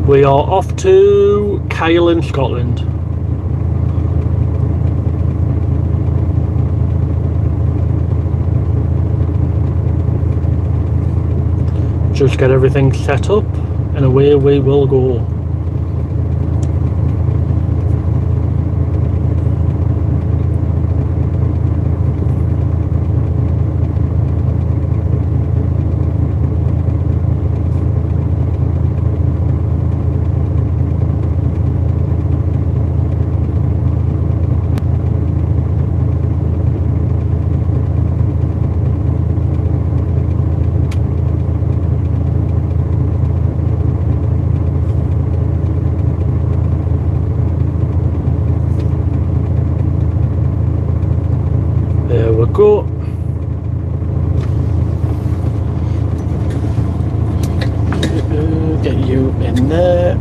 We are off to Highlands, Scotland. Just get everything set up and away we will go. There we go. Get you in there.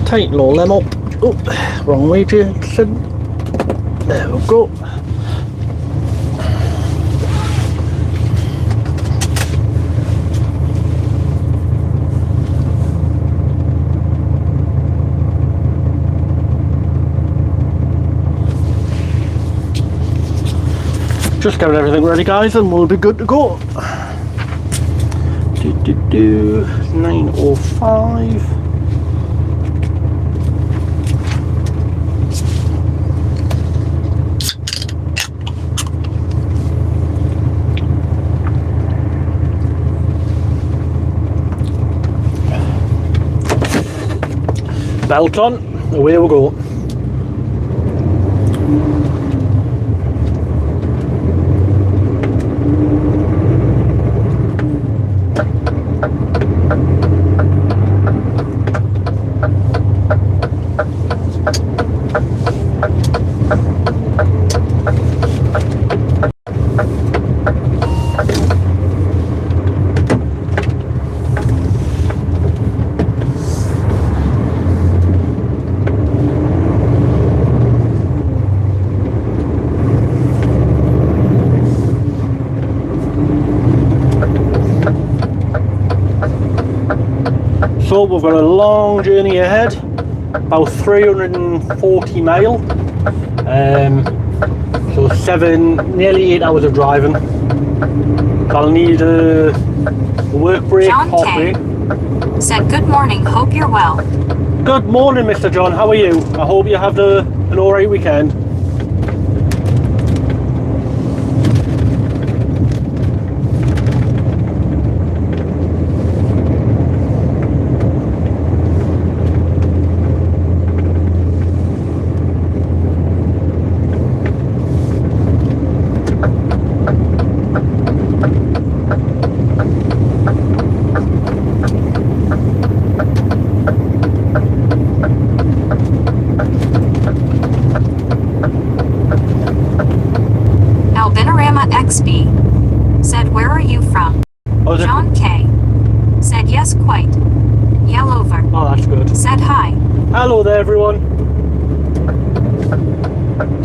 Tighten all them up. Oh, wrong way, Jason. There we go. Just getting everything ready, guys, and we'll be good to go. 9:05. Belt on, away we go. So we've got a long journey ahead, about 340 mile, so nearly 8 hours of driving. I'll need a work break halfway. Said good morning, hope you're well. Good morning, Mr. John, how are you? I hope you have an alright weekend. Said where are you from? Oh, John K. Said yes quite. Yell over. Oh, that's good. Said hi. Hello there everyone.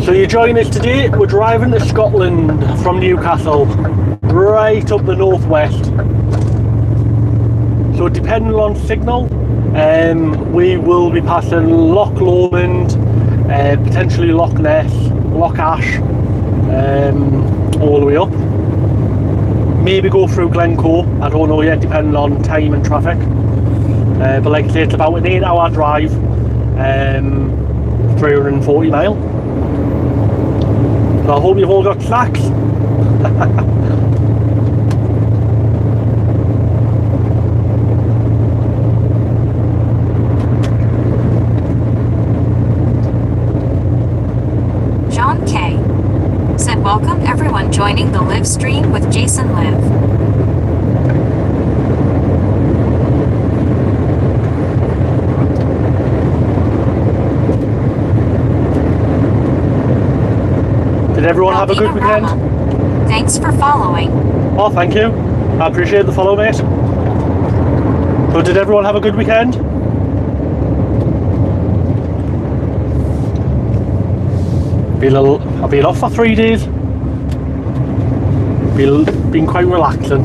So you're joining us today. We're driving to Scotland from Newcastle, right up the northwest. So depending on signal, we will be passing Loch Lomond, potentially Loch Ness, Loch Ash, all the way up. Maybe go through Glencoe, I don't know yet, depending on time and traffic. But like I say, it's about an 8-hour drive, 340 mile. So I hope you've all got snacks. John K. said welcome everyone joining the live stream with Jason Live. Did everyone have a good weekend? Thanks for following. Oh, thank you. I appreciate the follow, mate. So did everyone have a good weekend? I've been off for 3 days. Been quite relaxing.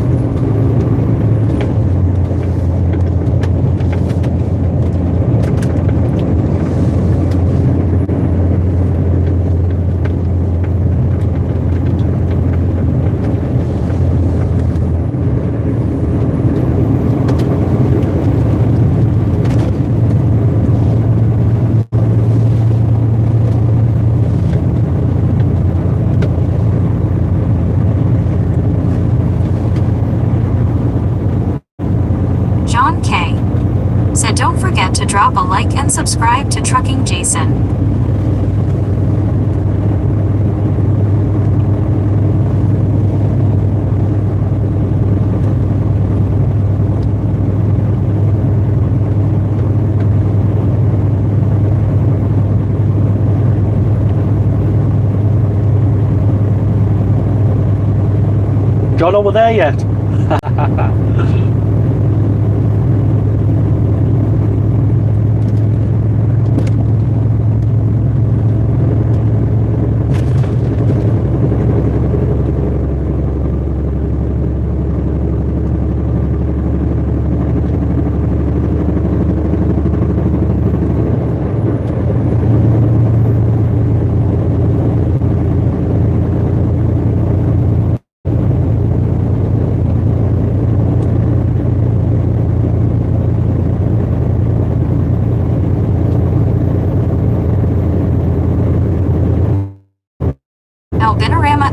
Said don't forget to drop a like and subscribe to Trucking Jason. John, over there yet?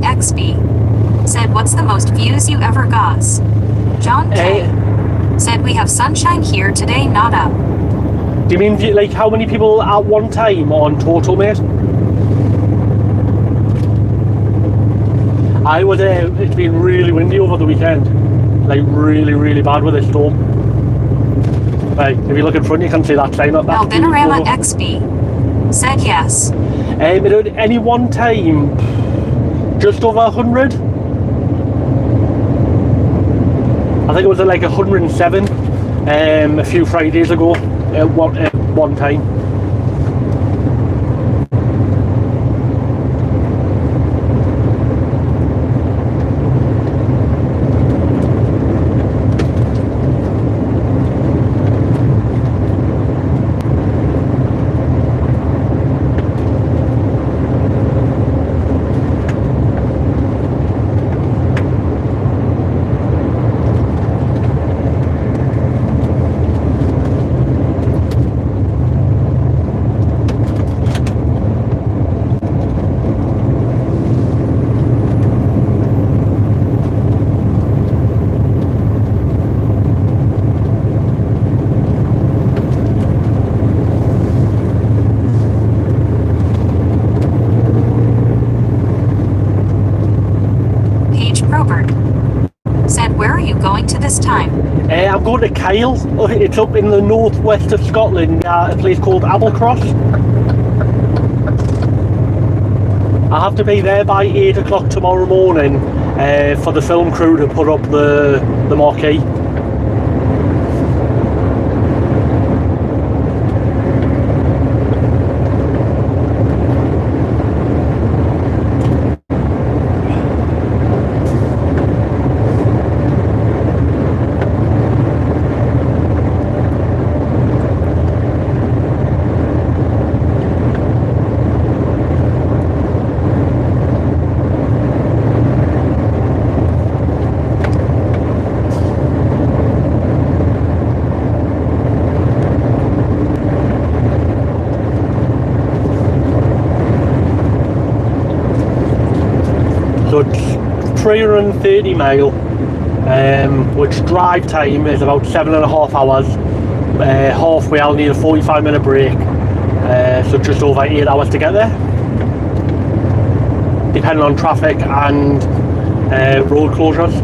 XB said, what's the most views you ever got? John K said, we have sunshine here today, not up. Do you mean like how many people at one time on total, mate? It's been really windy over the weekend. Like really bad with this storm. Like, if you look in front you can see that sign up. Albinorama XB said yes. At any one time, just over 100. I think it was at like 107 a few Fridays ago at one time. Said, where are you going to this time? I'm going to Kyle. It's up in the northwest of Scotland, a place called Applecross. I have to be there by 8 o'clock tomorrow morning for the film crew to put up the marquee. So it's 330 mile, which drive time is about 7.5 hours. Halfway I'll need a 45-minute break, so just over 8 hours to get there, depending on traffic and road closures.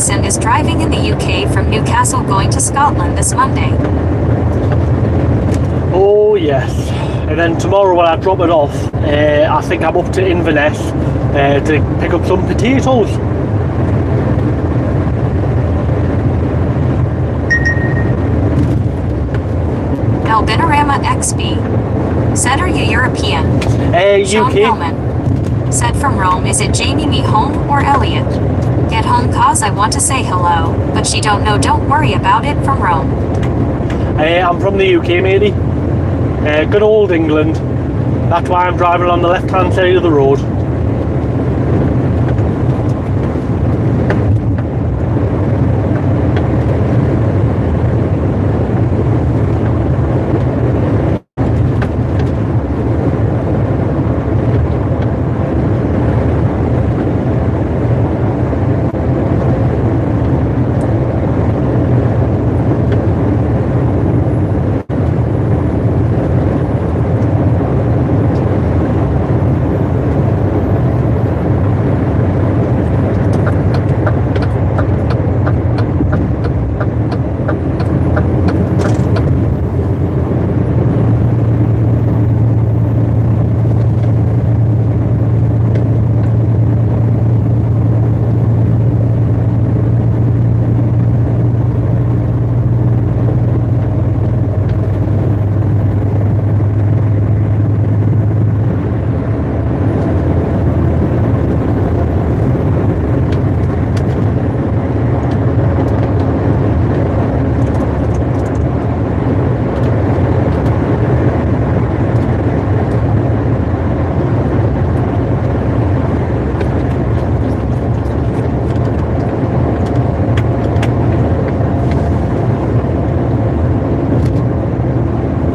Jason is driving in the UK from Newcastle going to Scotland this Monday. Oh yes. And then tomorrow when I drop it off, I think I'm up to Inverness to pick up some potatoes. Albinarama XB said, "Are you European?" Sean UK. Hillman said from Rome, "Is it Jamie me home or Elliot? Get home cause I want to say hello, but she don't know, don't worry about it," from Rome. I'm from the UK, matey. Good old England. That's why I'm driving on the left-hand side of the road.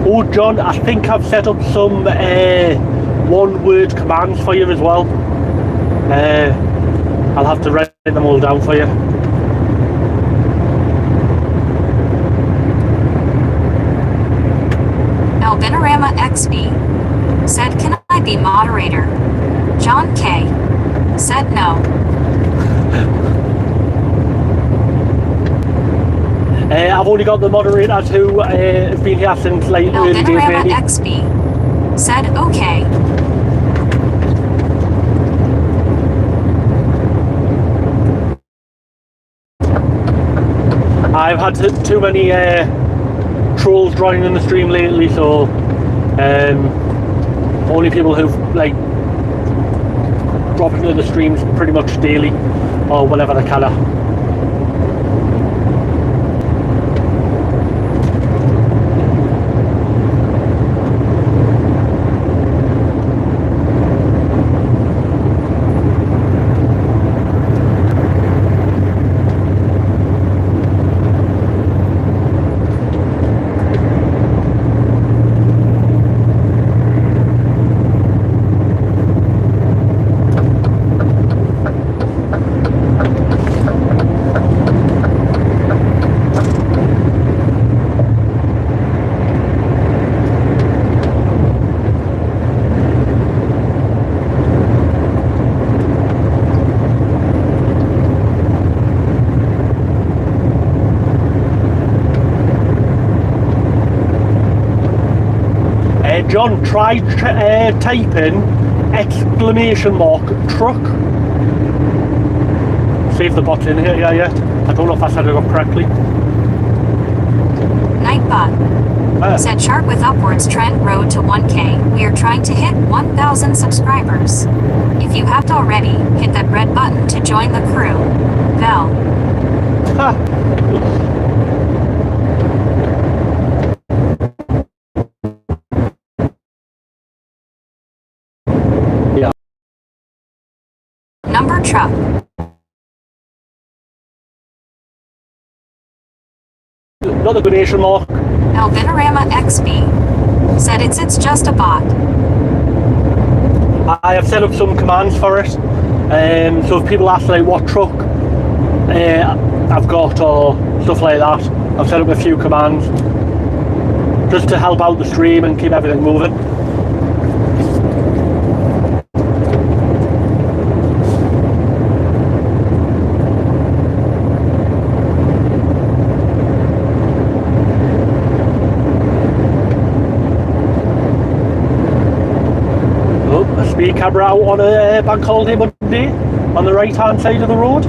Oh John, I think I've set up some one-word commands for you as well. I'll have to write them all down for you. Albinarama XB said, "Can I be moderator?" John K said no. I've only got the moderators who have been here since like early days, Albinarama maybe. XB said okay. I've had too many trolls joining the stream lately, so only people who've like dropped into the streams pretty much daily or whatever the colour. John, try typing exclamation mark truck. See if the bot's in here yet. I don't know if I set it up correctly. Nightbot said, "Chart with upwards trend road to 1K. We are trying to hit 1,000 subscribers. If you haven't already, hit that red button to join the crew. Val." Yeah. Number truck. Another donation mark. Albinarama XB said, it's just a bot. I have set up some commands for it. So if people ask like what truck I've got or stuff like that, I've set up a few commands just to help out the stream and keep everything moving. ever out on a bank holiday Monday on the right hand side of the road?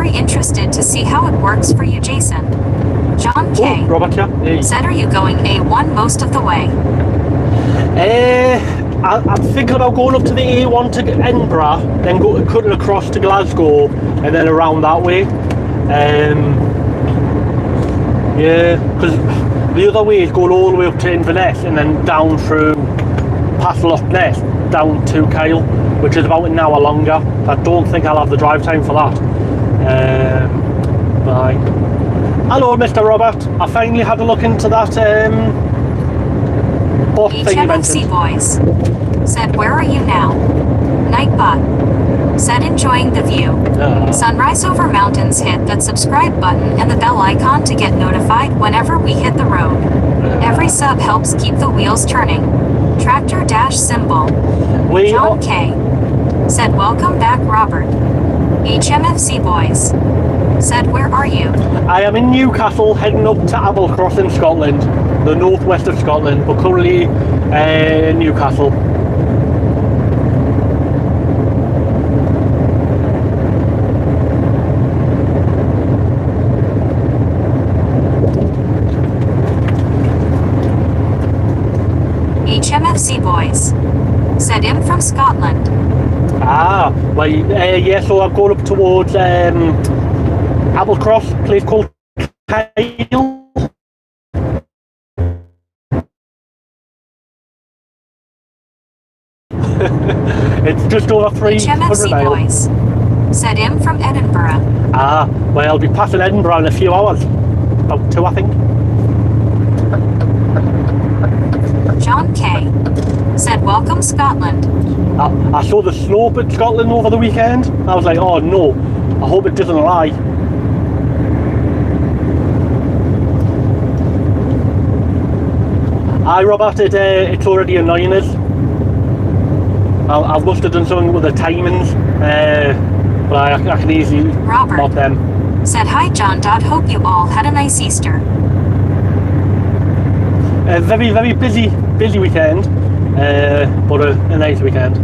Interested to see how it works for you, Jason. John K. Oh, Robert, yeah. Hey. Said, are you going A1 most of the way? I'm thinking about going up to the A1 to Edinburgh, then cutting across to Glasgow, and then around that way. Yeah, because the other way is going all the way up to Inverness and then down through past Loch Ness, down to Kyle, which is about an hour longer. I don't think I'll have the drive time for that. Bye. Hello, Mr. Robert. I finally had a look into that bot thing you mentioned. HMFC boys. Said, where are you now? Nightbot. Said, enjoying the view. Sunrise over mountains. Hit that subscribe button and the bell icon to get notified whenever we hit the road. Every sub helps keep the wheels turning. Tractor dash symbol. John K. Said, welcome back, Robert. HMFC boys. Said, where are you? I am in Newcastle, heading up to Applecross in Scotland, the northwest of Scotland, but currently in Newcastle. HMFC boys. Said, him from Scotland. Ah, well, yeah, so I'm going up towards Applecross, a place called Kyle. It's just over 300 HMFC miles. boys. Said, him from Edinburgh. Ah, well, I'll be passing Edinburgh in a few hours. About 2, I think. John K. Said, welcome, Scotland. I saw the slope at Scotland over the weekend. I was like, oh no, I hope it doesn't lie. Aye, Robert, it's already annoying us. I must have done something with the timings, but I can easily Robert them. Said, hi, John. Hope you all had a nice Easter. A very, very busy weekend, but a nice weekend.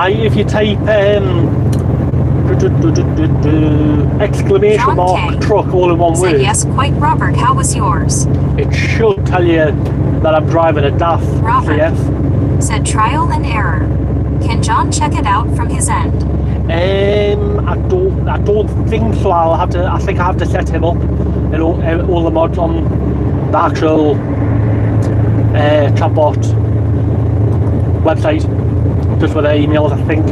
If you type exclamation mark truck all in one word. Yes, quite, Robert. How was yours? It should tell you that I'm driving a DAF CF. Said trial and error. Can John check it out from his end? I don't think so. I think I have to set him up. You know, all the mods on the actual chatbot website. Just with their emails, I think.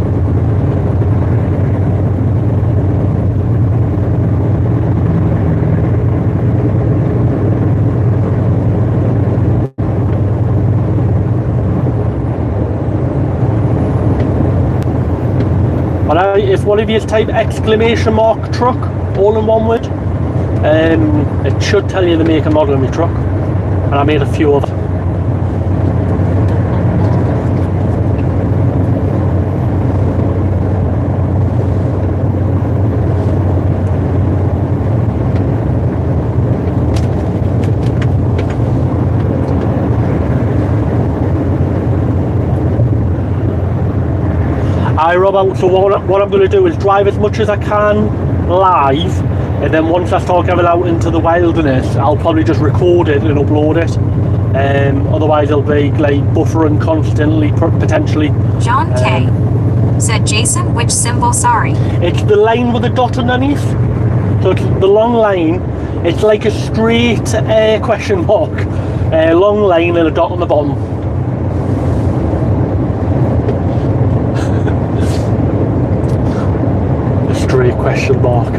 But Right, if one of you type exclamation mark truck, all in one word, it should tell you the make and model of my truck. And I made a few of them. Hi Rob, so what I'm going to do is drive as much as I can live, and then once I start getting out into the wilderness, I'll probably just record it and upload it. Otherwise it'll be like buffering constantly, potentially. John K. Said Jason, which symbol, sorry? It's the line with a dot underneath. So it's the long line. It's like a straight question mark. Long line and a dot on the bottom. Straight question mark.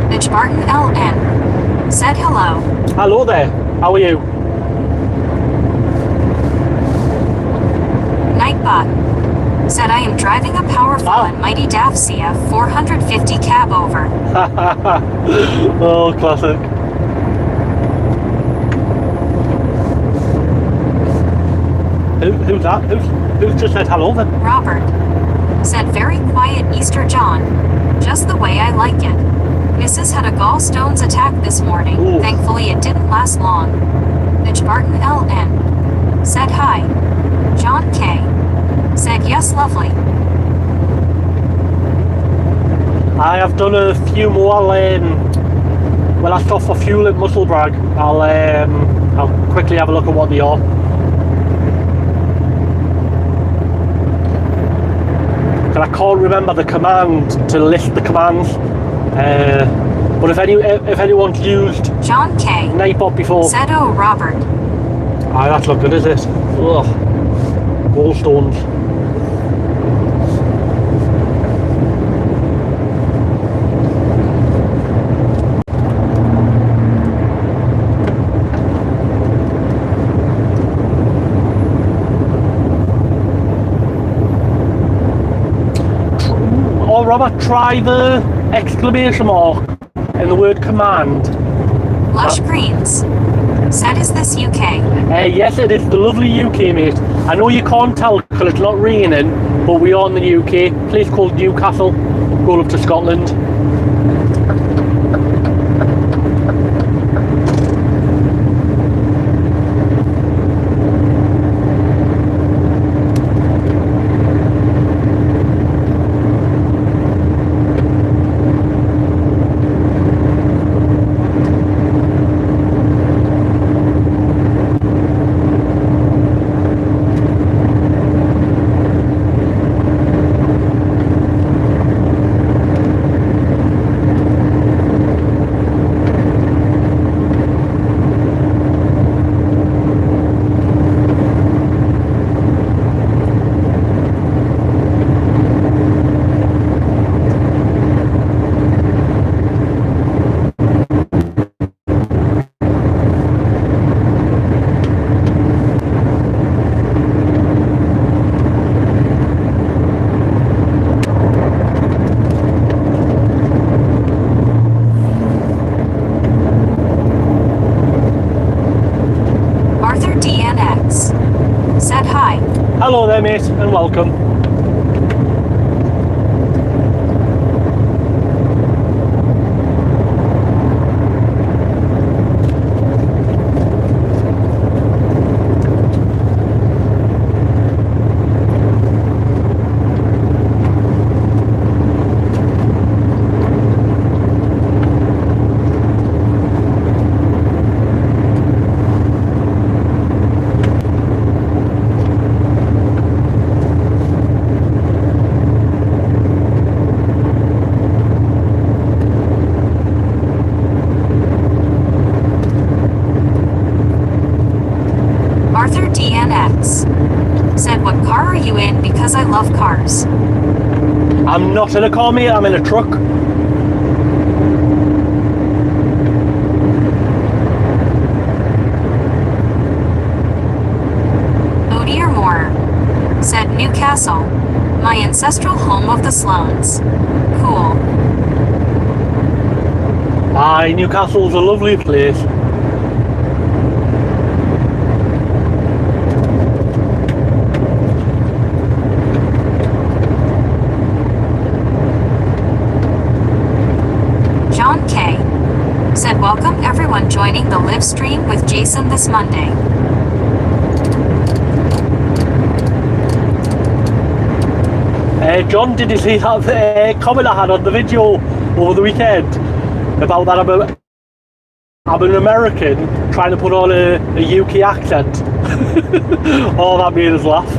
Mitch Martin LN said hello. Hello there, how are you? Nightbot said I am driving a powerful and mighty DAF CF 450 cab over. Oh, classic. Who's that? Who's just said hello then? Robert said very quiet Easter John, just the way I like it. Mrs. had a gallstones attack this morning. Ooh. Thankfully it didn't last long. Mitch Barton LN said hi. John K said yes, lovely. I have done a few more. When I stop for fuel at Musselbragg, I'll quickly have a look at what they are. I can't remember the command to list the commands, but if anyone's used John K Nightbot before, said oh Robert. Ah, that's not good, is it? Ugh. Gallstones. Or Robert, try the exclamation mark in the word command. Lush Greens said is this UK? Yes, it is the lovely UK, mate. I know you can't tell because it's not raining, but we are in the UK. Place called Newcastle. Go up to Scotland. Hello there, mate, and welcome. Said, what car are you in? Because I love cars. I'm not in a car, mate, I'm in a truck. Newcastle, my ancestral home of the Sloanes. Cool. Aye, Newcastle's a lovely place. John K. said welcome everyone joining the live stream with Jason this Monday. John, did you see that comment I had on the video over the weekend about that I'm an American trying to put on a UK accent? Oh, that made us laugh.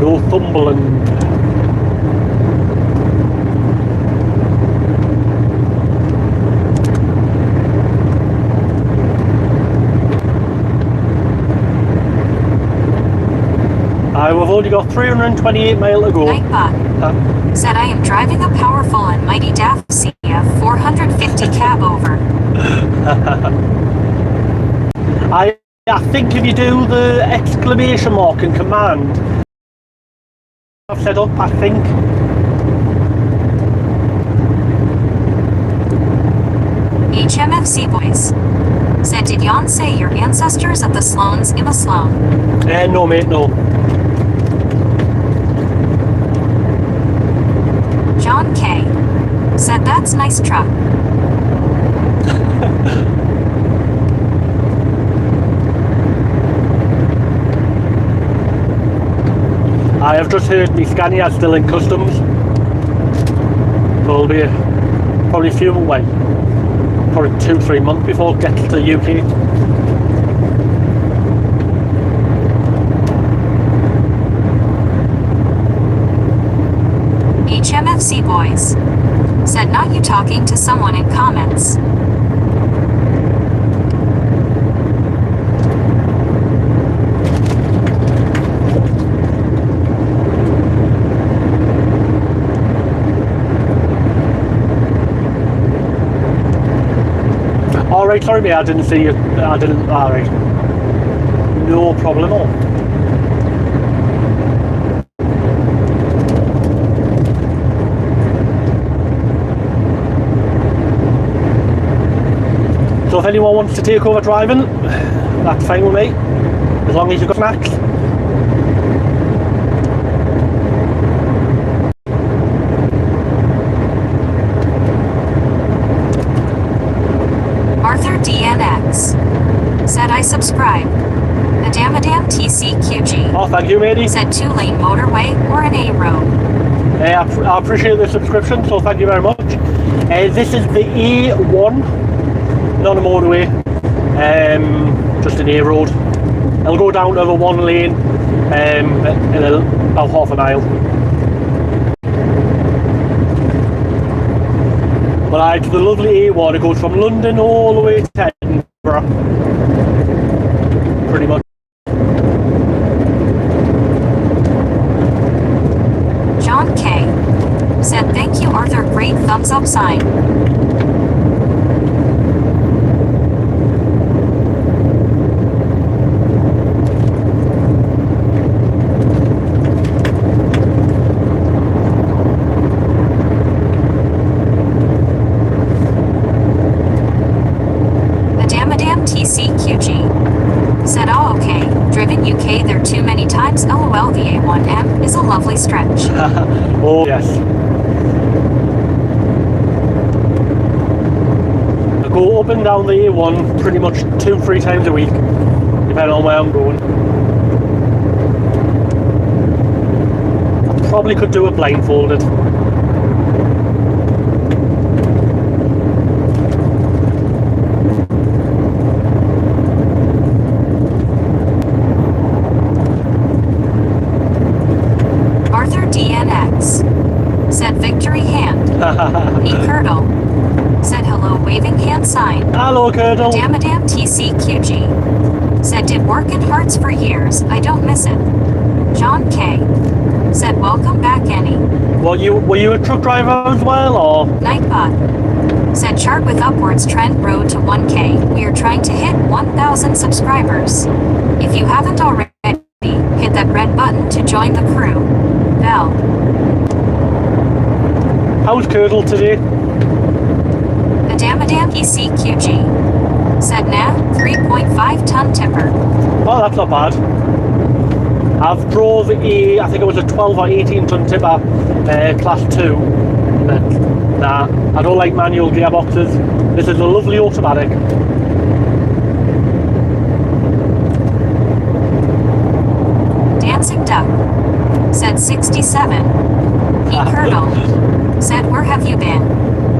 Northumberland. We've only got 328 miles to go. Nightbot said I am driving a powerful and mighty Dacia 450 cab over. I think if you do the exclamation mark and command, I've set up, I think. HMFC boys said, did yon say your ancestors of the Sloanes in a Sloane? No mate, no. John K. said that's nice truck. I have just heard my Scania's still in customs, so it'll be probably a few away, probably 2-3 months before it gets to the UK. HMFC boys said, not you talking to someone in comments. Alright, sorry mate, I didn't see you. Alright. No problem at all. So if anyone wants to take over driving, that's fine with me, as long as you've got snacks. Arthur DNX said I subscribe. A damn TCQG. Oh, thank you matey. Said 2-lane motorway or an A road. I appreciate the subscription, so thank you very much. This is the A1. Not a motorway, just an A road. It'll go down to the 1 lane in about half a mile. But it's the lovely A1. It goes from London all the way to Edinburgh, pretty much. John K. said thank you Arthur, great thumbs up sign. TCQG said, oh okay, driven UK there too many times, lol, the A1M is a lovely stretch. Oh yes. I go up and down the A1 pretty much 2-3 times a week, depending on where I'm going. I probably could do it blindfolded. waving hand sign. Hello, Curdle. Damadam TCQG. Said did work in Hearts for years, I don't miss it. John K. Said welcome back Annie. Were you a truck driver as well, or? Nightbot. Said chart with upwards trend road to 1K. We are trying to hit 1,000 subscribers. If you haven't already, hit that red button to join the crew. Bell. How's Curdle today? The Damadam ECQG. Said nah, 3.5 ton tipper. Oh, that's not bad. I've drove I think it was a 12 or 18 ton tipper, class 2. But nah, I don't like manual gearboxes. This is a lovely automatic. Dancing Duck. Said 67. He Curdle. Said where have you been?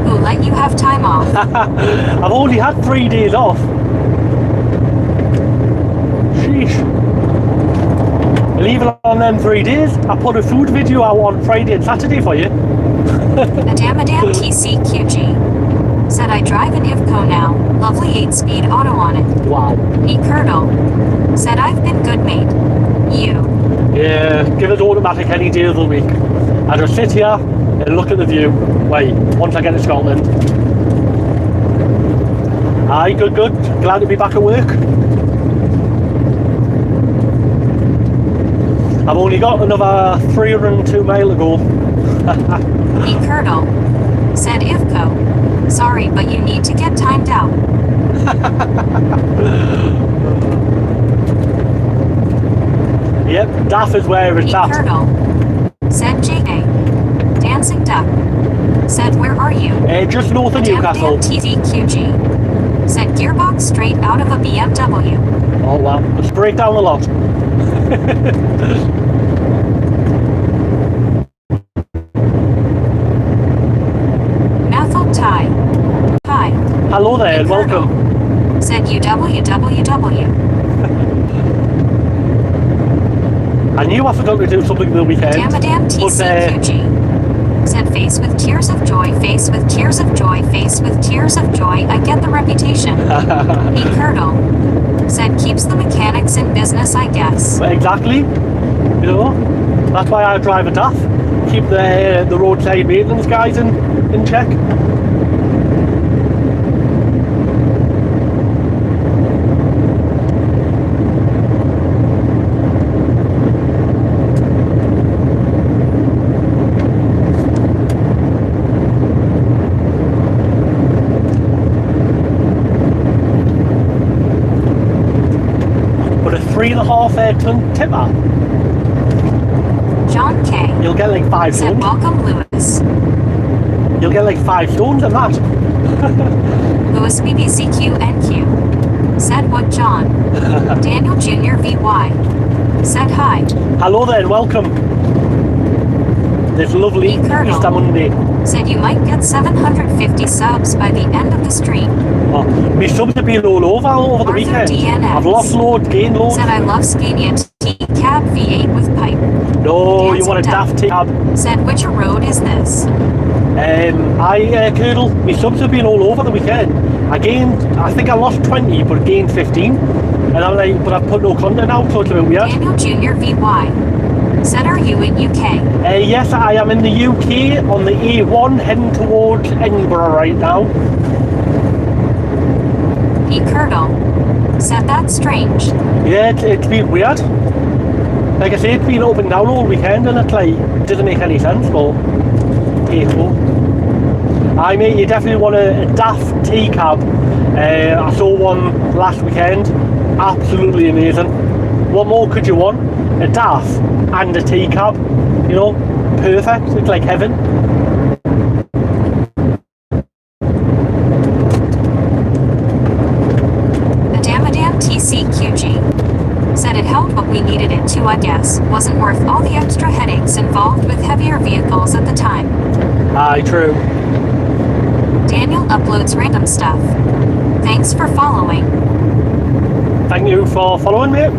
Who let you have time off? I've only had 3 days off. Sheesh. And even on them 3 days, I put a food video out on Friday and Saturday for you. The Damadam TCQG. Said I drive an Ivco now. Lovely 8-speed auto on it. Wow. He Curdle. Said I've been good mate. You. Yeah, give it automatic any day of the week. I just sit here and look at the view. Wait, once I get to Scotland. Aye, good. Glad to be back at work. I've only got another 302 miles to go. He Curdle. Said Ivco. Sorry, but you need to get timed out. Yep, DAF is where it's He at. Curdle. Said JA. Dancing Duck. Said where are you? Just north of Newcastle. TZQG. Said gearbox straight out of a BMW. Oh wow, let's break down the lot. Nathal Ty. Hi. Hello there and welcome. Said UWWW. I knew I forgot to do something the weekend. Damadam TCQG. Said face with tears of joy, face with tears of joy, face with tears of joy. I get the reputation. He Curdle. Said keeps the mechanics in business, I guess. Exactly. You know, that's why I drive a DAF. Keep the roadside maintenance guys in check. But a 3.5 ton tipper, John K. you'll get like 5 Said stones. welcome Lewis. You'll get like 5 stones in that. Lewis BBCQNQ. Said what John? Daniel Jr. VY. Said hi. Hello there and welcome. This lovely Hey, Colonel. Easter Monday. Said you might get 750 subs by the end of the stream. Oh, my subs have been all over the Arthur weekend. DNX. I've lost loads, gained loads. Said I love Scania T-Cab V8 with pipe. No, you Dancing want a Duck. daft cab. Said which road is this? Curdle, my subs have been all over the weekend. I think I lost 20, but gained 15. And I'm like, but I've put no content out, so it's a bit weird. Daniel Jr. VY. Said are you in UK? Yes, I am in the UK on the A1 heading towards Edinburgh right now. He Curdle. Said that's strange. Yeah, it's been weird. Like I say, it's been up and down all weekend and it like doesn't make any sense, but hey ho. I mate, you definitely want a daft T-cab. I saw one last weekend. Absolutely amazing. What more could you want? A DAF and a T-cab. You know, perfect. It's like heaven. The Damadam TCQG. Said it held what we needed it to, I guess. Wasn't worth all the extra headaches involved with heavier vehicles at the time. Aye, true. Daniel uploads random stuff. Thanks for following. Thank you for following, mate.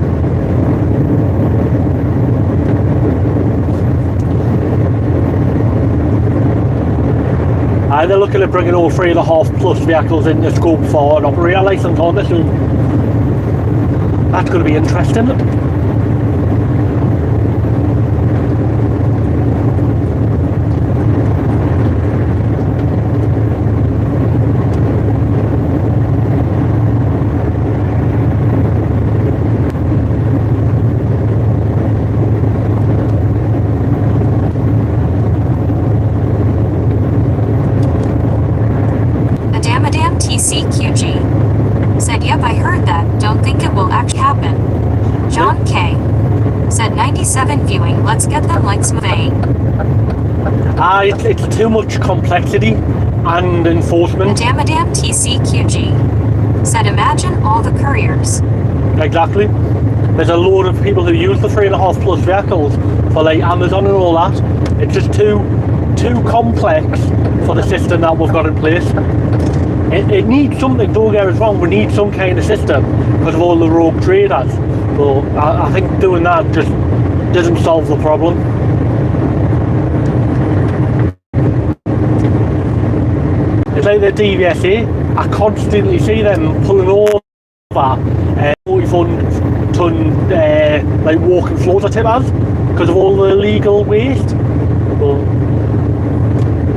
They're looking at bringing all 3.5 plus vehicles into scope for an operator licence on this soon. That's going to be interesting. TCQG said, yep, I heard that. Don't think it will actually happen. John K said 97 viewing. Let's get them likes moving. It's too much complexity and enforcement. Madame TCQG said, imagine all the couriers. Exactly. There's a load of people who use the 3.5 plus vehicles for like Amazon and all that. It's just too complex for the system that we've got in place. It needs something, don't get us wrong, we need some kind of system because of all the rogue traders. But I think doing that just doesn't solve the problem. It's like the DVSA, I constantly see them pulling over 40-ton like walking floater tippers because of all the illegal waste. But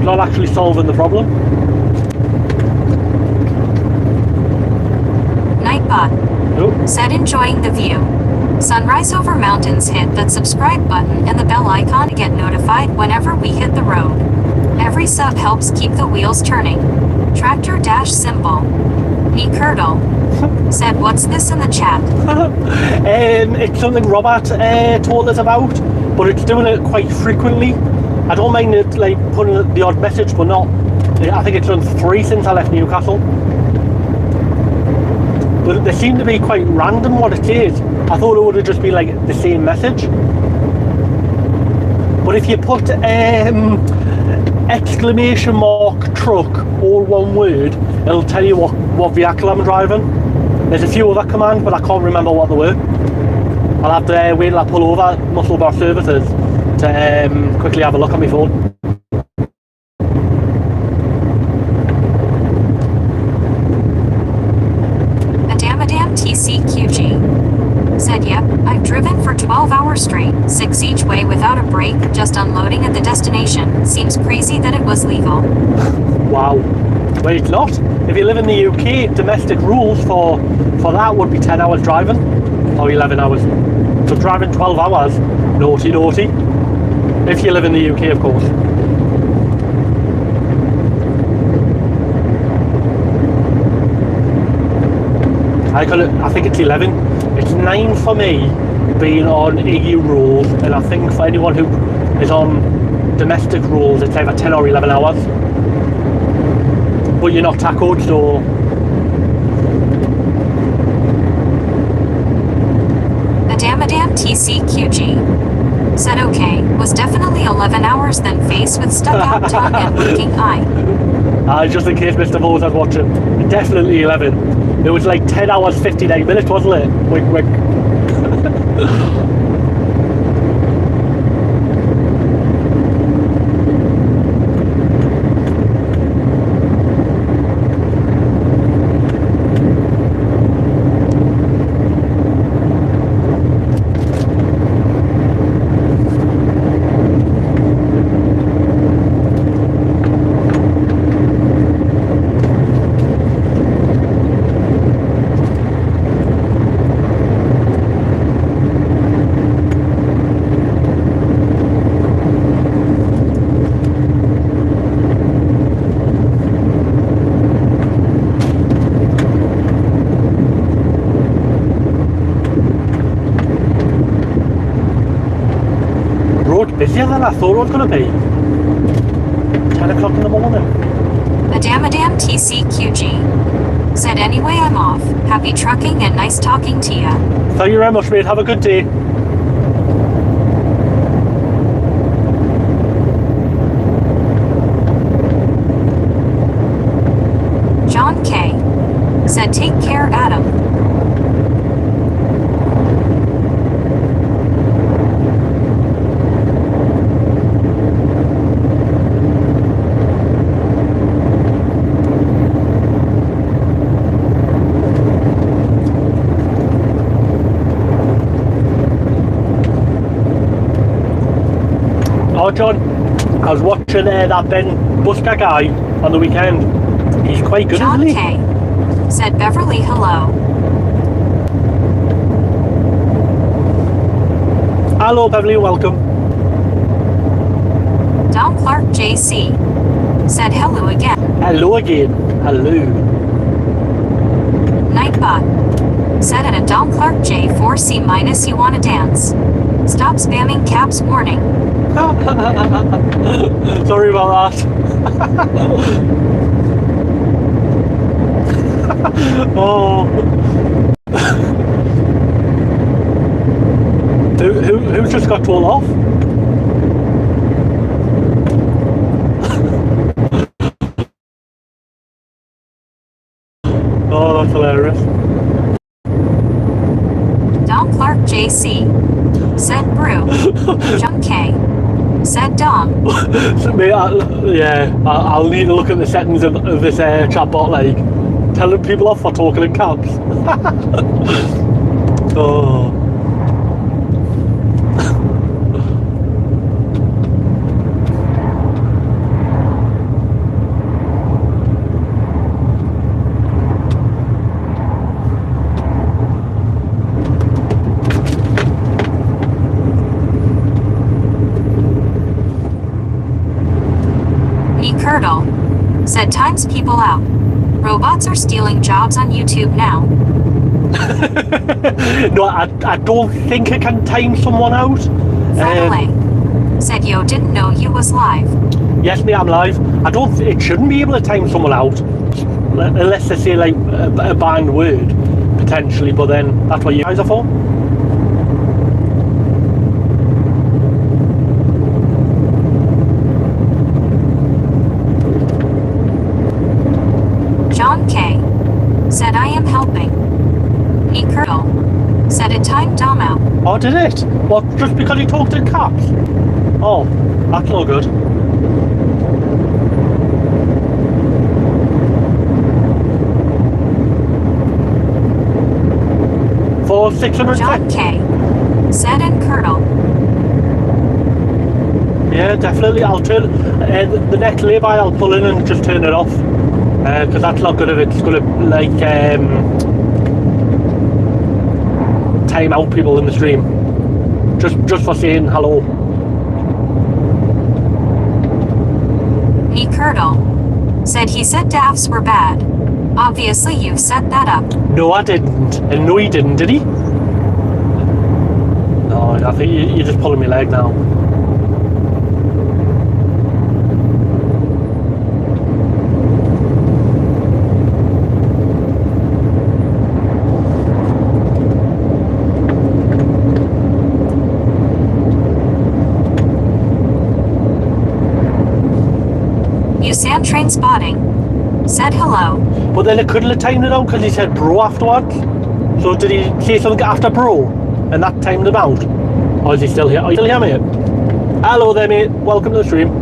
not actually solving the problem. Nightbot said, enjoying the view. Sunrise over mountains. Hit that subscribe button and the bell icon to get notified whenever we hit the road. Every sub helps keep the wheels turning. Tractor dash symbol. Curdle said, what's this in the chat? It's something Robert told us about, but it's doing it quite frequently. I don't mind it like putting the odd message, but not. I think it's done 3 since I left Newcastle. But they seem to be quite random what it is. I thought it would have just been like the same message. But if you put exclamation mark truck, all one word, it'll tell you what vehicle I'm driving. There's a few other commands, but I can't remember what they were. I'll have to wait till I pull over Muscle Bar Services to quickly have a look at my phone. Madame TCQG said, yep, I've driven for 12 hours straight, 6 each way without a break, just unloading at the destination. Seems crazy that it was legal. Wow. Well, it's not. If you live in the UK, domestic rules for that would be 10 hours driving, or 11 hours. So driving 12 hours, naughty. If you live in the UK, of course. I think it's 11. It's 9 for me being on EU rules, and I think for anyone who is on domestic rules, it's either 10 or 11 hours. But you're not tackled, so. Madame TCQG said, okay, was definitely 11 hours, then faced with stuck out tongue and blinking eye. Just in case Mr. Mose was watching, definitely 11. It was like 10 hours 59 minutes, wasn't it? Wink. Busier than I thought it was going to be. 10 o'clock in the morning. Madame TCQG said, anyway, I'm off. Happy trucking and nice talking to ya. Thank you very much, mate. Have a good day. John K said, take care, Adam. John, I was watching that Ben Busker guy on the weekend. He's quite good, John isn't he? K. said Beverly hello. Hello, Beverly, welcome. Don Clark JC said hello again. Hello again. Hello. Nightbot said at a Don Clark J4C minus you wanna dance. Stop spamming caps warning. Sorry about that. Oh. Who's just got told off? Oh, that's hilarious. Don Clark JC said brew. John K said Dom. So, mate, I'll need to look at the settings of this chatbot, like telling people off for talking in caps. Oh. Curdle said times people out. Robots are stealing jobs on YouTube now. No, I don't think it can time someone out. Finally, said yo didn't know you was live. Yes, mate, I'm live. It shouldn't be able to time someone out unless they say like a banned word potentially, but then that's what you guys are for. John K said I am helping. Curdle said it timed Dom out. Oh, did it? What, just because he talked in caps? Oh, that's no good. For 600 John K said and Curdle. Yeah, definitely. I'll turn the next lay-by. I'll pull in and just turn it off because that's not good if it's going to like time out people in the stream. Just for saying hello. Curdle said he said DAFs were bad. Obviously, you've set that up. No, I didn't. And no, he didn't, did he? No, I think you're just pulling my leg now. Sand train spotting said hello. But then it couldn't have timed it out because he said bro afterwards. So did he say something after bro and that timed him out? Or is he still here? Are you still here, mate? Hello there, mate. Welcome to the stream.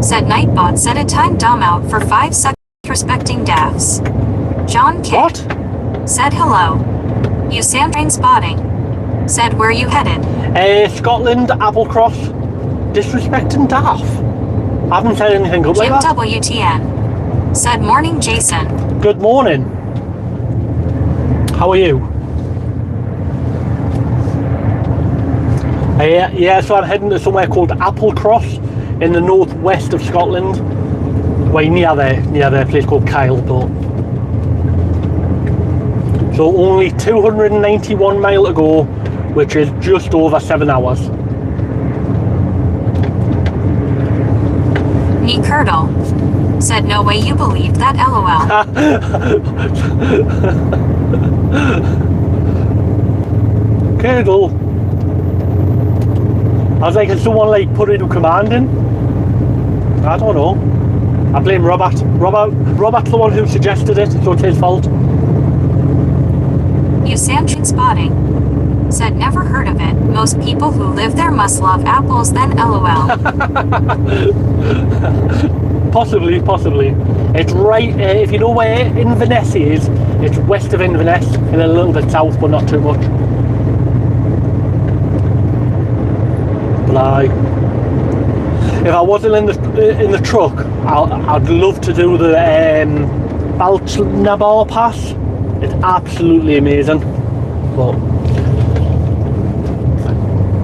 Said Nightbot said it timed Dom out for 5 seconds respecting DAFs. John K What? said hello. You sand train spotting said where you headed. Scotland, Applecross. Disrespecting DAF. I haven't said anything good like Jim that. WTN said morning Jason. Good morning. How are you? Yeah, so I'm heading to somewhere called Applecross in the northwest of Scotland. Well, near there, place called Kyle, but so only 291 miles to go, which is just over 7 hours. Curdle said no way you believed that LOL. Curdle. I was like, has someone like put into command in? I don't know. I blame Robert. Robert's the one who suggested it, so it's his fault. You sand train spotting Said never heard of it. Most people who live there must love apples then LOL. Possibly. It's right, if you know where Inverness is, it's west of Inverness and a little bit south, but not too much. But if I wasn't in the truck, I'd love to do the Baltnabar Pass. It's absolutely amazing. But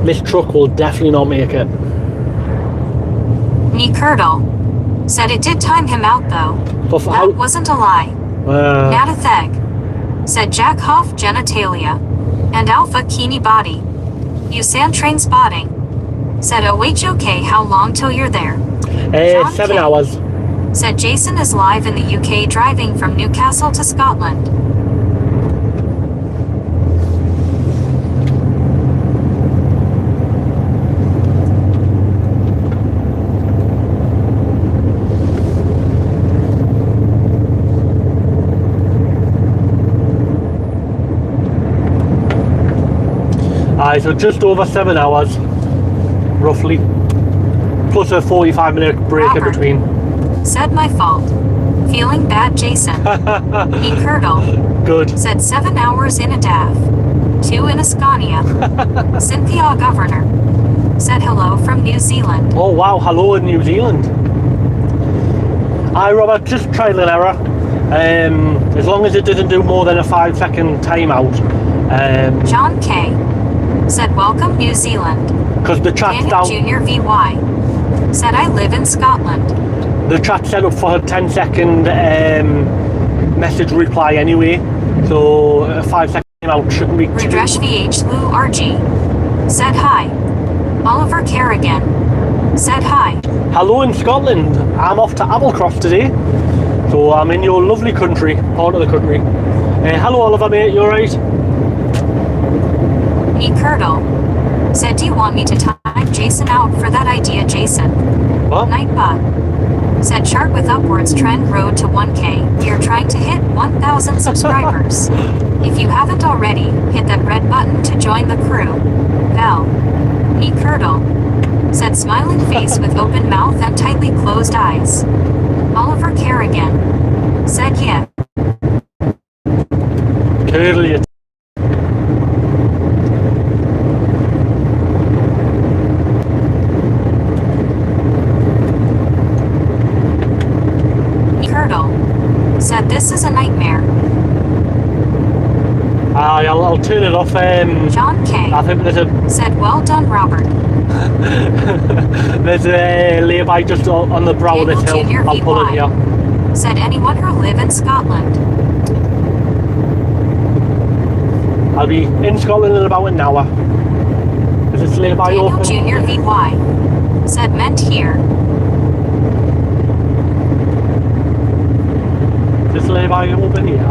this truck will definitely not make it. Curdle said it did time him out though. But for That wasn't a lie. Natatheg said Jack Hoff genitalia and Alpha Keeney body. You sand train spotting. Said OHOK how long till you're there? 7 hours. Said Jason is live in the UK driving from Newcastle to Scotland. So just over 7 hours, roughly, plus a 45-minute break Robert in between. Said my fault. Feeling bad, Jason. Curdle Good. said 7 hours in a DAF, 2 in a Scania. Cynthia Governor said hello from New Zealand. Oh wow, hello in New Zealand. Hi Robert, just trial and error. As long as it doesn't do more than a 5-second timeout. John K said welcome New Zealand. Because the chat's Daniel down. Jr. VY said I live in Scotland. The chat's set up for a 10-second message reply anyway. So a 5-second timeout shouldn't be too. Redresh VH Lou RG said hi. Oliver Kerrigan said hi. Hello in Scotland. I'm off to Applecross today. So I'm in your lovely country, part of the country. Hello Oliver mate, you alright? Curdle said do you want me to time Jason out for that idea, Jason? What? Nightbot said chart with upwards trend road to 1K. We are trying to hit 1,000 subscribers. If you haven't already, hit that red button to join the crew. Val Curdle said smiling face with open mouth and tightly closed eyes. Oliver Kerrigan said yeah. Curly. Said this is a nightmare. I'll turn it off. John K I think said well done Robert. there's a lay-by just on the brow of this hill. Junior I'll pull it here. Said anyone who live in Scotland. I'll be in Scotland in about an hour. Is this lay-by Daniel open? Jr. VY said meant here. Is this lay-by open here?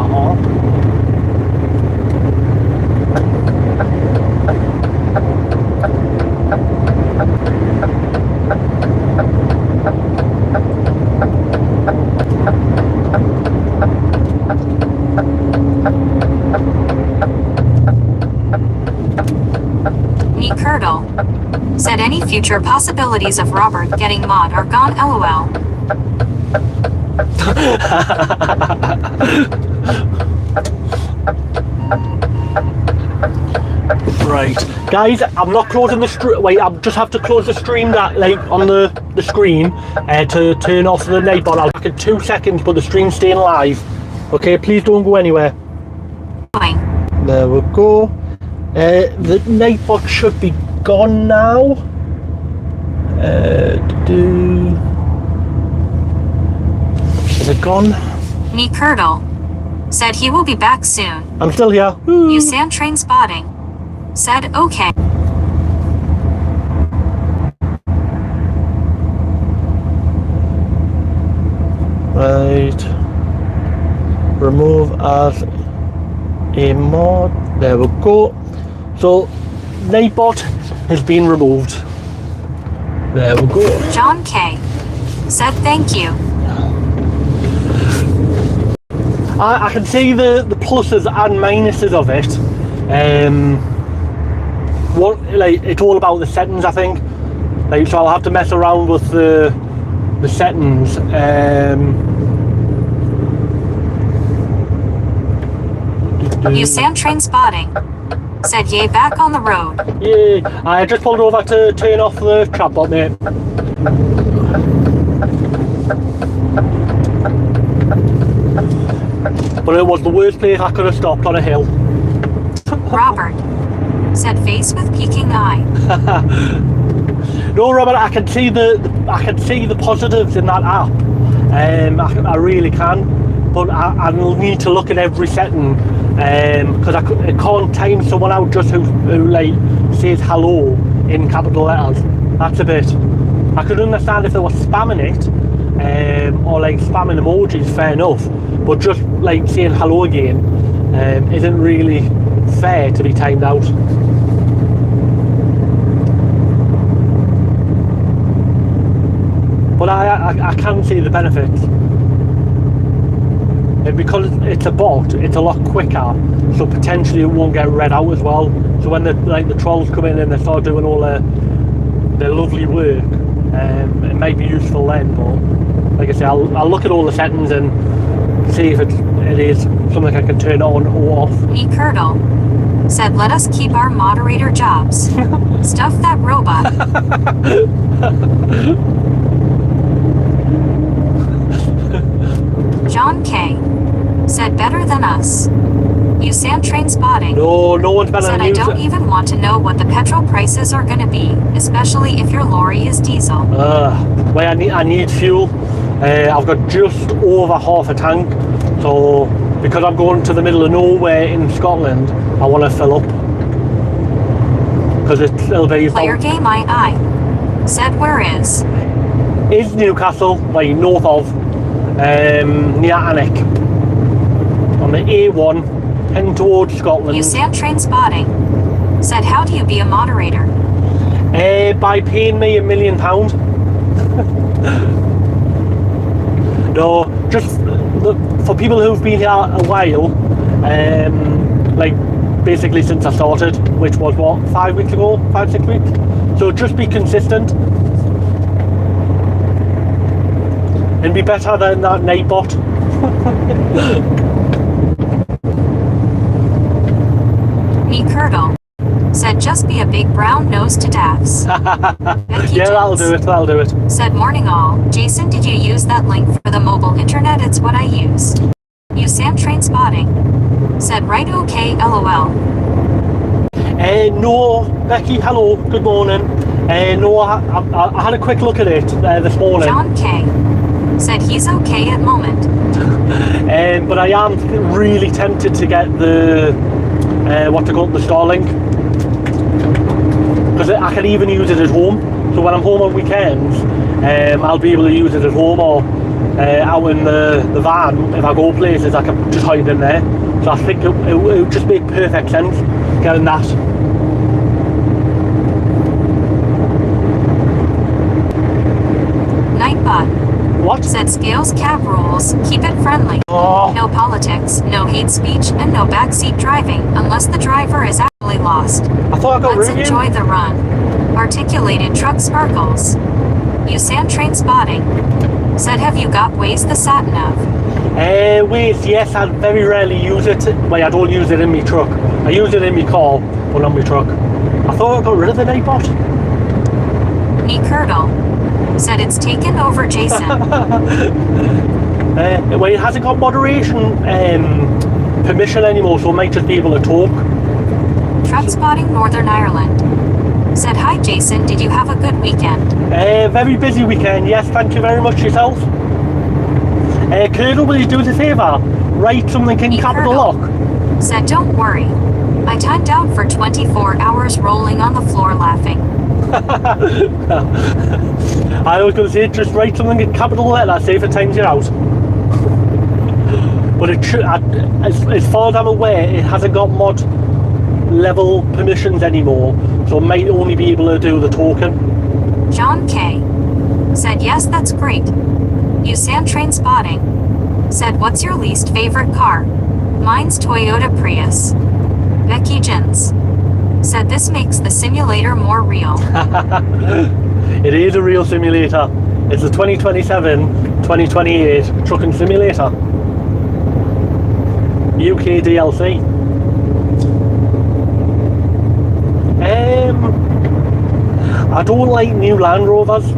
Curdle said any future possibilities of Robert getting mod are gone LOL. Right, guys, I'm not closing the stream. Wait, I just have to close the stream that on the screen to turn off the nightbot. I'll back in 2 seconds, but the stream's staying live. Okay, please don't go anywhere. There we go. The nightbot should be gone now. Is it gone? Curdle said he will be back soon. I'm still here. Woo. You sand train spotting. Said okay. Right. Remove as a mod. There we go. So, nightbot has been removed. There we go. John K said thank you. I can see the pluses and minuses of it. like it's all about the settings, I think. Like, so I'll have to mess around with the settings. You Sam train spotting. Said yay back on the road. Yeah, I just pulled over to turn off the chatbot, mate. But it was the worst place I could have stopped on a hill. Robert. Said face with peeking eye. No, Robert, I can see the positives in that app. I really can, but I'll need to look at every setting because I can't time someone out just who like says hello in capital letters. That's a bit. I could understand if they were spamming it or like spamming emojis, fair enough, but just like saying hello again isn't really fair to be timed out. But I can see the benefits. And because it's a bot, it's a lot quicker, so potentially it won't get read out as well. So when the trolls come in and they start doing all their lovely work, it might be useful then. But like I say, I'll look at all the settings and see if it is something I can turn on or off. Me Curdle. Said let us keep our moderator jobs. Stuff that robot. John K. Said better than us. You Sam train spotting. No one's better said than you. I don't even want to know what the petrol prices are gonna be, especially if your lorry is diesel. Wait, I need fuel. I've got just over half a tank, so because I'm going to the middle of nowhere in Scotland, I want to fill up because it'll be. Player game I. Said where is Newcastle, like north of, near Alnwick, on the A1, heading towards Scotland. You Sam train spotting. Said how do you be a moderator? By paying me £1 million. No, just for people who've been here a while, like basically since I started, which was what, 5 weeks ago, 5-6 weeks. So just be consistent and be better than that Nightbot. Me Curdle. Said just be a big brown nose to daffs. Yeah, that'll do it. Said morning all. Jason, did you use that link for the mobile internet? It's what I used. You Sam train spotting. Said right okay lol. No, Becky, hello, good morning. No, I had a quick look at it this morning. John K. Said he's okay at moment. But I am really tempted to get the the Starlink. Because I can even use it at home. So when I'm home on weekends, I'll be able to use it at home or out in the van. If I go places, I can just hide in there. So I think it would just make perfect sense getting that. Nightbot. What? Said scales cab rules, keep it friendly. Oh. No politics, no hate speech, and no backseat driving unless the driver is actually lost. I thought I got Let's ringing. enjoy the run. Articulated truck sparkles. You Sam train spotting. Said have you got Waze the sat nav? Waze, yes, I very rarely use it. Well, I don't use it in my truck. I use it in my car, but not my truck. I thought I got rid of the Nightbot. Me Curdle. Said it's taken over Jason. Well, it hasn't got moderation permission anymore, so it might just be able to talk. Truck spotting Northern Ireland. Said hi Jason, did you have a good weekend? Very busy weekend, yes, thank you very much yourself. Colonel, will you do us a favour? Write something in capital lock. Said don't worry. I timed out for 24 hours rolling on the floor laughing. I was going to say, just write something in capital letter, see if it times you out. But it should, as far as I'm aware, it hasn't got mod level permissions anymore, so it might only be able to do the token. John K. Said yes, that's great. You Sam train spotting. Said what's your least favorite car? Mine's Toyota Prius. Becky Jens. said this makes the simulator more real. It is a real simulator. It's the 2027-2028 trucking simulator. UK DLC. I don't like new Land Rovers.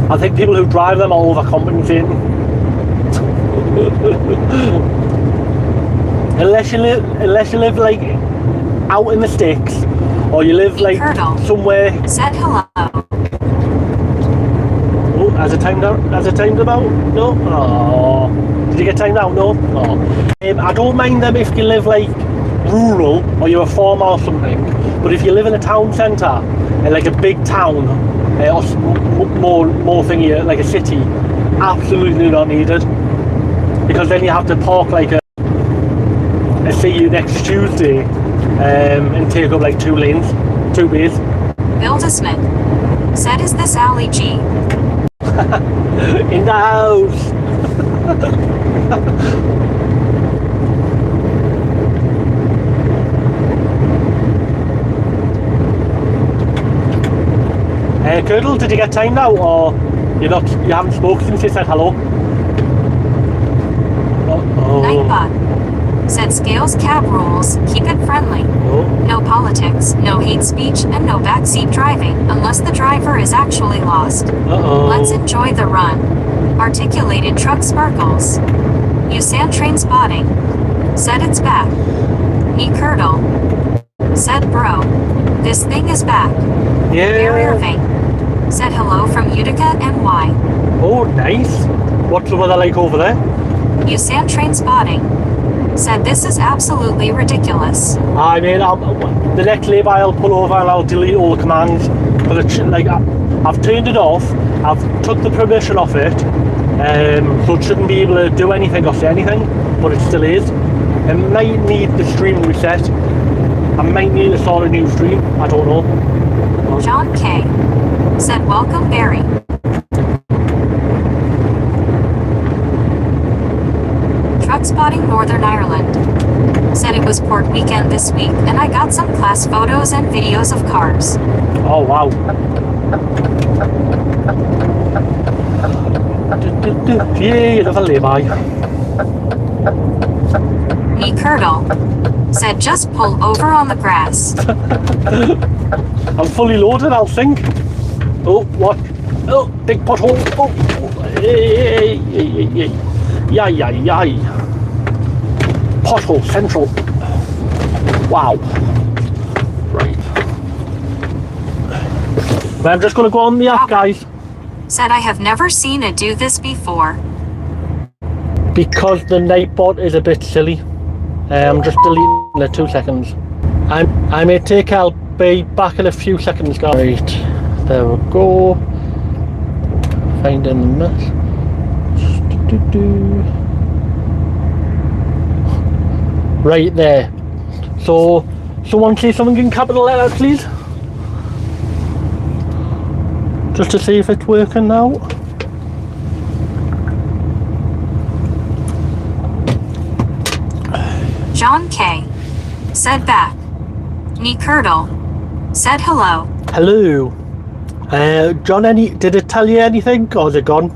I think people who drive them are overcompensating. unless you live like out in the sticks, or you live like somewhere. Said hello. Oh, has it timed out? Has it timed about? No. Oh, did you get timed out? No. Oh. I don't mind them if you live like rural or you're a farmer or something. But if you live in a town centre, like a big town, or more thingy, like a city, absolutely not needed. Because then you have to park like see you next Tuesday, and take up like 2 lanes, 2 bays. Build-A-Smith said, is this Ali G? In the house. Curdle, did you get time now, or you haven't spoken since you said hello? Nightbot said, Scales cab rules, keep it friendly. No politics, no hate speech, and no backseat driving, unless the driver is actually lost. Let's enjoy the run. Articulated truck sparkles. You sand train spotting. Said it's back. Me Curdle said, bro, this thing is back. Yeah. Air Irving said hello from Utica, NY. Oh, nice. What's the weather like over there? You sand train spotting said this is absolutely ridiculous. I mean, the next lay-by I'll pull over and I'll delete all the commands. But I've turned it off. I've took the permission off it, so it shouldn't be able to do anything or say anything. But it still is. It might need the stream reset. I might need to start a new stream. I don't know. John K said, welcome Barry. Truck spotting Northern Ireland said it was port weekend this week, and I got some class photos and videos of cars. Oh wow. Yeah, another lay-by. Me Curdle said, just pull over on the grass. I'm fully loaded, I'll think. Oh, what? Oh, big pothole. Oh, hey. Yay. Pothole central. Wow. Right. But I'm just going to go on the app, guys. Said, I have never seen it do this before. Because the Nightbot is a bit silly. I'm just deleting it 2 seconds. I may take, I'll be back in a few seconds, guys. Right, there we go. Finding the mess. Right there. So, someone say something in capital letters, please. Just to see if it's working now. John K said back. Me Curdle said hello. Hello. John, did it tell you anything, or is it gone?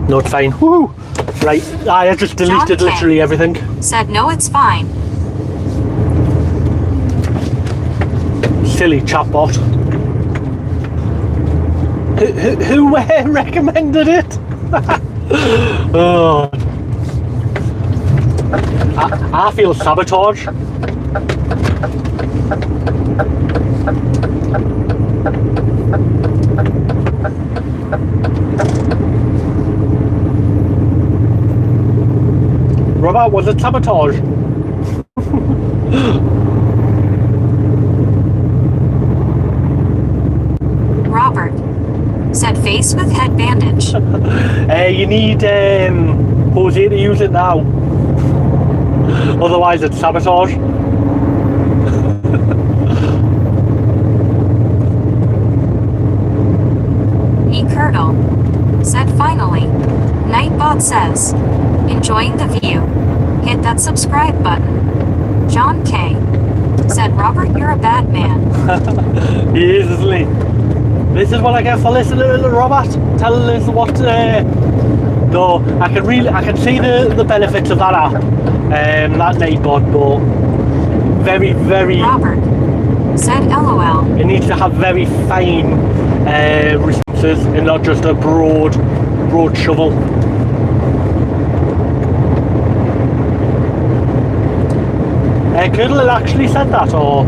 No, it's fine. Woo! Right, I just deleted literally everything. Said no, it's fine. Silly chatbot. Who recommended it? Oh. I feel sabotage. Robert, was it sabotage? Robert said face with head bandage. You need Jose to use it now. Otherwise it's sabotage. Curdle said finally. Nightbot says, enjoying the view. Hit that subscribe button. John K. said, Robert, you're a bad man. He is, isn't he? This is what I get for listening to Robert telling us what. Though I can see the benefits of that app, that Nightbot, but very, very. Robert said, LOL. It needs to have very fine responses and not just a broad shovel. Curdle actually said that, or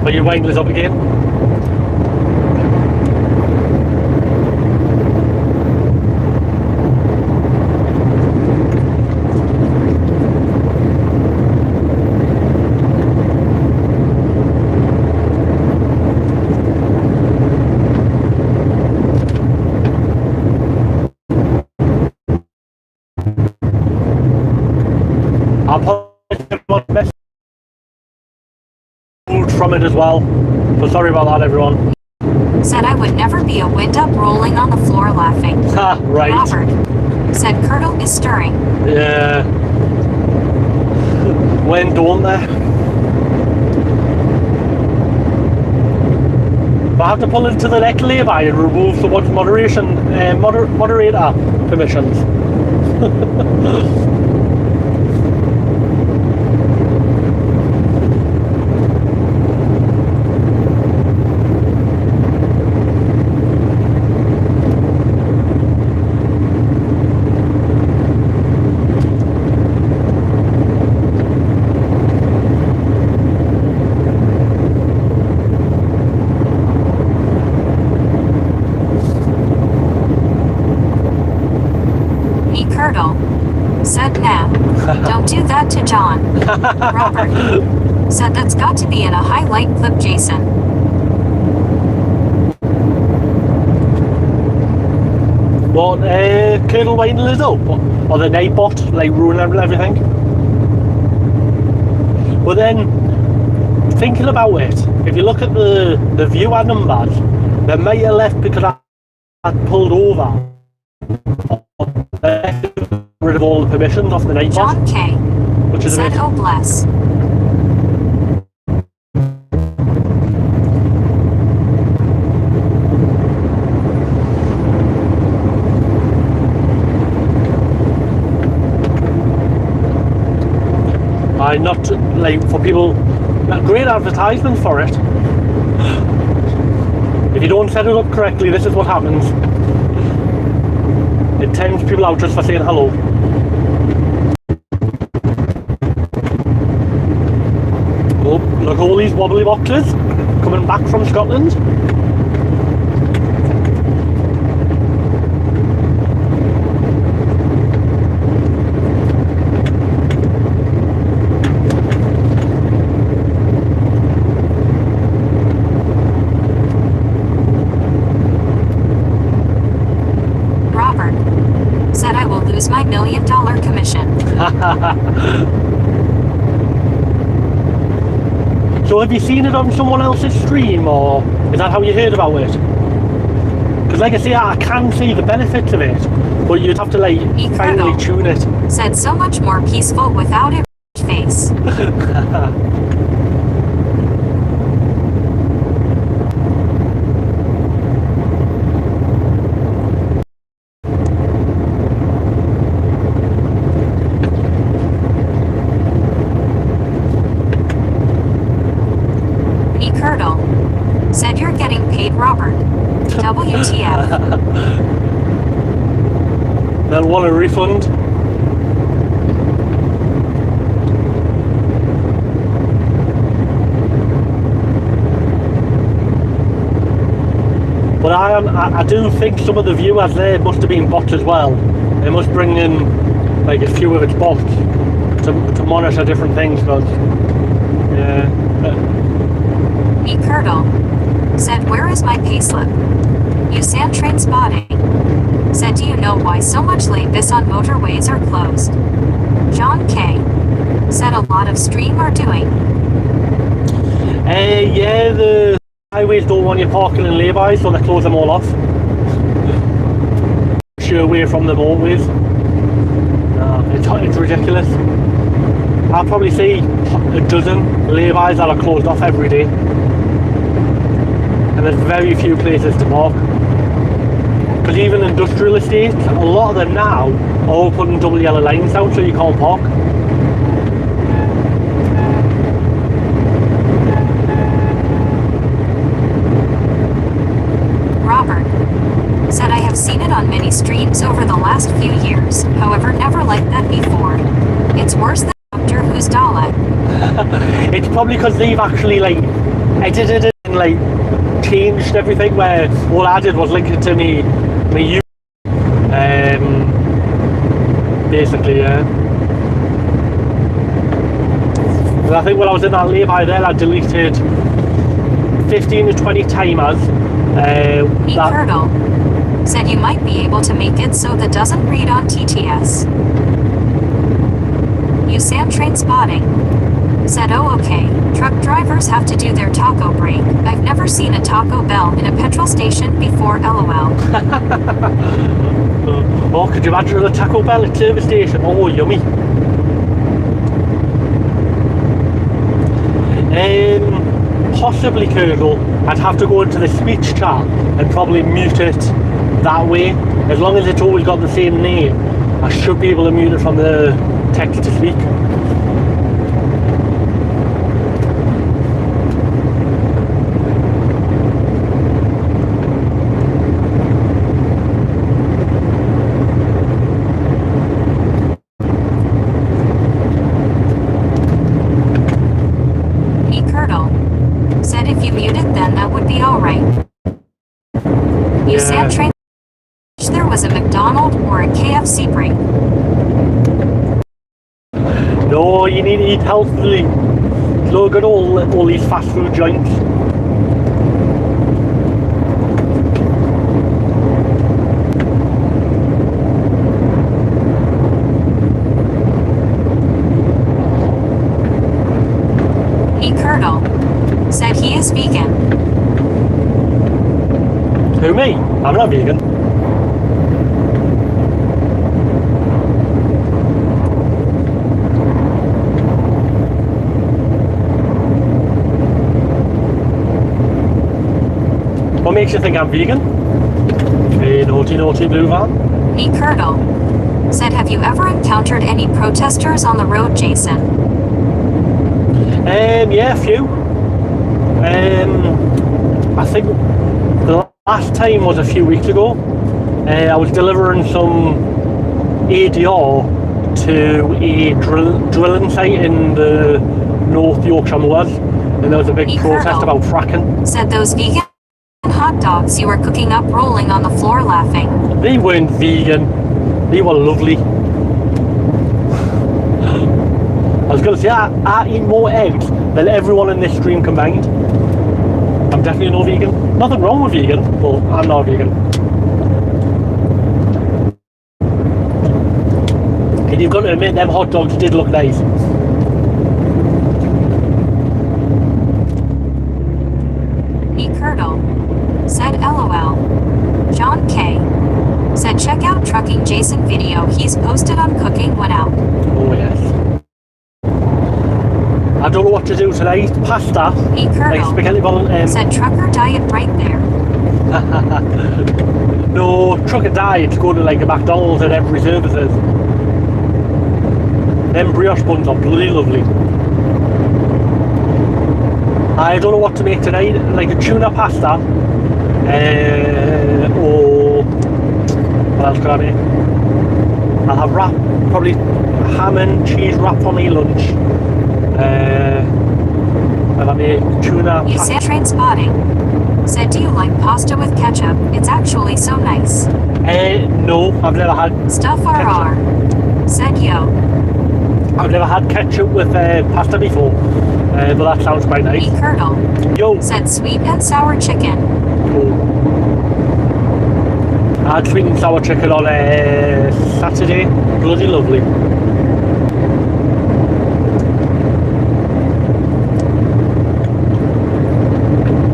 are you winding this up again? From it as well, so sorry about that, everyone. Said I would never be a wind up rolling on the floor laughing. Ha, right. Robert said Curdle is stirring. Yeah. When don't they? But I have to pull into the next lay-by and remove the moderator permissions. Said nah, don't do that to John. Robert said that's got to be in a highlight clip, Jason. What, Colonel Wayne Lizzo? Or the Nightbot, like ruining everything? But then, thinking about it, if you look at the viewer numbers, they might have left because I pulled over. Rid of all the permissions off the Nightbot. John K. Which is said, oh bless. Not like for people, great advertisement for it. If you don't set it up correctly, this is what happens. It tempts people out just for saying hello. Oh, look, all these wobbly boxes coming back from Scotland. Said I will lose my $1 million commission. So have you seen it on someone else's stream, or is that how you heard about it? Because like I say, I can see the benefits of it, but you'd have to like finely tune it. Said so much more peaceful without a face. Said you're getting paid, Robert. WTF. They'll want a refund. But I do think some of the viewers there must have been bots as well. They must bring in like a few of its bots to monitor different things. Because yeah. Me Curdle said, where is my payslip? You sand train spotting. Said, do you know why so much late this on motorways are closed? John K. said a lot of stream are doing. Yeah, the Highways don't want you parking in lay-bys, so they close them all off. You're away from the motorways. It's ridiculous. I'll probably see a dozen lay-bys that are closed off every day. And there's very few places to park. Because even industrial estates, a lot of them now are all putting double yellow lines down so you can't park. Robert said, I have seen it on many streams over the last few years, however never like that before. It's worse than Doctor Who's Dalek. It's probably because they've actually like edited it and like changed everything, where all I did was link it to me basically, yeah. But I think when I was in that lay-by there, I deleted 15 to 20 timers. Curdle said you might be able to make it so that doesn't read on TTS. You Sam Train Spotting said, oh okay, truck drivers have to do their taco break. I've never seen a Taco Bell in a petrol station before, lol. Oh, could you imagine a Taco Bell at service station? Oh, yummy. Possibly, Colonel. I'd have to go into the speech chat and probably mute it that way. As long as it's always got the same name, I should be able to mute it from the text to speak. Said if you mute it, then that would be alright. You Sam Train there was a McDonald's or a KFC break. No, you need to eat healthily. Look at all these fast food joints. Curdle said he is vegan. Who, me? I'm not vegan. What makes you think I'm vegan? Hey, naughty blue van. Curdle said, have you ever encountered any protesters on the road, Jason? Yeah, a few. I think the last time was a few weeks ago. I was delivering some ADR to a drilling site in the North Yorkshire Moors, and there was a big protest about fracking. Said those vegan hot dogs you were cooking up rolling on the floor laughing. They weren't vegan. They were lovely. I was going to say, I eat more eggs than everyone in this stream combined. I'm definitely no vegan. Nothing wrong with vegan, but I'm not vegan. And you've got to admit, them hot dogs did look nice. Curdle said, LOL. John K said, check out Trucking Jason video he's posted on Cooking When Out. Oh yes. I don't know what to do tonight. Pasta. Like spaghetti bolognese. Said trucker diet right there. No, trucker diet. Go to like a McDonald's at every services. Them brioche buns are bloody lovely. I don't know what to make tonight. Like a tuna pasta. Or what else could I make? I'll have wrap, probably ham and cheese wrap for my lunch. And I make tuna pasta. You said Train Spotting said, do you like pasta with ketchup? It's actually so nice. No, I've never had Stuff RR said, yo. I've never had ketchup with pasta before, but that sounds quite nice. Curdle Yo said sweet and sour chicken. Oh. I had sweet and sour chicken on Saturday. Bloody lovely.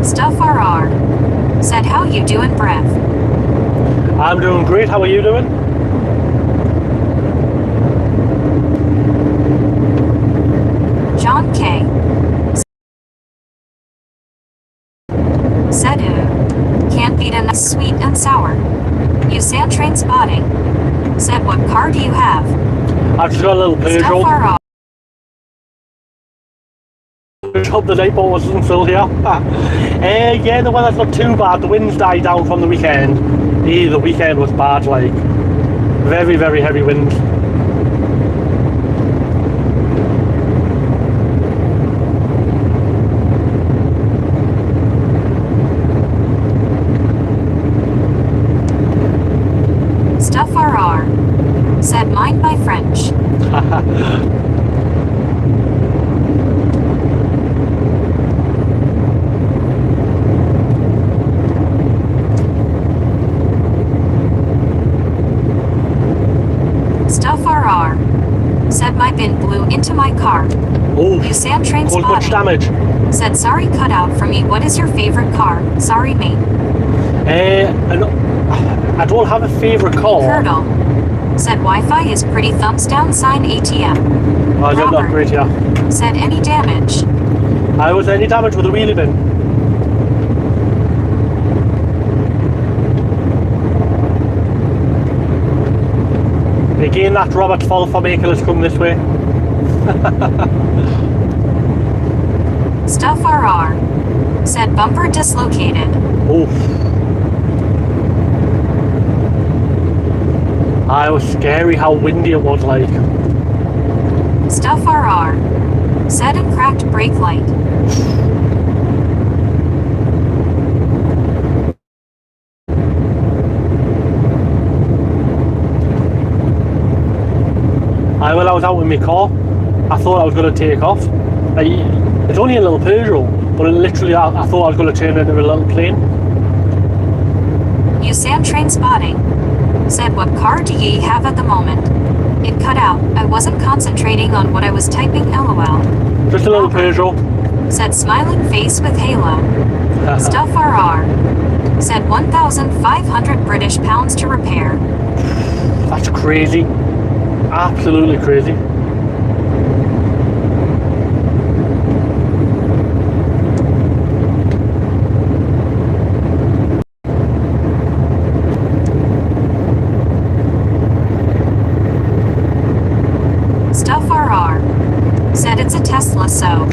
Stuff RR Said, how you doing, Brev? I'm doing great. How are you doing? John K. Said, can't beat a nice sweet and sour. You sand train spotting. Said, what car do you have? I've just got a little Stuff Peugeot. are off. I hope the night boat wasn't still here. Yeah, the weather's not too bad. The winds died down from the weekend. The weekend was bad, like very, very heavy winds. Stuff RR. Said, mind my French. Stuff RR. Said, my bin blew into my car. Oh, You sand train caused much spotting. damage. Said, sorry, cut out for me. What is your favorite car? Sorry, mate. I don't have a favourite car. Curdle. Said, Wi-Fi is pretty, thumbs down, sign ATM. I don't know, Robert. great, yeah. Said, any damage? Was there any damage with the wheelie bin? Again, that's Robert's fault for making us come this way. Stuff RR. Said, bumper dislocated. Oof. It was scary how windy it was, like. Stuff RR. Said, and cracked brake light. When I was out with my car, I thought I was going to take off. It's only a little Peugeot, but literally I thought I was going to turn into a little plane. You sand train spotting. Said, what car do ye have at the moment? It cut out. I wasn't concentrating on what I was typing, LOL. Just a little Peugeot. Said, smiling face with halo. Stuff RR. Said, 1,500 British pounds to repair. That's crazy. Absolutely crazy. Stuff RR. Said, it's a Tesla, so.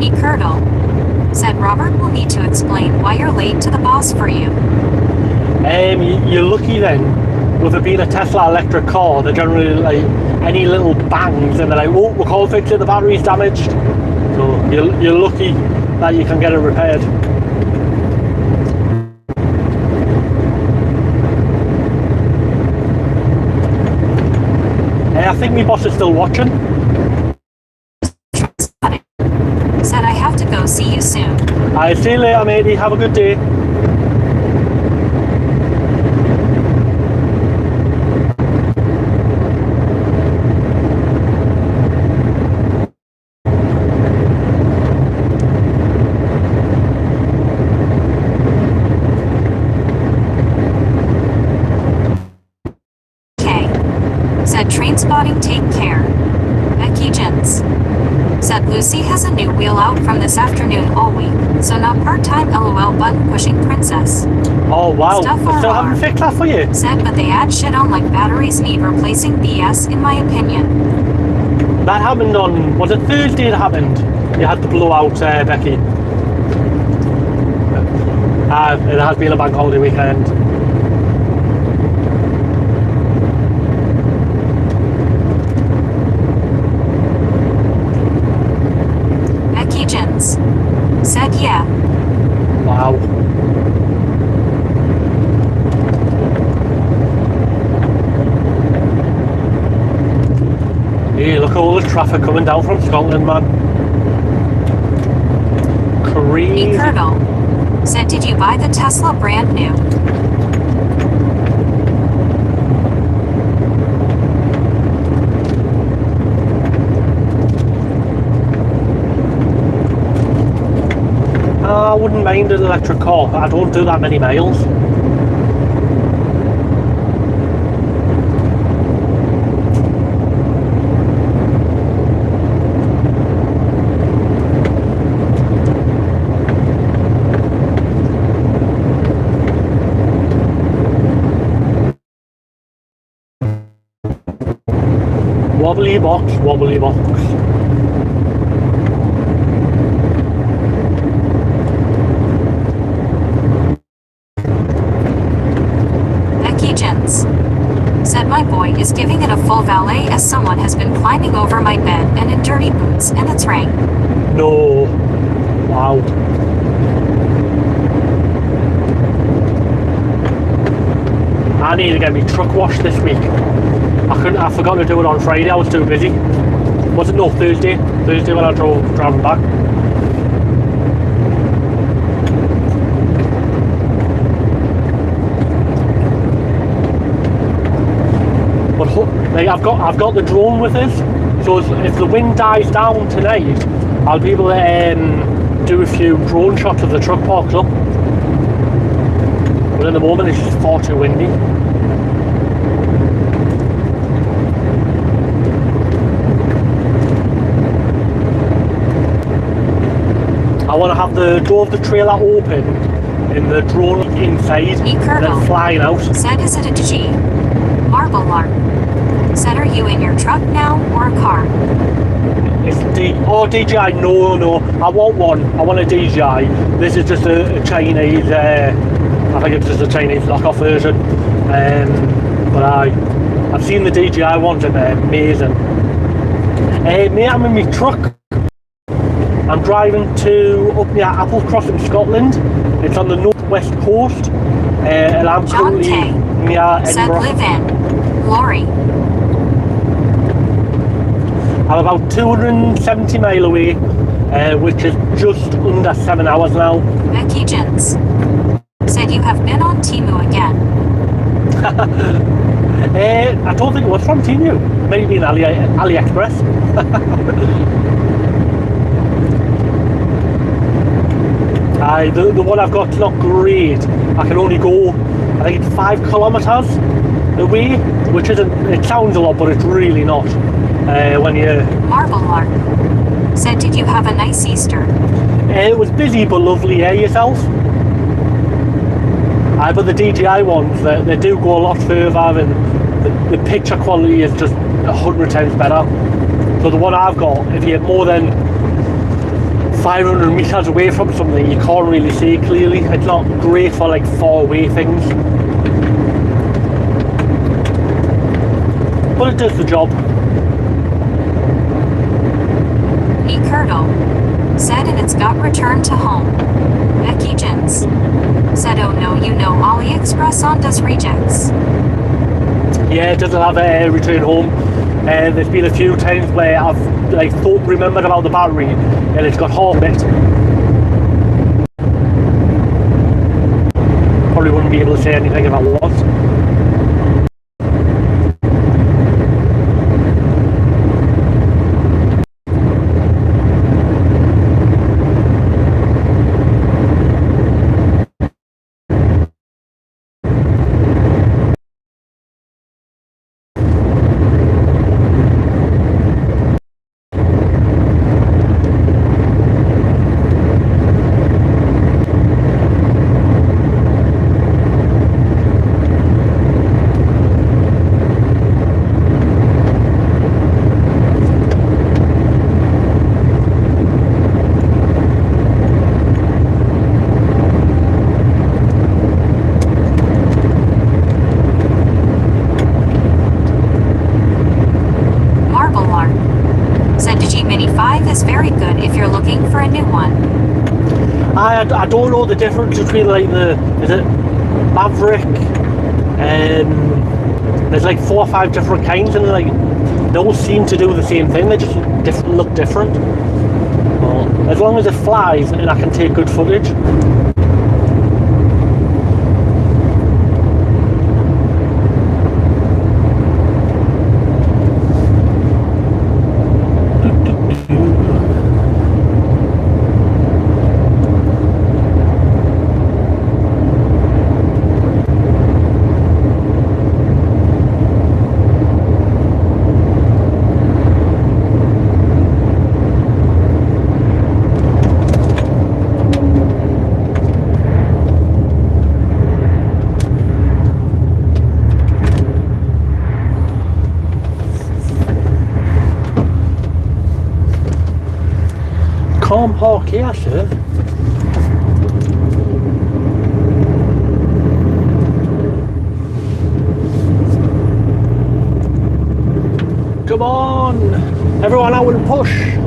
E curdle. Said, Robert will need to explain why you're late to the boss for you. You're lucky then. With it being a Tesla electric car, they're generally like any little bangs and they're like, oh, we can't fix it, the battery's damaged. So you're lucky that you can get it repaired. I think my boss is still watching. Said, I have to go, see you soon. I'll see you later, matey. Have a good day. Said, train spotting, take care. Becky Gents. Said, Lucy has a new wheel out from this afternoon all week, so not part-time, LOL, button pushing princess. Oh wow, Stuff I still RR. haven't fixed that for you. Said, but they add shit on like batteries need replacing BS, in my opinion. That happened on, was it Thursday it happened? You had to blow out Becky. It has been a bank holiday weekend. Becky Gents. Said, yeah. Wow. Hey, look at all the traffic coming down from Scotland, man. Crazy. E Curdle. Said, did you buy the Tesla brand new? wouldn't mind an electric car. I don't do that many miles. Wobbly box, wobbly box. Becky Jens said my boy is giving it a full valet as someone has been climbing over my bed and in dirty boots and it's rain. No. Wow. I need to get my truck washed this week. I forgot to do it on Friday, I was too busy. Was it no, Thursday? Thursday when I driving back. But like, I've got the drone with us, so if the wind dies down tonight, I'll be able to do a few drone shots of the truck parked up. But at the moment it's just far too windy. I want to have the door of the trailer open and the drone inside and then flying out. Said, is it a G? Marble Lark. Said, are you in your truck now or a car? It's DJI. No, I want one. I want a DJI. This is just a Chinese, I think it's just a Chinese knockoff version. But I've seen the DJI ones and they're amazing. Mate, I'm in my truck. I'm driving to up near Applecross in Scotland. It's on the northwest coast, and I'm currently near Edinburgh. Said live in Glory. I'm about 270 mile away, which is just under 7 hours now. Becky Jens said you have been on Temu again. I don't think it was from Temu. Maybe in AliExpress. The one I've got's not great. I can only go, I think it's 5 kilometres away, which isn't, it sounds a lot, but it's really not. When you... Marble Lark said, did you have a nice Easter? It was busy but lovely, yourself? But the DJI ones, they do go a lot further and the picture quality is just 100 times better. So the one I've got, if you're more than 500 metres away from something, you can't really see clearly. It's not great for like far away things, but it does the job. Curdle said, and it's got returned to home. Becky Jens said, oh no, you know AliExpress on does rejects. Yeah, it doesn't have a return home. There's been a few times where I've like remembered about the battery and it's got half it. Probably wouldn't be able to say anything if I was. I don't know the difference between like is it Maverick and there's like 4 or 5 different kinds and like they all seem to do the same thing, they just look different. Well, as long as it flies and I can take good footage. park here, sir. Come on! Everyone out and push!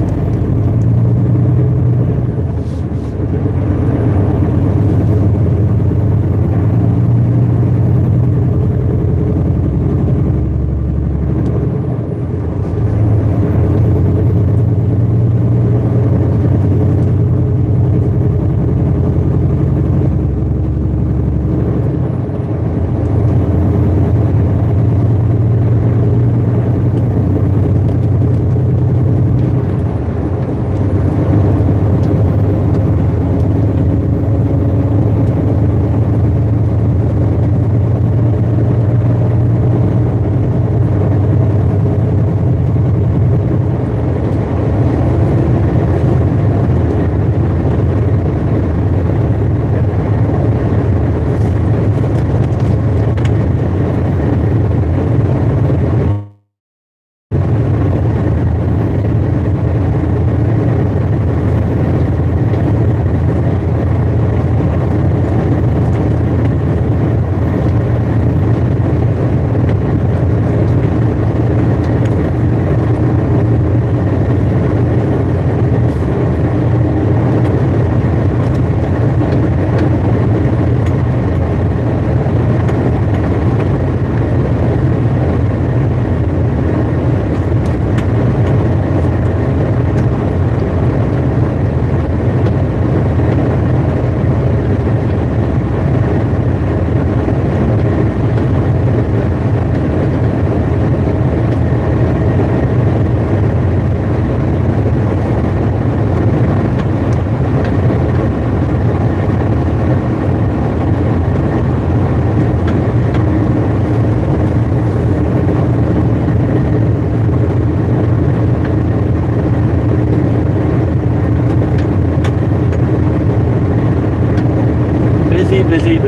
Busy.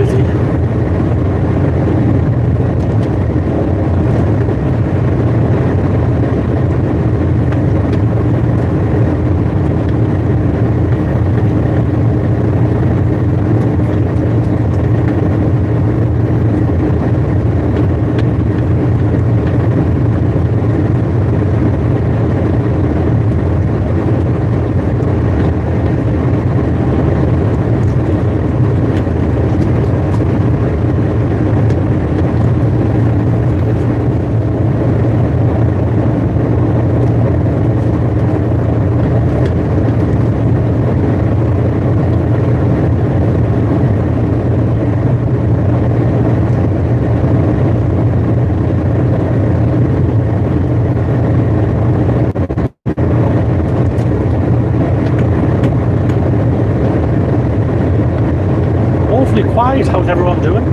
Quiet, how's everyone doing?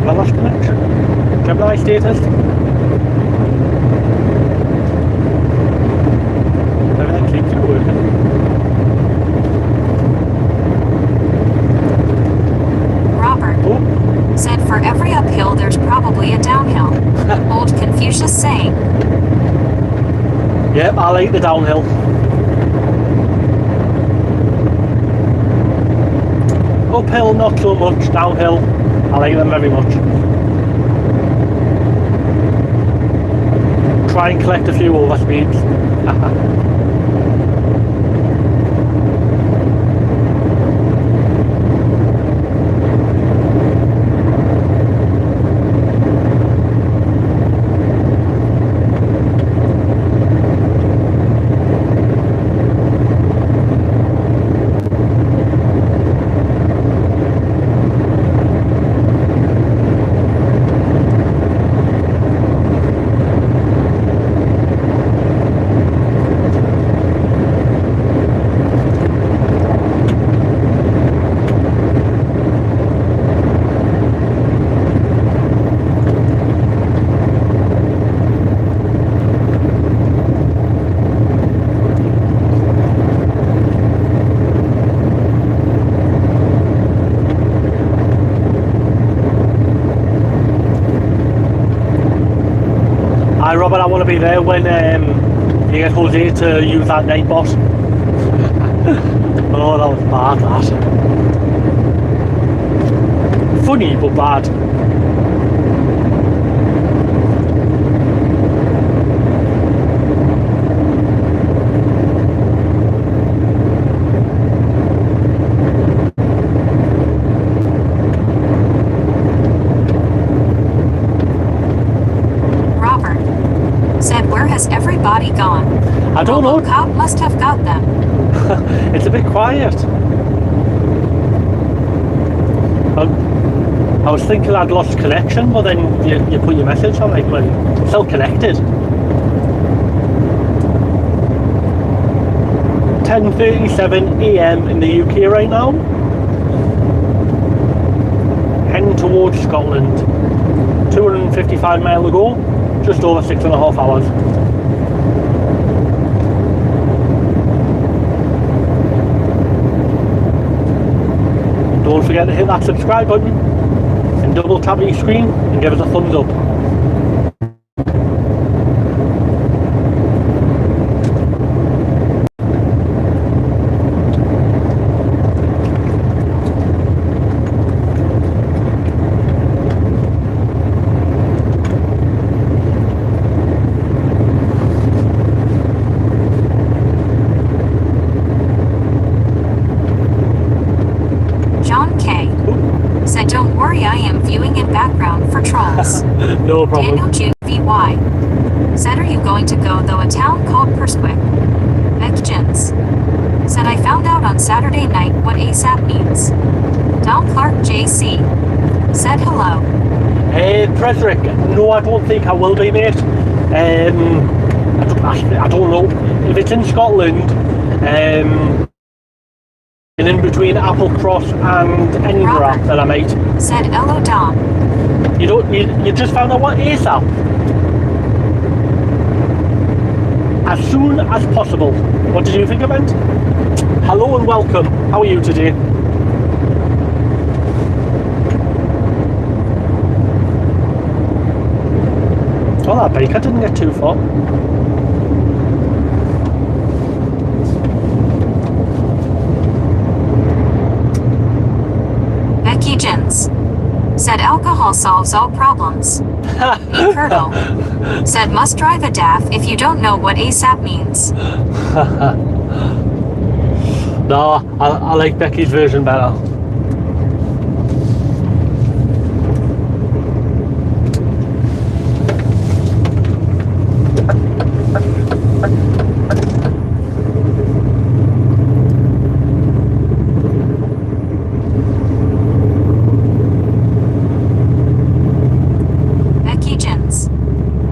I lost connection. Do you have a nice day, test? Everything seems to be working. Robert said for every uphill there's probably a downhill. Old Confucius saying. Yep, I like the downhill. Uphill, not so much. Downhill, I like them very much. Try and collect a few overspeeds. Hi Robert, I want to be there when You get Jose to use that night bot. Oh, that was bad, that. Funny, but bad. Robert said, where has everybody gone? I don't know. Cop must have got them. It's a bit quiet. I was thinking I'd lost connection, but then you put your message on, like, well, still connected. 10:37 AM in the UK right now. Heading towards Scotland. 255 miles ago, just over 6.5 hours. Don't forget to hit that subscribe button and double tap your screen and give us a thumbs up. Said, don't worry, I am viewing in background for trolls. No problem. Daniel June VY said, are you going to go though a town called Persquick? Jins said, I found out on Saturday night what ASAP means. Don Clark JC said hello. Frederick, no, I don't think I will be, mate. I don't know if it's in Scotland. And in between Applecross and Edinburgh, Robert that I might. Said hello, Dom. You just found out what ASAP? As soon as possible. What did you think it meant? Hello and welcome. How are you today? Oh, that baker didn't get too far. Jins said, alcohol solves all problems. Colonel said, must drive a DAF if you don't know what ASAP means. No, I like Becky's version better.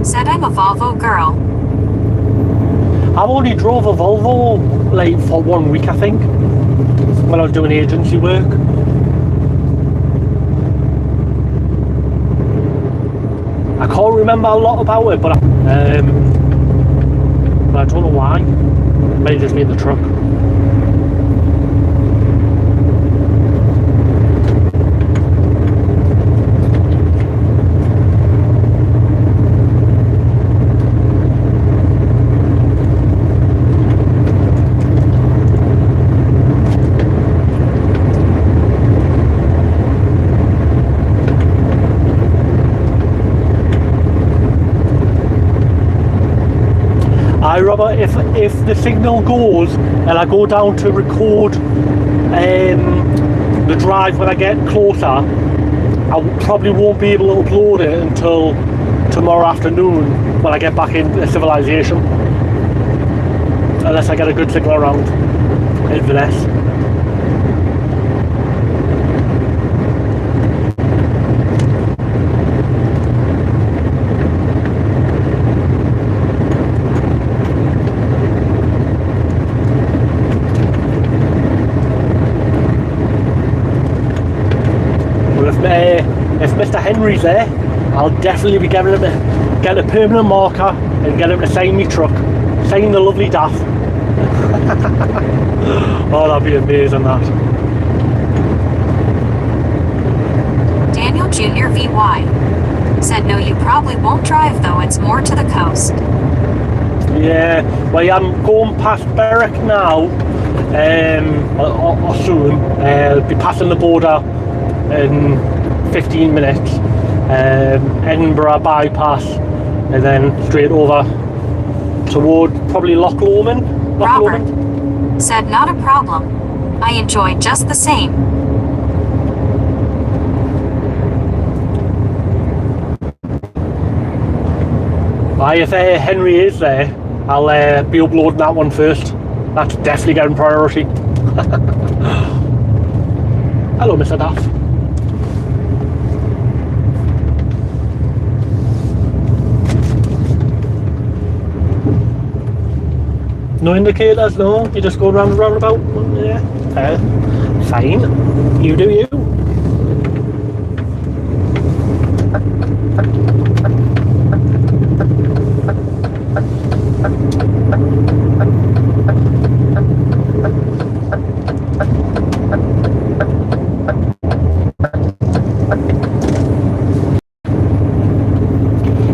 Said, I'm a Volvo girl. I've only drove a Volvo like for 1 week, I think, when I was doing agency work. I can't remember a lot about it, but I don't know why. Maybe just need the truck. Hi Robert, if the signal goes and I go down to record the drive when I get closer, I probably won't be able to upload it until tomorrow afternoon when I get back into civilization, unless I get a good signal around Inverness. If Mr. Henry's there, I'll definitely be getting a permanent marker and get him to sign me truck. Sign the lovely DAF. Oh, that'd be amazing, that. Daniel Jr. VY said, no, you probably won't drive though, it's more to the coast. Yeah, well, I'm going past Berwick now, or soon. I'll be passing the border in 15 minutes. Edinburgh bypass, and then straight over toward probably Loch Lomond. Robert said not a problem. I enjoyed just the same. If Henry is there, I'll be uploading that one first. That's definitely getting priority. Hello, Mr. Daff. No indicators, no? You just go round and round about? Yeah. Fine. You do you.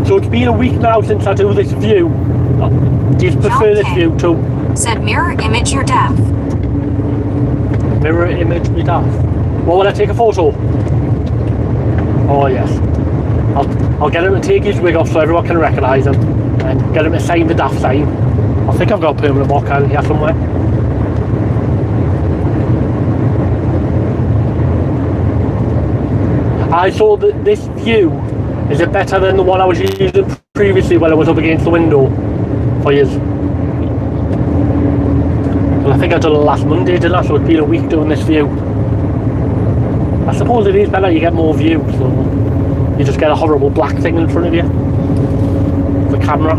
So it's been a week now since I do this view. Do you prefer this view too? Said mirror image your death. Mirror image me death. Well, will I take a photo? Oh yes. I'll get him to take his wig off so everyone can recognise him, and get him to sign the daft sign. I think I've got a permanent marker here somewhere. I saw that this view, is it better than the one I was using previously when I was up against the window for years? Well, I think I done it last Monday, didn't I? So it's been a week doing this view. I suppose it is better, you get more view, so you just get a horrible black thing in front of you, the camera.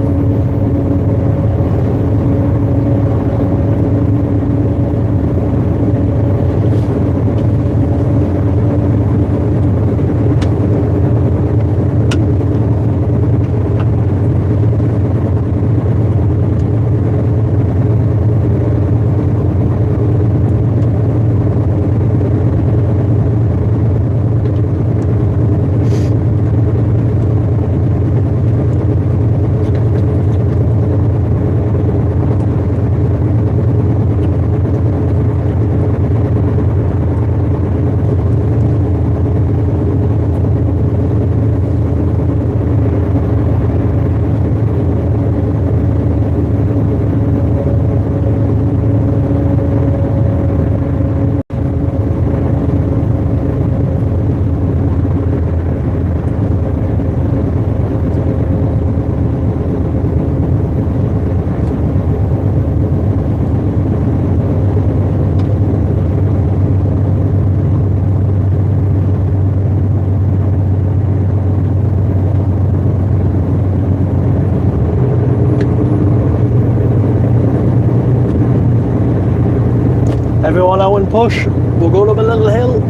Everyone out and push. We're going up a little hill.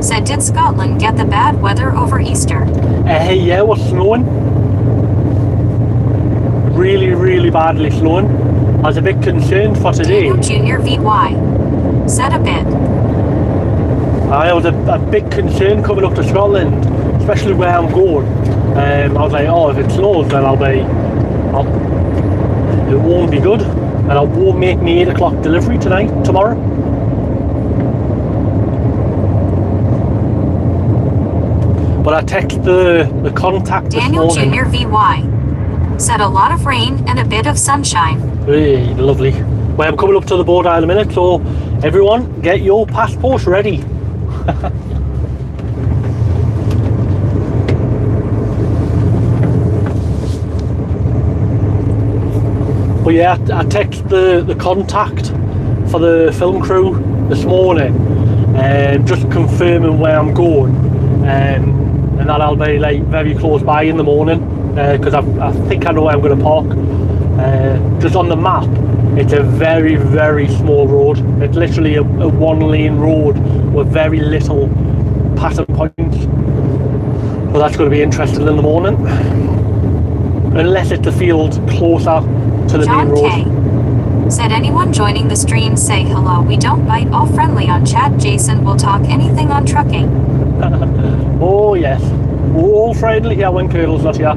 Said, did Scotland get the bad weather over Easter? Yeah, we're snowing. Really, really badly snowing. I was a bit concerned for today. Daniel Junior VY said a bit. I was a big concern coming up to Scotland, especially where I'm going. I was like, oh, if it snows, then it won't be good, and it won't make me 8 o'clock delivery tomorrow. But I text the contact Daniel this morning. Junior VY said a lot of rain and a bit of sunshine. Hey, lovely. Well, I'm coming up to the border in a minute, so everyone, get your passports ready. But yeah, I texted the contact for the film crew this morning, just confirming where I'm going, and that I'll be like very close by in the morning, because I think I know where I'm going to park. Just on the map, it's a very, very small road. It's literally a one-lane road with very little passing points. So that's going to be interesting in the morning. Unless it's a field closer to the main John road. K. said anyone joining the stream say hello. We don't bite, all friendly on chat. Jason will talk anything on trucking. Oh yes, all friendly here when Curdle's not here.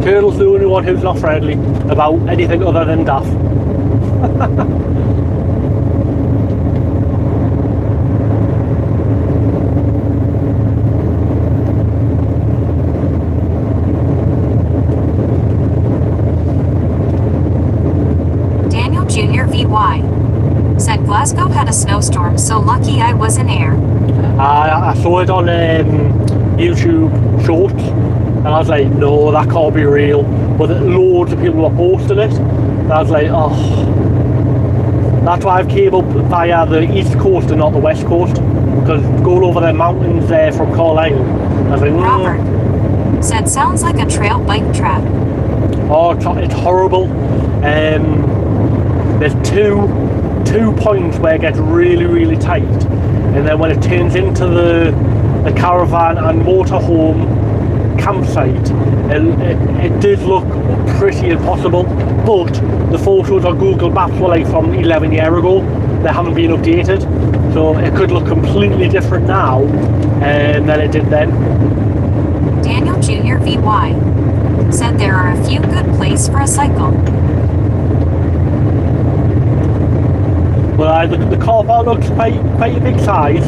Curdle's the only one who's not friendly about anything other than Daff. Daniel Jr. VY said Glasgow had a snowstorm, so lucky I was in air. I saw it on YouTube Shorts, and I was like, no, that can't be real. But loads of people were posting it, and I was like, oh. That's why I've came up via the east coast and not the west coast, because going over the mountains there from Carlisle, I was like, Robert said sounds like a trail bike track. oh, it's horrible. There's two points where it gets really, really tight, and then when it turns into the caravan and motorhome campsite, it did look pretty impossible. But the photos on Google Maps were like from 11 years ago. They haven't been updated, so it could look completely different now than it did then. Daniel Jr. VY said there are a few good places for a cycle. Well, the car park looks quite a big size,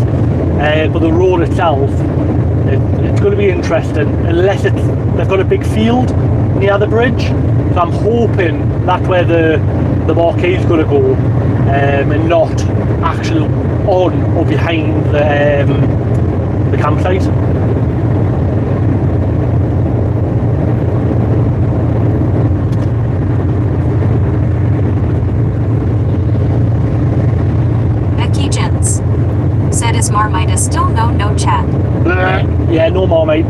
but the road itself, it's going to be interesting, unless they've got a big field near the bridge. So I'm hoping that's where the marquee is going to go, and not actually on or behind the campsite. Said his Marmite is still no chat. Yeah, no more, mate.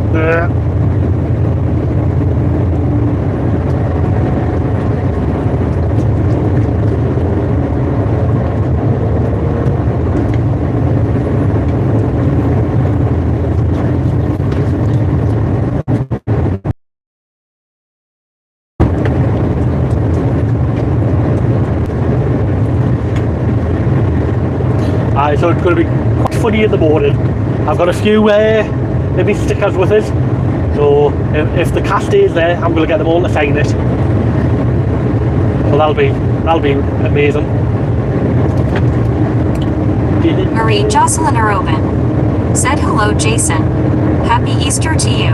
So it's going to be quite funny in the morning. I've got a few maybe stickers with us, so if the cast is there, I'm going to get them all to sign it. So that'll be amazing. Marie Jocelyn Arobin said hello, Jason. Happy Easter to you.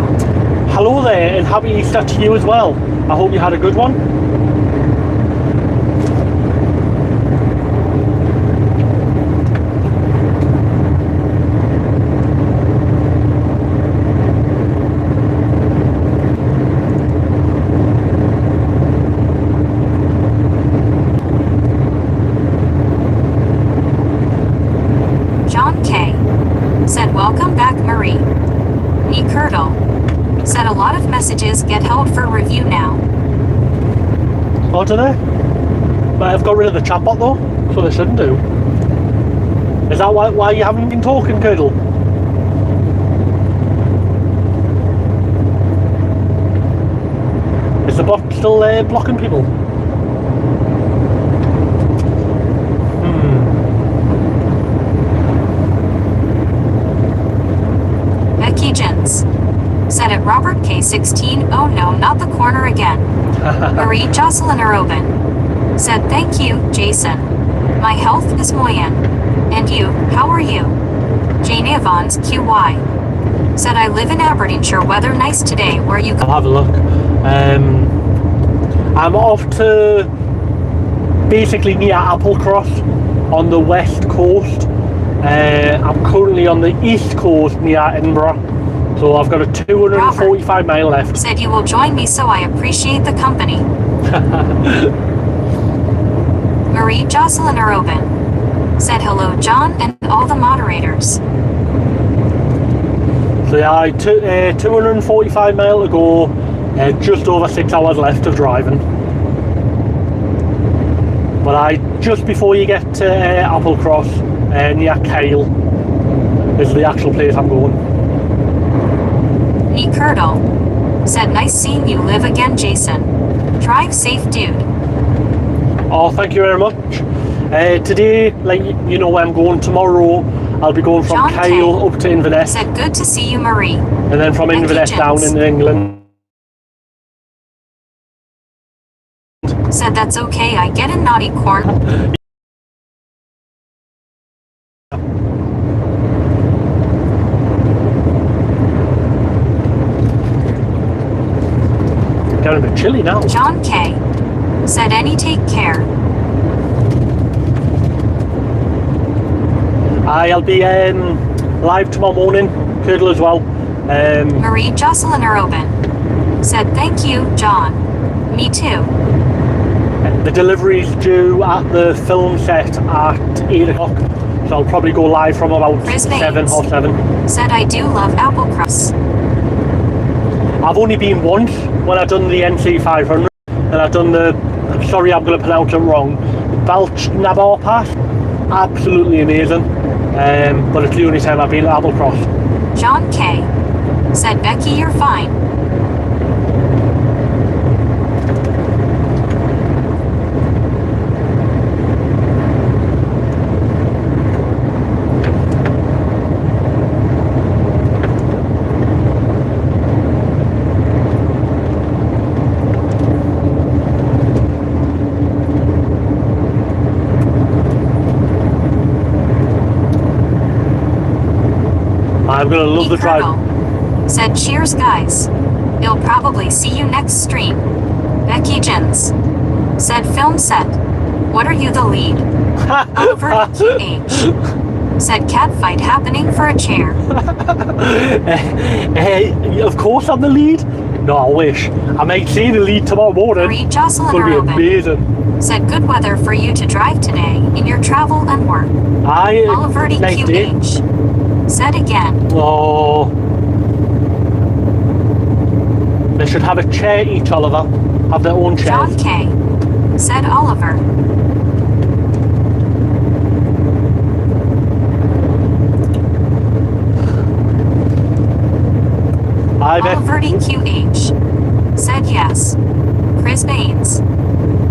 Hello there, and happy Easter to you as well. I hope you had a good one. Messages get held for review now. Oh, do they? But I've got rid of the chatbot though, so they shouldn't do. Is that why you haven't been talking, Curdle? Is the bot still blocking people? Becky Jens said at Robert K16, oh no, not the corner again. Marie Jocelyn Arobin said thank you, Jason. My health is moyen. And you, how are you? Jane Evans QY said I live in Aberdeenshire, weather nice today, where you go? I'll have a look. I'm off to basically near Applecross on the west coast. I'm currently on the east coast near Edinburgh. So I've got a 245 mile left. Said you will join me, so I appreciate the company. Marie Jocelyn Arobin said hello, John, and all the moderators. So yeah, 245 mile to go, just over 6 hours left of driving. But just before you get to Applecross, near Kyle, is the actual place I'm going. Lee Curdle said, nice seeing you live again, Jason. Drive safe, dude. Oh, thank you very much. Today, like, you know where I'm going. Tomorrow, I'll be going from John Kyle K. up to Inverness. Said, good to see you, Marie. And then from Becky Inverness down Jens. into England. Said, that's okay, I get a naughty corn. Getting a bit chilly now. John K. said, any take care. I'll be live tomorrow morning, Curdle as well. Marie Jocelyn Arobin said, thank you, John. Me too. The delivery's due at the film set at 8 o'clock, so I'll probably go live from about Chris 7 Baines or 7. said, I do love Applecross. I've only been once when I've done the NC 500, and I've done the, sorry I'm going to pronounce it wrong, Belch Nabar Pass. Absolutely amazing, but it's the only time I've been at Applecross. John K. said, Becky, you're fine. I'm going to love the drive. Colonel said, cheers, guys. You'll probably see you next stream. Becky Jens said, film set. What are you, the lead? Oliver QH said, catfight happening for a chair. Of course I'm the lead. No, I wish. I might see the lead tomorrow morning. Marie Jocelyn It's going to be Arobin amazing. said, good weather for you to drive today in your travel and work. Oliver nice day. QH said again. Oh, they should have a chair each, Oliver. Have their own chairs. John K. said Oliver. Oliver QH said yes. Chris Baines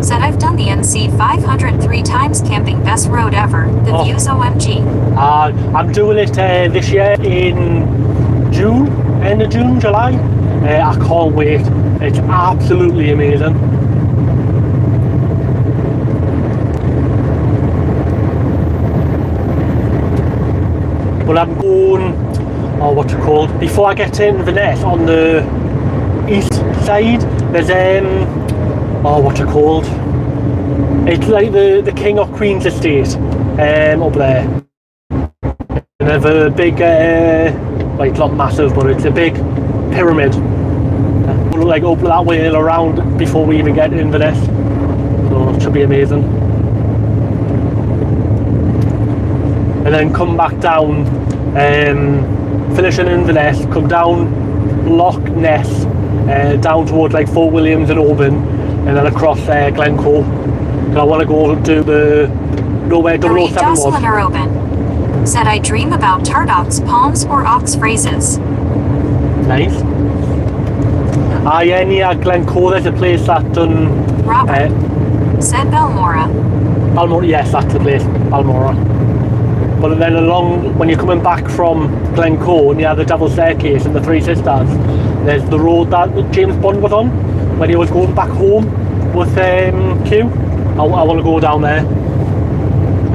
said, I've done the NC 500 3 times, camping best road ever. The views OMG. I'm doing it this year in June, end of June, July. I can't wait. It's absolutely amazing. Well, I'm going, what's it called? Before I get to Inverness, on the east side, there's what's it called? It's like the King or Queen's estate up there. And there's a big, well, it's not massive, but it's a big pyramid. We'll like up that way and around before we even get to Inverness. So it should be amazing. And then come back down, finish in Inverness, come down Loch Ness, down towards like Fort Williams and Oban, and then across Glencoe. I want to go to the where 007 Marie was. Jocelyn Arobin said, I dream about tardox, palms, or ox phrases. Nice. Yeah, near Glencoe, there's a place that done. Robert said Balmora. Balmora, yes, that's the place, Balmora. But then along, when you're coming back from Glencoe, near the Devil's Staircase and the Three Sisters, there's the road that James Bond was on when he was going back home with Q. I want to go down there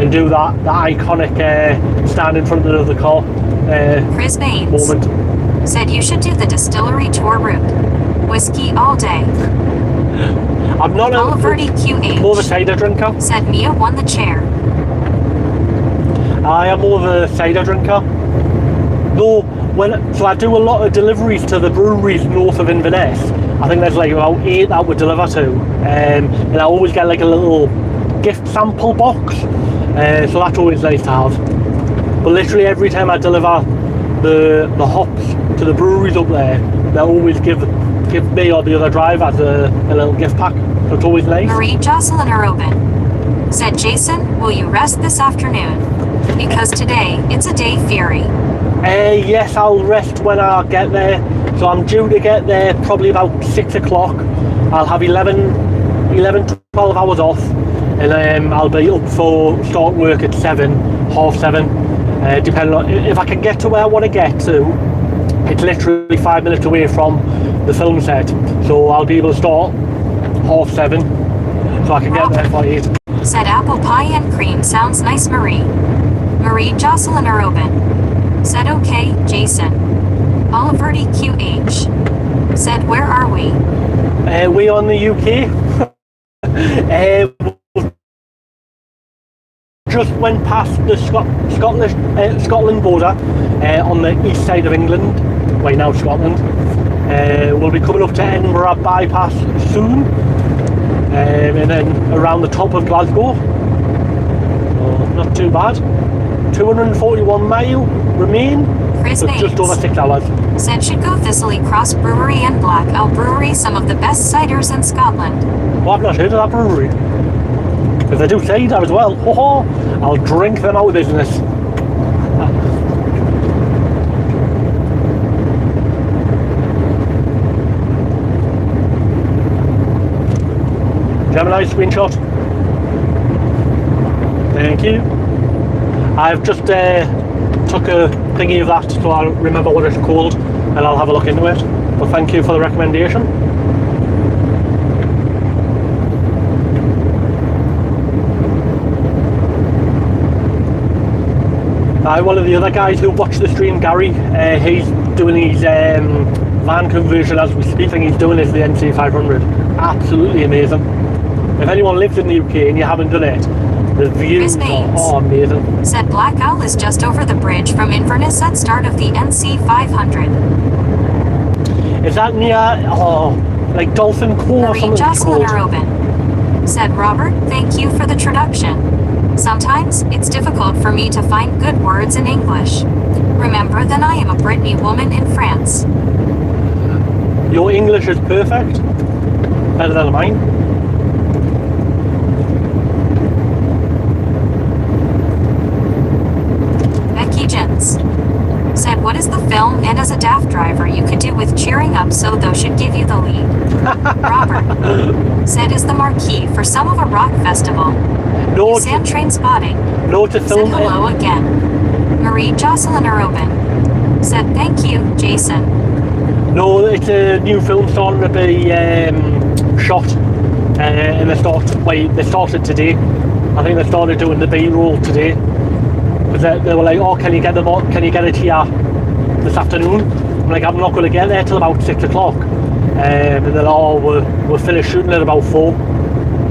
and do that iconic stand in front of the car Chris Baines moment. said, you should do the distillery tour route. Whiskey all day. I'm not Oliver more of a cider drinker. said, Mia won the chair. I am more of a cider drinker. Though, so I do a lot of deliveries to the breweries north of Inverness. I think there's like about 8 that would deliver to. And I always get like a little gift sample box, so that's always nice to have. But literally every time I deliver the hops to the breweries up there, they always give me or the other drivers a little gift pack, so it's always nice. Marie Jocelyn Arobin said, Jason, will you rest this afternoon? Because today, it's a day fury. Yes, I'll rest when I get there. So I'm due to get there probably about 6 o'clock. I'll have 12 hours off, and I'll be up for start work at 7, half 7, depending on if I can get to where I want to get to. It's literally 5 minutes away from the film set, so I'll be able to start half 7, so I can get there for 8. Said apple pie and cream sounds nice, Marie. Marie Jocelyn Arobin said, okay, Jason. Oliverty QH said, where are we? We're on the UK. Just went past the Scotland border on the east side of England, right now Scotland. We'll be coming up to Edinburgh bypass soon, and then around the top of Glasgow. Not too bad. 241 mile remain, Chris so just over 6 hours. Said should go Thistly Cross Brewery and Black Owl Brewery, some of the best ciders in Scotland. Well, I've not heard of that brewery. If they do cider as well, I'll drink them out of business. Gemini screenshot. Thank you. I've just took a thingy of that so I'll remember what it's called and I'll have a look into it. But thank you for the recommendation. One of the other guys who watched the stream, Gary, he's doing his van conversion as we speak. I think he's doing it to the NC500. Absolutely amazing. If anyone lives in the UK and you haven't done it, the views are amazing. Said Black Owl is just over the bridge from Inverness at start of the NC500. Is that near, like Dolphin Cove or something? Jocelyn Arobin said, Robert, thank you for the traduction. Sometimes it's difficult for me to find good words in English. Remember that I am a Brittany woman in France. Your English is perfect. Better than mine. Becky Jens said, what is the film and as a DAF driver you could do with cheering up so those should give you the lead? Robert said, is the marquee for some of a rock festival? No, Sand train spotting. No to film. Said hello again. Marie Jocelyn Arobin said, thank you, Jason. No, it's a new film starting to be shot, and they started today. I think they started doing the B-roll today. But they were like, oh, can you get it here this afternoon? I'm like, I'm not going to get there till about 6 o'clock. And then, we'll finish shooting at about 4. So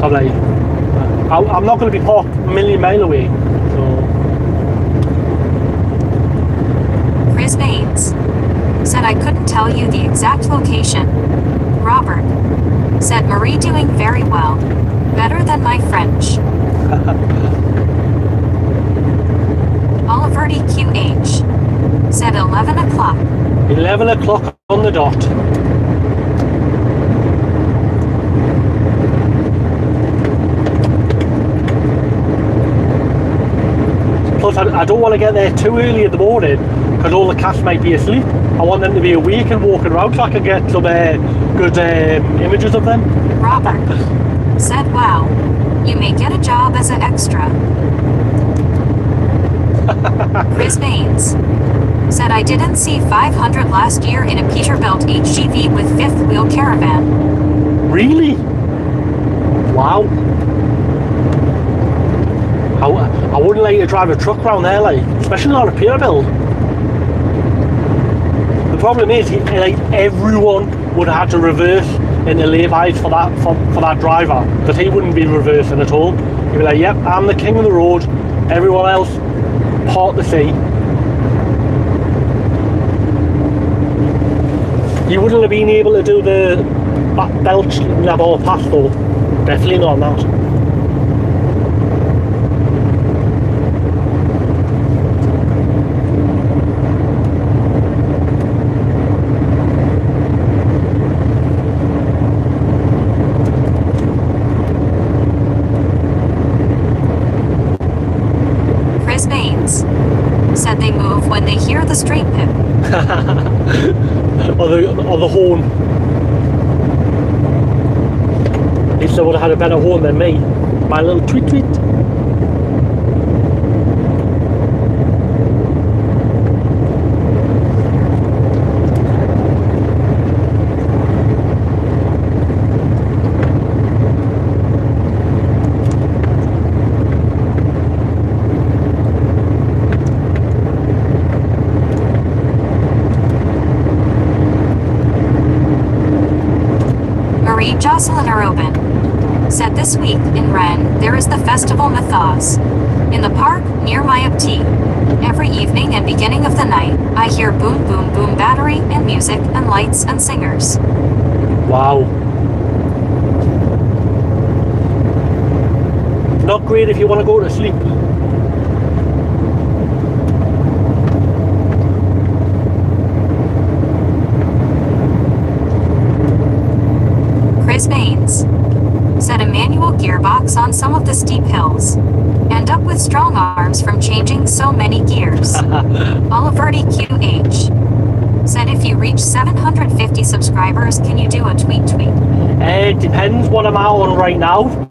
I'm like, I'm not going to be parked a million miles away. So. Chris Baines said, I couldn't tell you the exact location. Robert said, Marie doing very well. Better than my French. Oliverty QH said 11 o'clock. 11 o'clock on the dot. Plus, I don't want to get there too early in the morning because all the cast might be asleep. I want them to be awake and walking around so I can get some good images of them. Robert said, wow, you may get a job as an extra. Chris Baines said, I didn't see 500 last year in a Peterbilt HGV with fifth wheel caravan. Really? Wow. I wouldn't like to drive a truck around there, like, especially on a Peterbilt. The problem is, like, everyone would have had to reverse into laybys for that driver, because he wouldn't be reversing at all. He'd be like, yep, I'm the king of the road. Everyone else, part the sea. You wouldn't have been able to do the belch nab or pass though. Definitely not on that. Baines. Said they move when they hear the straight pip. or the horn. At least I would have had a better horn than me. My little tweet tweet. Marie Jocelyn Arobin said this week in Rennes there is the Festival Mythos in the park near Myopti. Every evening and beginning of the night, I hear boom boom boom battery and music and lights and singers. Wow. Not great if you want to go to sleep. Chris Baines said a manual gearbox on some of the steep hills. End up with strong arms from changing so many gears. Oliverdi QH said if you reach 750 subscribers, can you do a tweet? It depends what I'm out on right now.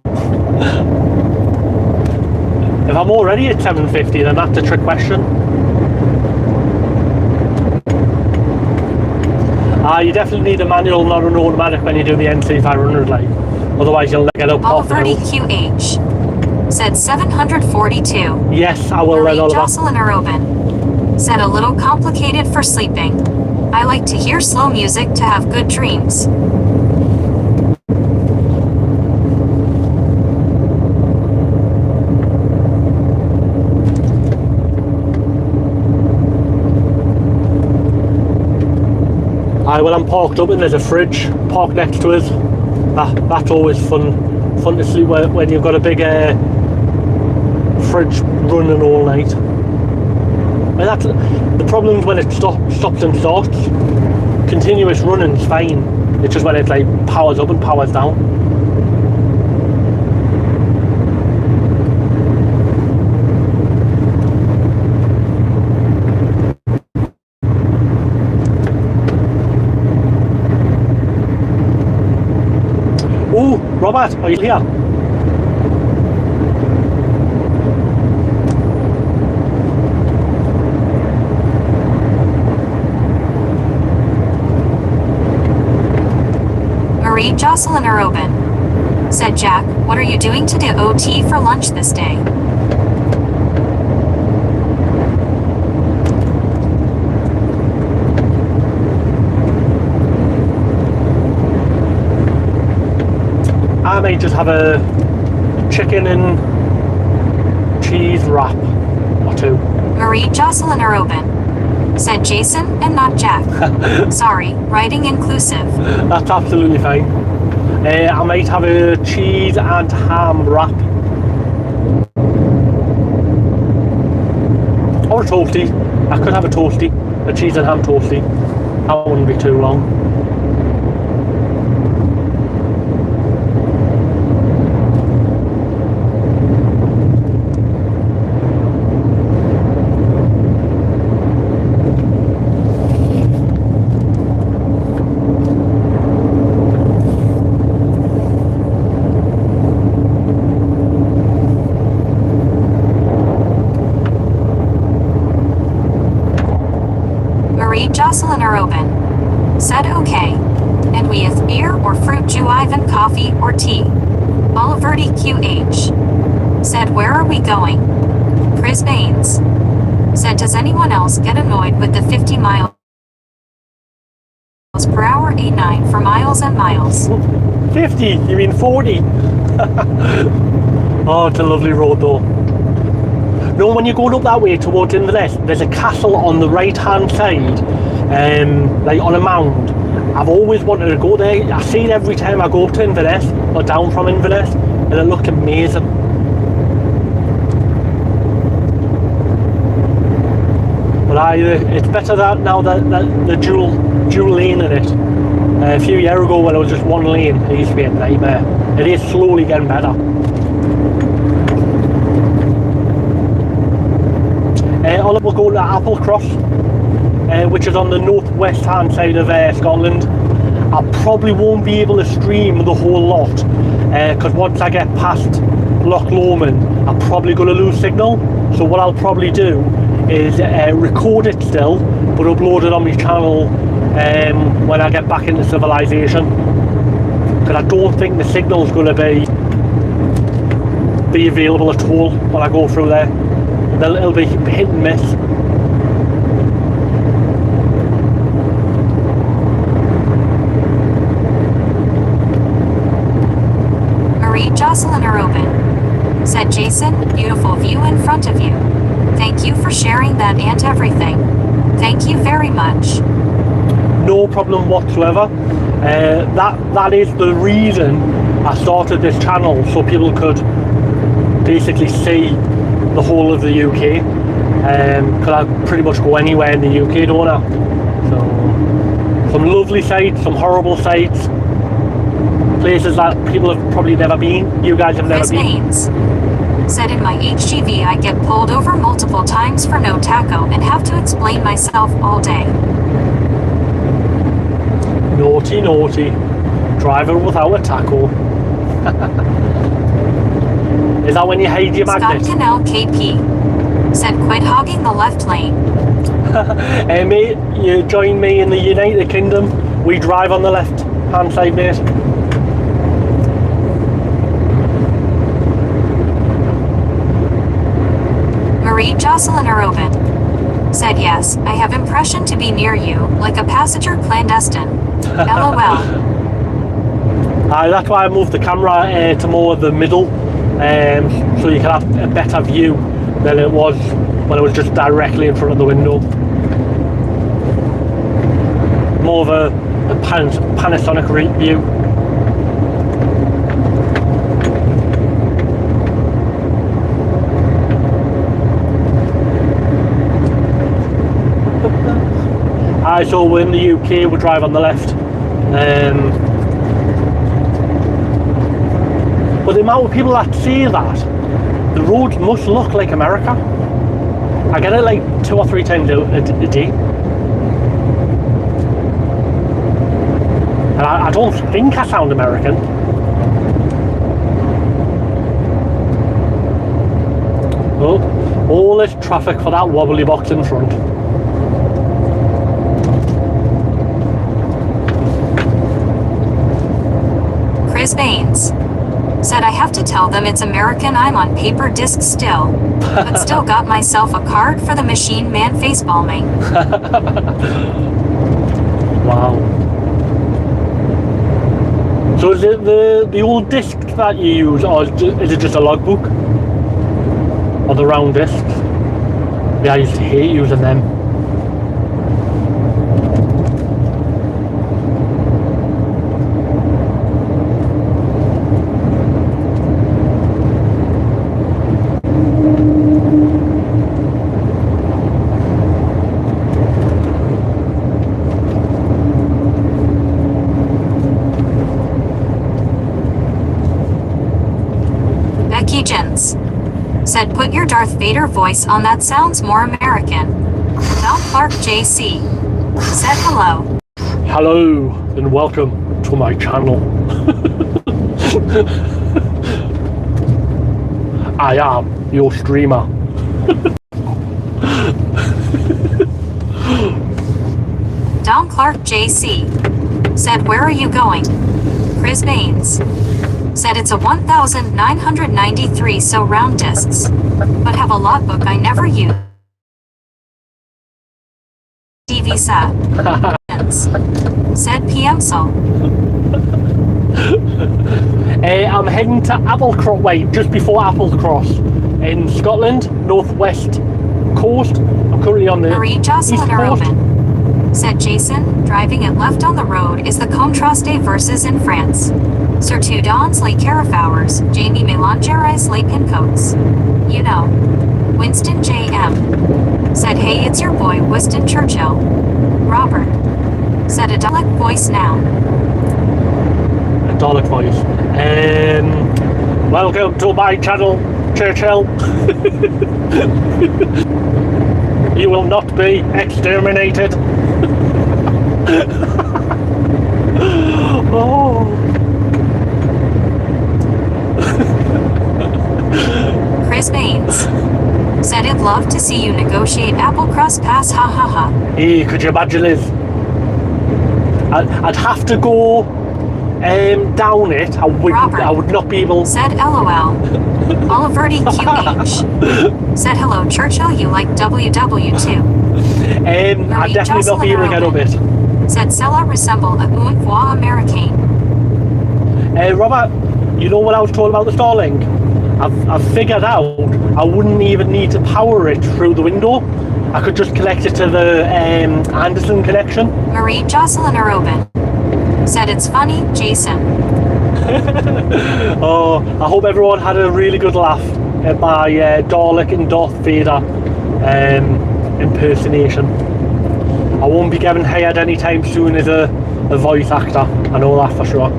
If I'm already at 750, then that's a trick question. You definitely need a manual, not an automatic, when you do the NC 500, like. Otherwise, you'll get up off the Oliverdi hill. QH said 742. Yes, I will Marie let all of Jocelyn Arobin said a little complicated for sleeping. I like to hear slow music to have good dreams. Well, I'm parked up and there's a fridge parked next to us. That's always fun to sleep when you've got a big fridge running all night. And that's the problem when it stops and starts. Continuous running's fine. It's just when it like powers up and powers down. Oh, Robert, are you here? Marie Jocelyn Arobin said, Jack, what are you doing to the OT for lunch this day? I may just have a chicken and cheese wrap or two. Marie Jocelyn Arobin said Jason and not Jack. Sorry, writing inclusive. That's absolutely fine. I might have a cheese and ham wrap. Or a toastie. I could have a toastie. A cheese and ham toastie. That wouldn't be too long. Jocelyn Arobin said okay, and we have beer or fruit juive and coffee or tea. Oliverdi QH said where are we going? Chris Baines said does anyone else get annoyed with the 50 miles per hour A9 for miles and miles? 50? You mean 40? Oh, it's a lovely road though. No, when you're going up that way towards Inverness, there's a castle on the right hand side, like on a mound. I've always wanted to go there. I see it every time I go up to Inverness or down from Inverness, and it looks amazing. But it's better that now that the dual lane in it. A few years ago when it was just one lane, it used to be a nightmare. It is slowly getting better. Olive will go to Applecross, which is on the northwest hand side of Scotland. I probably won't be able to stream the whole lot, because once I get past Loch Lomond, I'm probably going to lose signal. So what I'll probably do is record it still, but upload it on my channel when I get back into civilization. Because I don't think the signal's going to be available at all when I go through there. It'll be hit and miss. Jocelyn are open, said Jason. Beautiful view in front of you. Thank you for sharing that and everything. Thank you very much. No problem whatsoever. That is the reason I started this channel, so people could basically see the whole of the UK. Because I pretty much go anywhere in the UK, don't I? So some lovely sights, some horrible sights. Places that people have probably never been. You guys have never been. Said in my HGV I get pulled over multiple times for no tacho and have to explain myself all day. Naughty, naughty. Driver without a tacho. Is that when you hide your magnet? Scott Canal KP said quit hogging the left lane. Hey mate, you join me in the United Kingdom. We drive on the left hand side, mate. Jocelyn are open, said yes, I have impression to be near you, like a passenger clandestine. LOL. That's why I moved the camera to more of the middle, so you can have a better view than it was when it was just directly in front of the window. More of a Panasonic view. So we're in the UK, we drive on the left. But the amount of people that say that, the roads must look like America. I get it like 2 or 3 times a day. And I don't think I sound American. Oh, all this traffic for that wobbly box in front. Chris Baines said I have to tell them it's American. I'm on paper disc still, but still got myself a card for the machine man facepalming. Wow. So is it the old disc that you use, or is it just a logbook? Or the round discs? Yeah, I used to hate using them. Said put your Darth Vader voice on, that sounds more American. Don Clark JC said hello. Hello and welcome to my channel. I am your streamer. Don Clark JC said where are you going? Chris Baines said it's a 1993, so round discs, but have a logbook I never use. DV said PM Sol. I'm heading to Applecross, wait, just before Applecross in Scotland, northwest coast. I'm currently on the Marie Jocelyn east are coast. open, said Jason. Driving it left on the road is the Contraste versus in France. Sir Two Dons Les Carafowers, Jamie Mélangerais Les Pincoats. You know. Winston J.M. said hey it's your boy Winston Churchill. Robert said a Dalek voice now. A Dalek voice. Welcome to my channel. Churchill. You will not be exterminated. Oh. Chris Baines said he'd love to see you negotiate Applecross Pass, ha ha ha. Hey, could you imagine, Liz? I'd have to go down it. I would not be able. Said LOL. Oliverty QH said hello Churchill, you like WW too. I'd definitely not be able to get up it. Said Cella resemble a une voix américaine. Robert, you know what I was told about the stalling? I've figured out I wouldn't even need to power it through the window. I could just connect it to the Anderson connection. Marie Jocelyn Arobin said it's funny, Jason. Oh, I hope everyone had a really good laugh at my Dalek and Darth Vader impersonation. I won't be getting hired anytime soon as a voice actor, I know that for sure.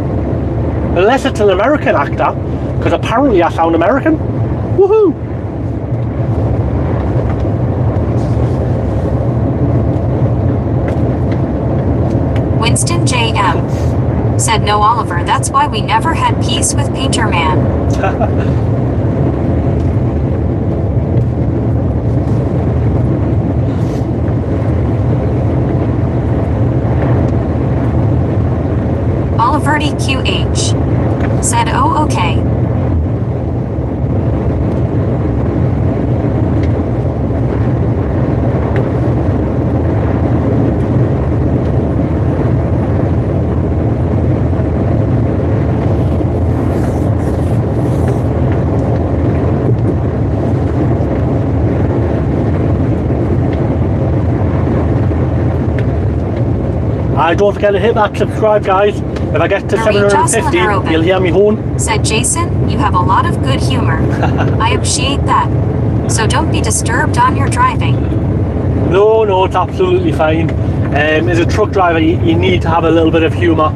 Unless it's an American actor, because apparently I sound American. Woohoo! Winston J.M. said no Oliver, that's why we never had peace with Painter Man. Oliverty QH said oh okay. Don't forget to hit that subscribe, guys. If I get to Marie 750, you'll hear me horn. Said Jason, you have a lot of good humor. I appreciate that. So don't be disturbed on your driving. No, it's absolutely fine. As a truck driver, you need to have a little bit of humour.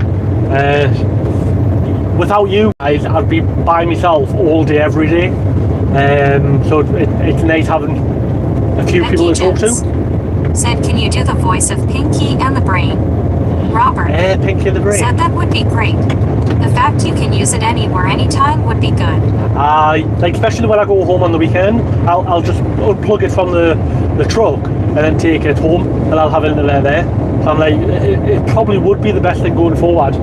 Without you guys, I'd be by myself all day, every day. So it's nice having a few people to talk to. Said, can you do the voice of Pinky and the Brain? Robert Pinky and the Brain said that would be great. The fact you can use it anywhere, anytime would be good. Like especially when I go home on the weekend, I'll just unplug it from the truck and then take it home, and I'll have internet there. So I'm like, it probably would be the best thing going forward.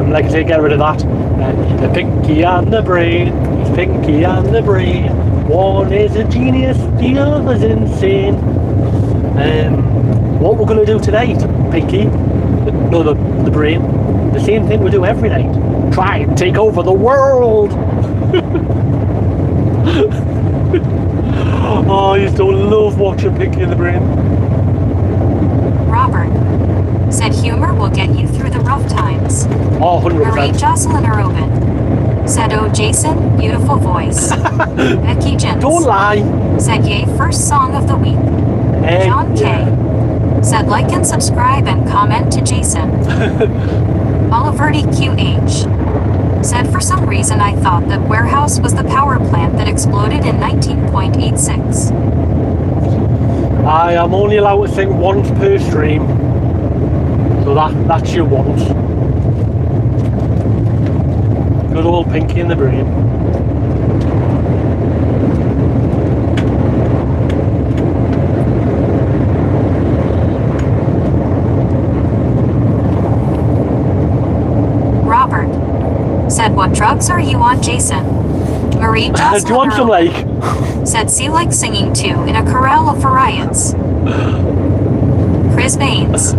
Like I say, get rid of that. The Pinky and the Brain, it's Pinky and the Brain. One is a genius, the other's insane. What we're going to do today, Pinky, no, the Brain, the same thing we do every night. Try and take over the world. Oh, I used to love watching Pinky and the Brain. Robert said humor will get you through the rough times. Oh, 100%. Marie Jocelyn Arobin said, oh Jason, beautiful voice. Becky Jens Don't lie. said, yay, first song of the week. John K said like and subscribe and comment to Jason. Oliverty QH said for some reason I thought that warehouse was the power plant that exploded in 19.86. I am only allowed to sing once per stream, so that's your once. Good old Pinky and the Brain. Said, what drugs are you on, Jason? Marie Jocelyn do you want some, like? Said, see like singing too in a chorale of riots. Chris Baines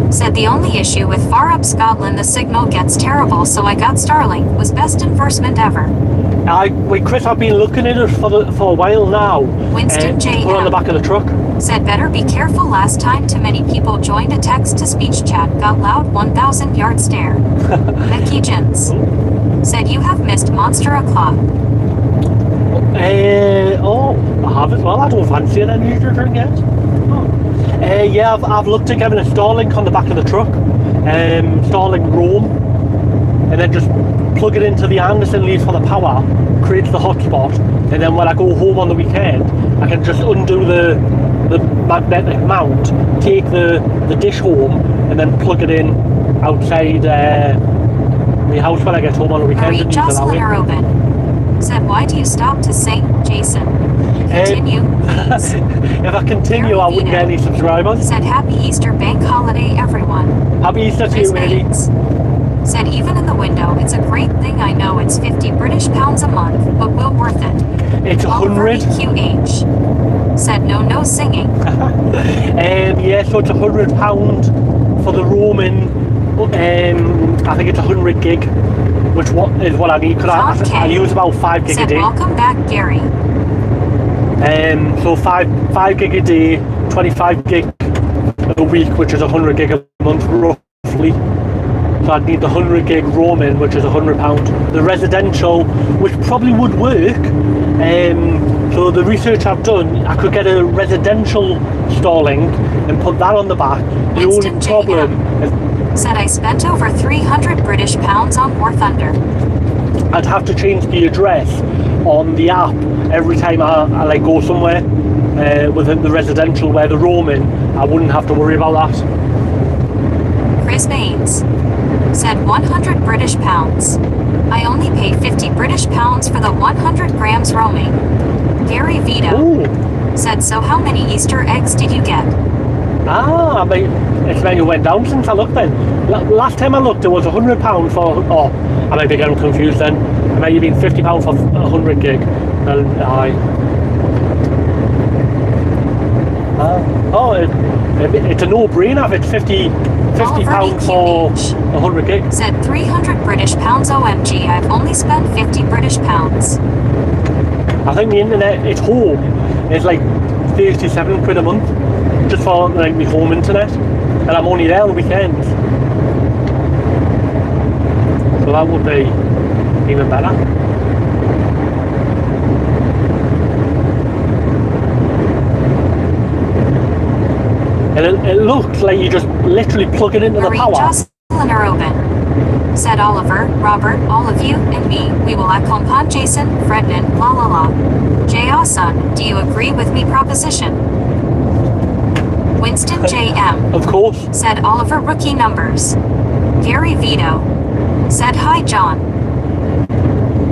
said, the only issue with far up Scotland the signal gets terrible, so I got Starlink. Was best investment ever. Wait, Chris, I've been looking at it for a while now. Winston J. Put on the back of the truck. Said, better be careful, last time too many people joined a text-to-speech chat, got loud 1,000-yard stare. Becky Jens said, you have missed Monster O'Clock. Oh, I have as well. I don't fancy an energy drink yet. Oh. Yeah, I've looked at getting a Starlink on the back of the truck. Starlink Roam. And then just plug it into the Anderson lead for the power, creates the hotspot, and then when I go home on the weekend, I can just undo the magnetic mount, take the dish home, and then plug it in outside my house when I get home on the weekend. Marie Jocelyn Robin said, why do you stop to sing, Jason? Continue, please. If I continue, I wouldn't get any subscribers. Said, happy Easter bank holiday, everyone. Happy Easter to you, Eddie. Said, even in the window, it's a great thing. I know it's 50 British pounds a month, but well worth it. It's 100. QH said, no singing. Yeah, so it's £100 for the roaming. I think it's 100 gig, which is what I need, because I use about 5 gig a day. Welcome back, Gary. So 5 gig a day, 25 gig a week, which is 100 gig a month roughly. So I'd need the 100 gig roaming, which is £100. The residential, which probably would work. So the research I've done, I could get a residential Starlink and put that on the back. The only problem is, said, I spent over 300 British pounds on War Thunder. I'd have to change the address on the app every time I like go somewhere within the residential, where the roaming, I wouldn't have to worry about that. Chris Baines said 100 British pounds. I only pay 50 British pounds for the 100 grams roaming. Gary Vito said, so how many Easter eggs did you get? It's maybe went down since I looked then. Last time I looked, it was £100 for, I might be getting confused then. It might have been £50 for 100 gig. It's a no-brainer if it's £50 for 100 gig. Said 300 British pounds. OMG, I've only spent 50 British pounds. I think the internet at home is like 37 quid a month, just for like my home internet, and I'm only there on the weekends. So that would be even better. And it looks like you just literally plug it into the power. Jocelyn Robin said, Oliver, Robert, all of you, and me, we will accompany Jason, Frednan, la la la. J.R.son, do you agree with me proposition? Winston J.M. Of course. Said Oliver, rookie numbers. Gary Vito said, hi John.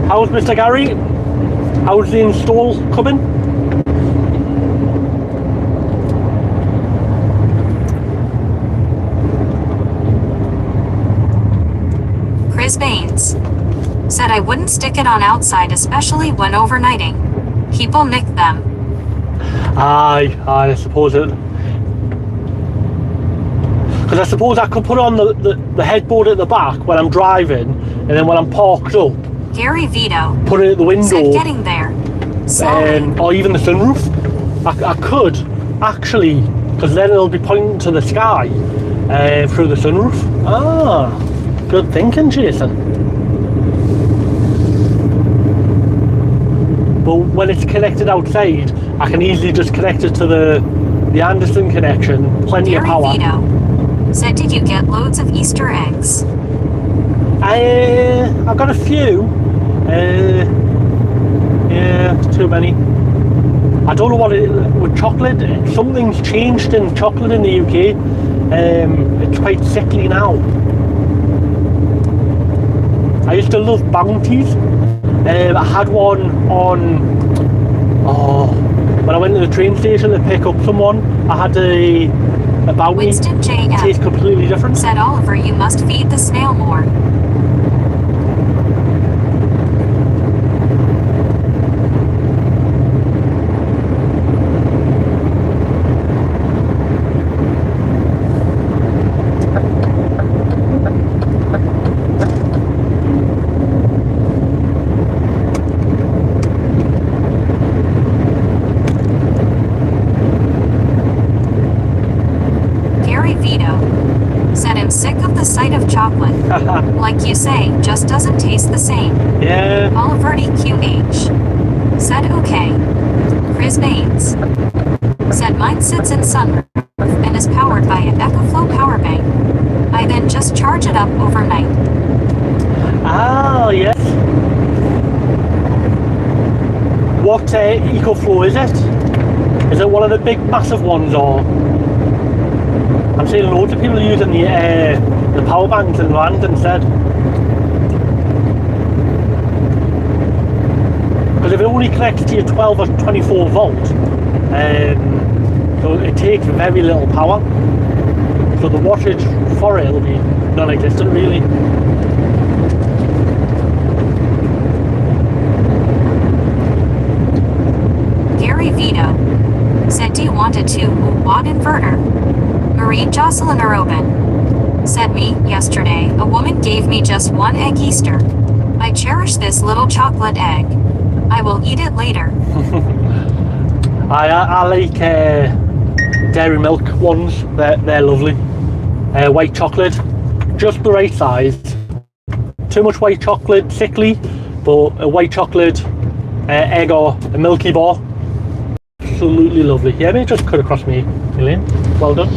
How's Mr. Gary? How's the install coming? Chris Baines said, I wouldn't stick it on outside, especially when overnighting. People nick them. I suppose it. Because I suppose I could put on the headboard at the back when I'm driving, and then when I'm parked up, Gary Vito put it at the window. Said getting there. Or even the sunroof. I could actually, because then it'll be pointing to the sky through the sunroof. Good thinking, Jason. But when it's connected outside, I can easily just connect it to the Anderson connection. Plenty of power. Vito said, did you get loads of Easter eggs? I got a few. Yeah, too many. I don't know what it with chocolate. Something's changed in chocolate in the UK. It's quite sickly now. I used to love bounties. I had one on when I went to the train station to pick up someone. I had a bounty. Winston J. It tastes completely different. Said Oliver, you must feed the snail more. Like you say, just doesn't taste the same. Yeah. Oliver QH said okay. Chris Baines said mine sits in sunroof and is powered by an EcoFlow power bank. I then just charge it up overnight. Ah, yes. What EcoFlow is it? Is it one of the big massive ones, or? I'm seeing loads of people using the power banks in land instead. Because if it only connects to your 12 or 24 volt, so it takes very little power. So the wattage for it will be non-existent really. Gary Vito said, do you want a 2-watt inverter? Marie Jocelyn Arobin said, me, yesterday, a woman gave me just one egg Easter. I cherish this little chocolate egg. I will eat it later. I like dairy milk ones, they're lovely. White chocolate, just the right size. Too much white chocolate, sickly, but a white chocolate egg or a milky bar, absolutely lovely. Yeah, maybe just cut across me, Elaine. Well done.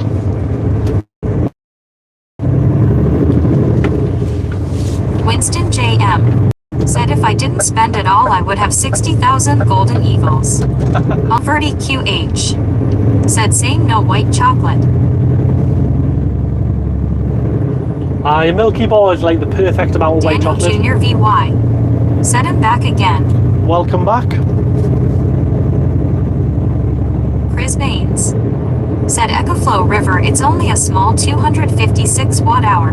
Winston J.M. said, if I didn't spend it all, I would have 60,000 golden eagles. Alverti QH said, saying no white chocolate. A milky bar is like the perfect amount of white Daniel chocolate. Jr. VY said, I'm back again. Welcome back. Chris Baines said, EcoFlow River, it's only a small 256 watt hour.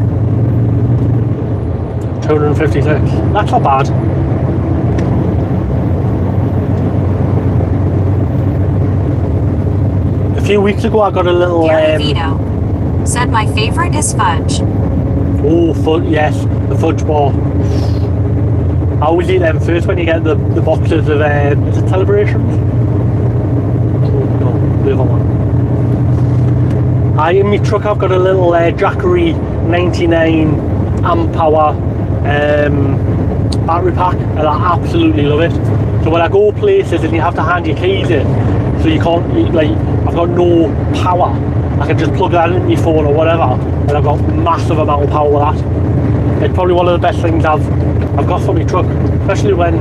256. That's not bad. A few weeks ago I got a little Gary Vito said, my favorite is fudge. oh, yes, the fudge bar. I always eat them first when you get the boxes of is it Celebrations? Oh no, the other one. In my truck I've got a little Jackery 99 amp hour battery pack, and I absolutely love it. So when I go places and you have to hand your keys in, so you can't, I've got no power, I can just plug that in my phone or whatever, and I've got massive amount of power with that. It's probably one of the best things I've got for my truck, especially when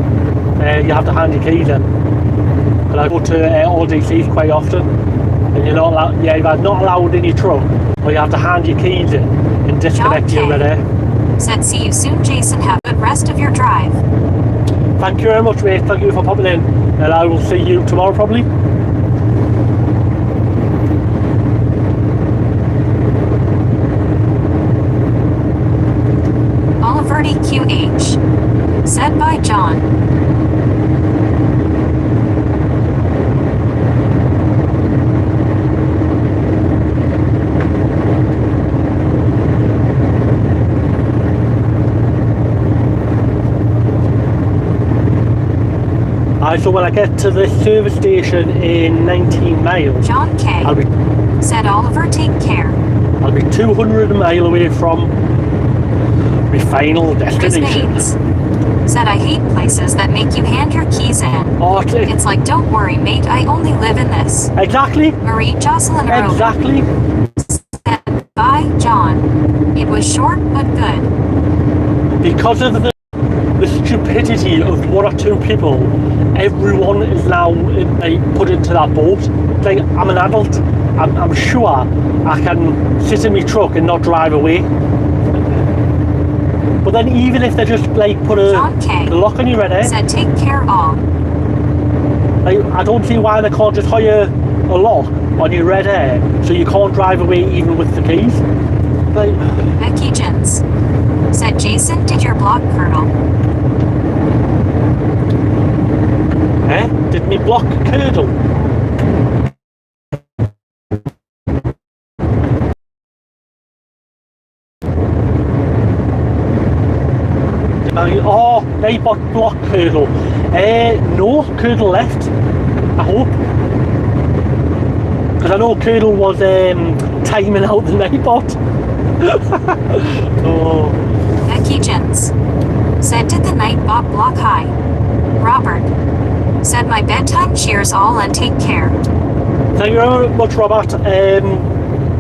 you have to hand your keys in. And I go to RDCs quite often, and you're not allowed, you're not allowed in your truck, or you have to hand your keys in and disconnect your red air. Said, see you soon, Jason. Have a good rest of your drive. Thank you very much, mate. Thank you for popping in, and I will see you tomorrow probably. Oliverti QH said, by John. So when I get to the service station in 19 miles, John K. said, Oliver, take care. I'll be 200 miles away from my final destination. Chris Baines said, I hate places that make you hand your keys in. Oh, it's like, don't worry, mate, I only live in this. Exactly. Marie Jocelyn Exactly. said, bye, John. It was short but good. Because of the stupidity of one or two people, everyone is now put into that boat. Like, I'm an adult. I'm sure I can sit in my truck and not drive away. But then even if they just put a lock on your red air, said, take care all. I don't see why they can't just hire a lock on your red air so you can't drive away even with the keys. Becky Jens said, Jason, did your block curdle? Did me block curdle? They bought block curdle. No, curdle left, I hope. Because I know curdle was timing out the Nightbot. Oh. Becky Jens said, did the Nightbot block high? Robert said, my bedtime, cheers all and take care. Thank you very much, Robert.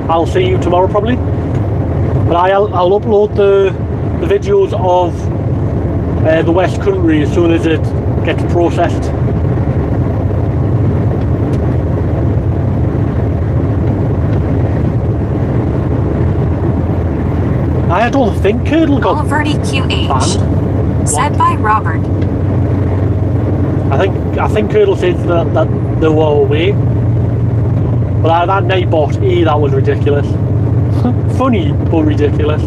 I'll see you tomorrow probably. But I'll upload the videos of the West Country as soon as it gets processed. I don't think Curdle got Oliverty QH. banned. Said by Robert. I think Curdle said that they were away. But that Nightbot, that was ridiculous. Funny, but ridiculous.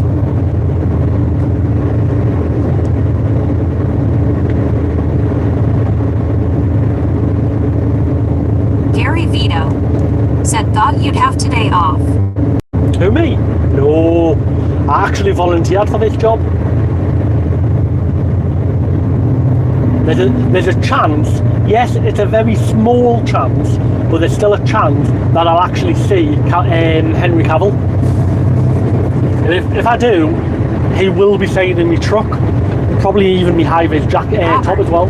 Gary Vito. Said thought you'd have today off. Who, me? No. I actually volunteered for this job. There's a chance, yes, it's a very small chance, but there's still a chance that I'll actually see Henry Cavill. And if I do, he will be staying in my truck, probably even my high-vis jacket top as well.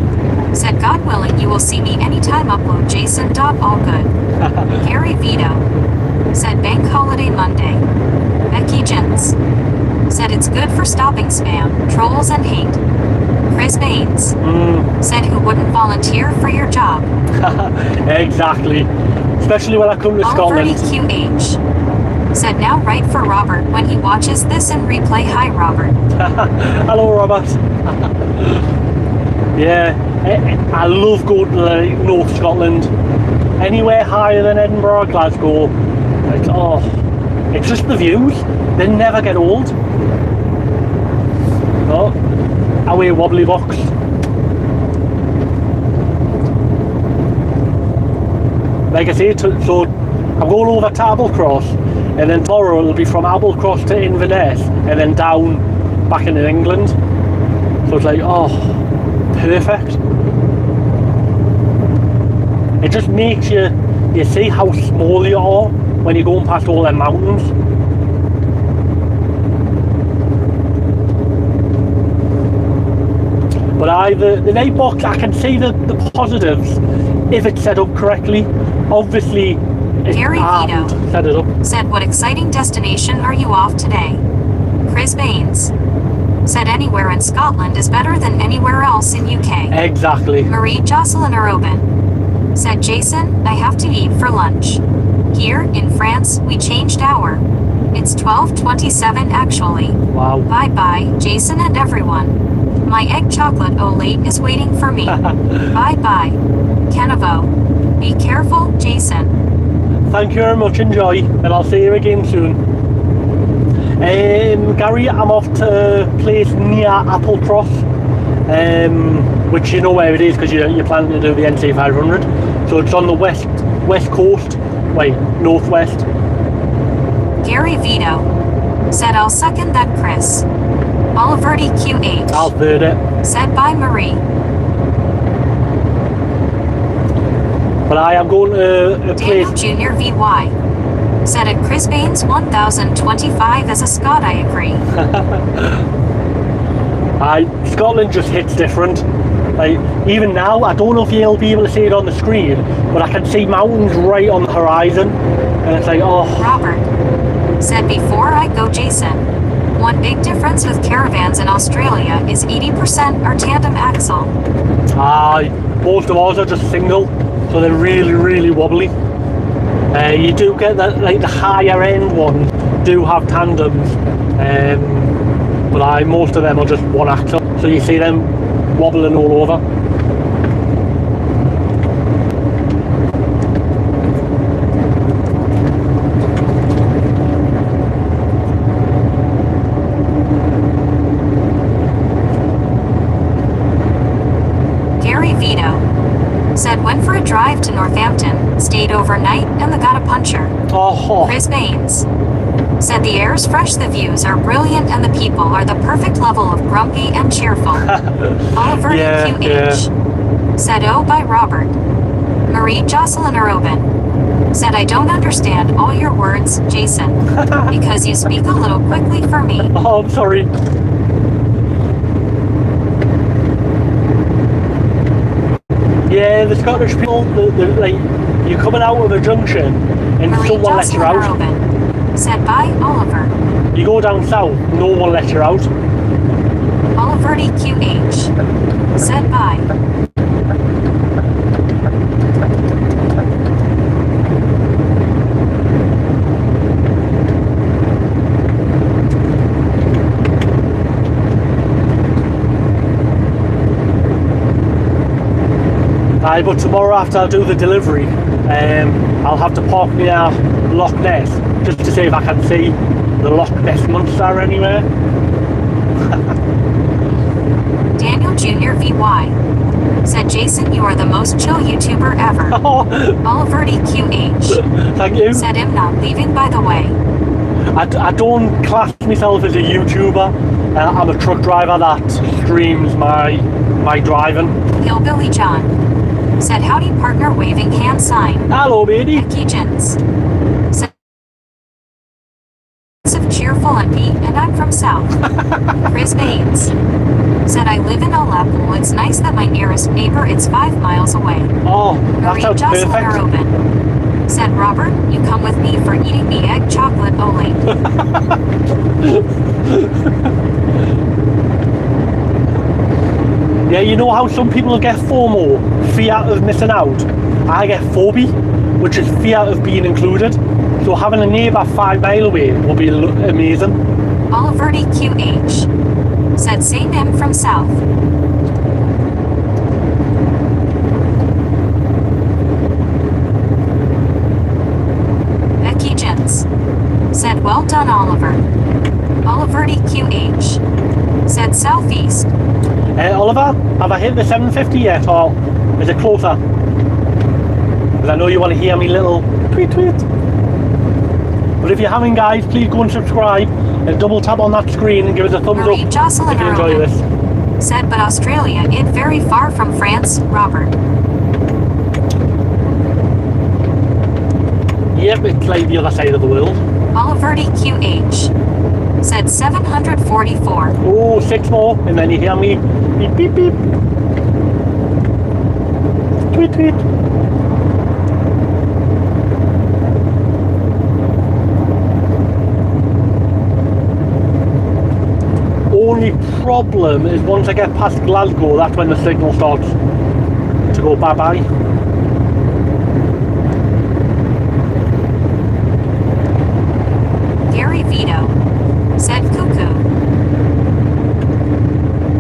Said God willing you will see me anytime upload Jason. All good. Gary Vito. Said bank holiday Monday. Becky Jens. Said it's good for stopping spam, trolls and hate. Chris Baines. Said who wouldn't volunteer for your job. Exactly. Especially when I come to Scotland. QH. Said now write for Robert when he watches this and replay. Hi Robert. Hello Robert. Yeah, I love going to North Scotland. Anywhere higher than Edinburgh or Glasgow. It's just the views. They never get old. Oh, away wobbly box. Like I say, so I'm going over to Applecross, and then tomorrow it'll be from Applecross to Inverness, and then down back into England. So it's like, perfect. It just makes you see how small you are when you're going past all them mountains. But the night box, I can see the positives if it's set up correctly. Obviously, it's hard to set it up. Said what exciting destination are you off today? Chris Baines. Said anywhere in Scotland is better than anywhere else in UK. Exactly. Marie Jocelyn Arobin. Said Jason, I have to eat for lunch. Here, in France, we changed hour. It's 12:27 actually. Wow. Bye-bye, Jason and everyone. My egg chocolate late is waiting for me. Bye-bye. Kenavo. Be careful, Jason. Thank you very much, enjoy, and I'll see you again soon. Gary, I'm off to a place near Applecross, which you know where it is because you're planning to do the NC 500. So it's on the west coast, northwest. Gary Vito. Said I'll second that, Chris. Oliverty QH. I'll third it. Said by Marie. But I am going to a Daniel place. Jr. VY. Said at Chris Baines 1025 as a Scot, I agree. Scotland just hits different. Like, even now, I don't know if you'll be able to see it on the screen, but I can see mountains right on the horizon. And it's like, Robert. Said before I go, Jason. One big difference with caravans in Australia is 80% are tandem axle. Most of ours are just single, so they're really, really wobbly. You do get that, like the higher end ones do have tandems, but most of them are just one axle, so you see them wobbling all over. Said went for a drive to Northampton, stayed overnight, and got a puncher. Chris Baines. Said the air's fresh, the views are brilliant, and the people are the perfect level of grumpy and cheerful. Oliver QH. Said by Robert. Marie Jocelyn Arobin. Said I don't understand all your words, Jason, because you speak a little quickly for me. Oh, I'm sorry. Yeah, the Scottish people, like, you're coming out of a junction and Marie someone lets you out. Arobin. Said by Oliver. You go down south, no one lets you out. Oliver Oliverty QH. Said bye. Aye, but tomorrow after I do the delivery, I'll have to park near Loch Ness just to see if I can see the Loch Ness Monster anywhere. Daniel Jr. VY. Said Jason, you are the most chill YouTuber ever. Oliverty QH. Thank you. Said I'm not leaving, by the way. I don't class myself as a YouTuber. I'm a truck driver that streams my driving. Hillbilly John. Said howdy partner waving hand sign. Hello, matey. Becky Jens. Said cheerful and beat, and I'm from South. Chris Baines. Said I live in Aleppo. It's nice that my nearest neighbor is 5 miles away. Oh, that Marie sounds Jocelyn perfect. Arobin. Said Robert, you come with me for eating the egg chocolate ole. Yeah, you know how some people get FOMO, fear of missing out? I get phobia, which is fear of being included. So having a neighbour 5 miles away will be amazing. Oliverty QH. Said same him from South. Becky Jens. Said well done, Oliver. Oliverty QH. Said Southeast. Oliver, have I hit the 750 yet, or is it closer? Because I know you want to hear me little tweet. But if you haven't, guys, please go and subscribe and double tap on that screen and give us a thumbs Marie up Jocelyn if you enjoy Arobin. this. Said but Australia it very far from France, Robert. Yep, it's like the other side of the world. Oliverty QH. Said 744. Oh, 6 more, and then you hear me beep beep beep. Tweet. Only problem is once I get past Glasgow, that's when the signal starts to go bye-bye. Gary Vito. Said cuckoo.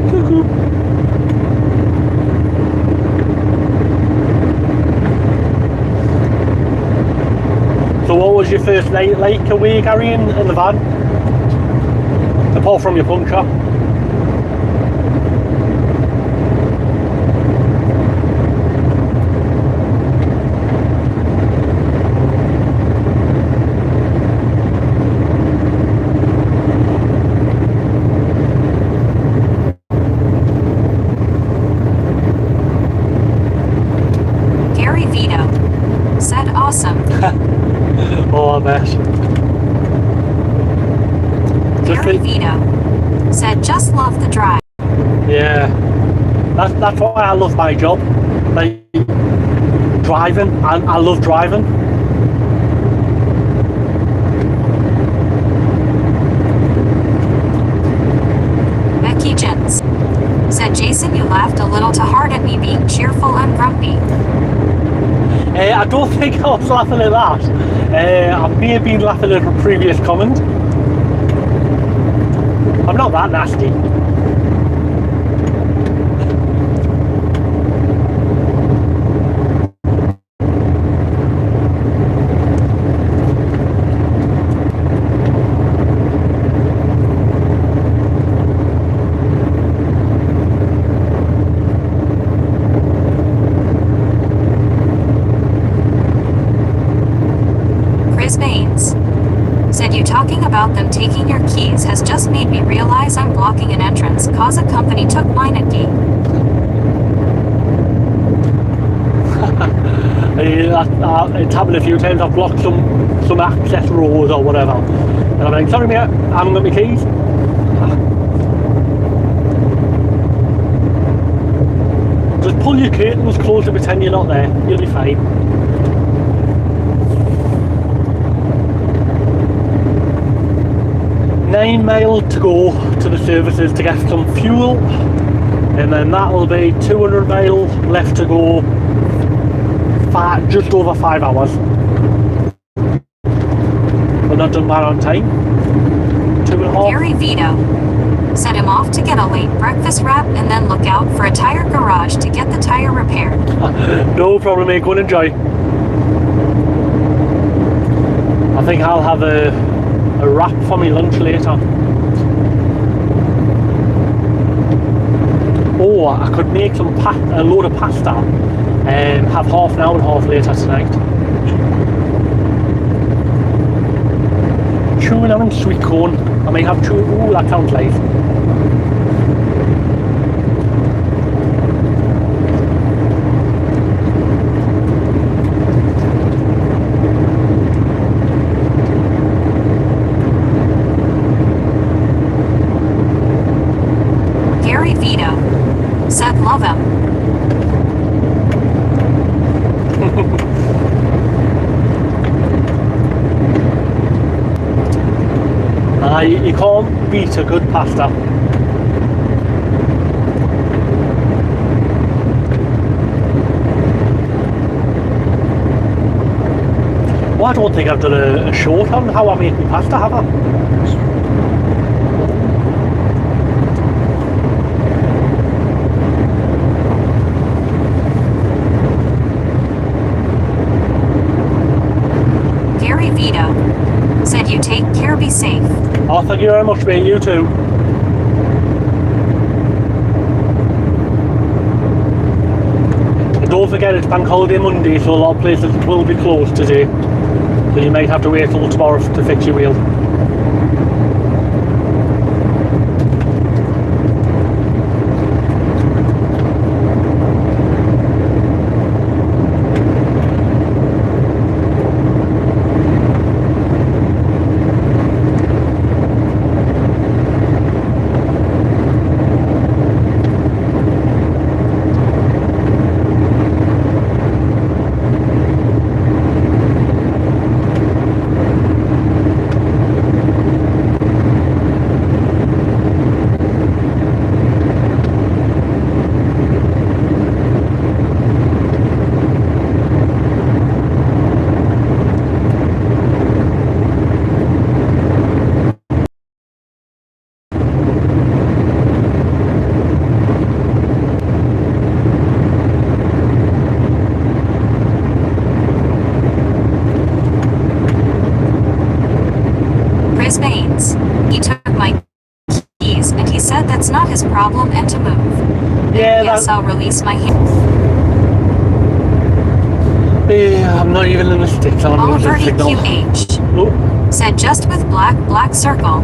Cuckoo. So what was your first night like away, Gary, in the van? Apart from your puncture. Gary Vito. Said awesome. Oh, I bet. Just Gary like- Vito. Said just love the drive. Yeah, that's why I love my job. Like driving, I love driving. Becky Jens. Said Jason, you laughed a little too hard at me being cheerful and grumpy. I don't think I was laughing at that. I may have been laughing at a previous comment. I'm not that nasty. Chris Baines. Said you talking about them taking your keys has just made me realize I'm blocking an entrance cause a company took mine at gate. It's happened a few times. I've blocked some access roads or whatever, and I'm like, sorry mate, I haven't got my keys. Just pull your curtains close and pretend you're not there. You'll be fine. 9 mile to go to the services to get some fuel, and then that'll be 200 mile left to go, just over 5 hours. We're not done that on time. 2.5. Gary Vito. Set him off to get a late breakfast wrap and then look out for a tire garage to get the tire repaired. No problem, mate. Go and enjoy. I think I'll have a wrap for my lunch later. Or I could make a load of pasta and have half now and half later tonight. Tuna and sweet corn. I may have tuna. Ooh, that sounds nice. Gary Vito. Said love him. You can't beat a good pasta. Well, I don't think I've done a short on how I make my pasta, have I? Gary Vito. Said you take care, be safe. Oh, thank you very much, mate. You too. And don't forget, it's Bank Holiday Monday, so a lot of places will be closed today. So you might have to wait till tomorrow to fix your wheel. He took my keys and he said that's not his problem and to move. Yeah, yes, I'll release my hands. Yeah, I'm not even in the sticks. I'm Oliver losing signal. EQH Oh. said just with black circle.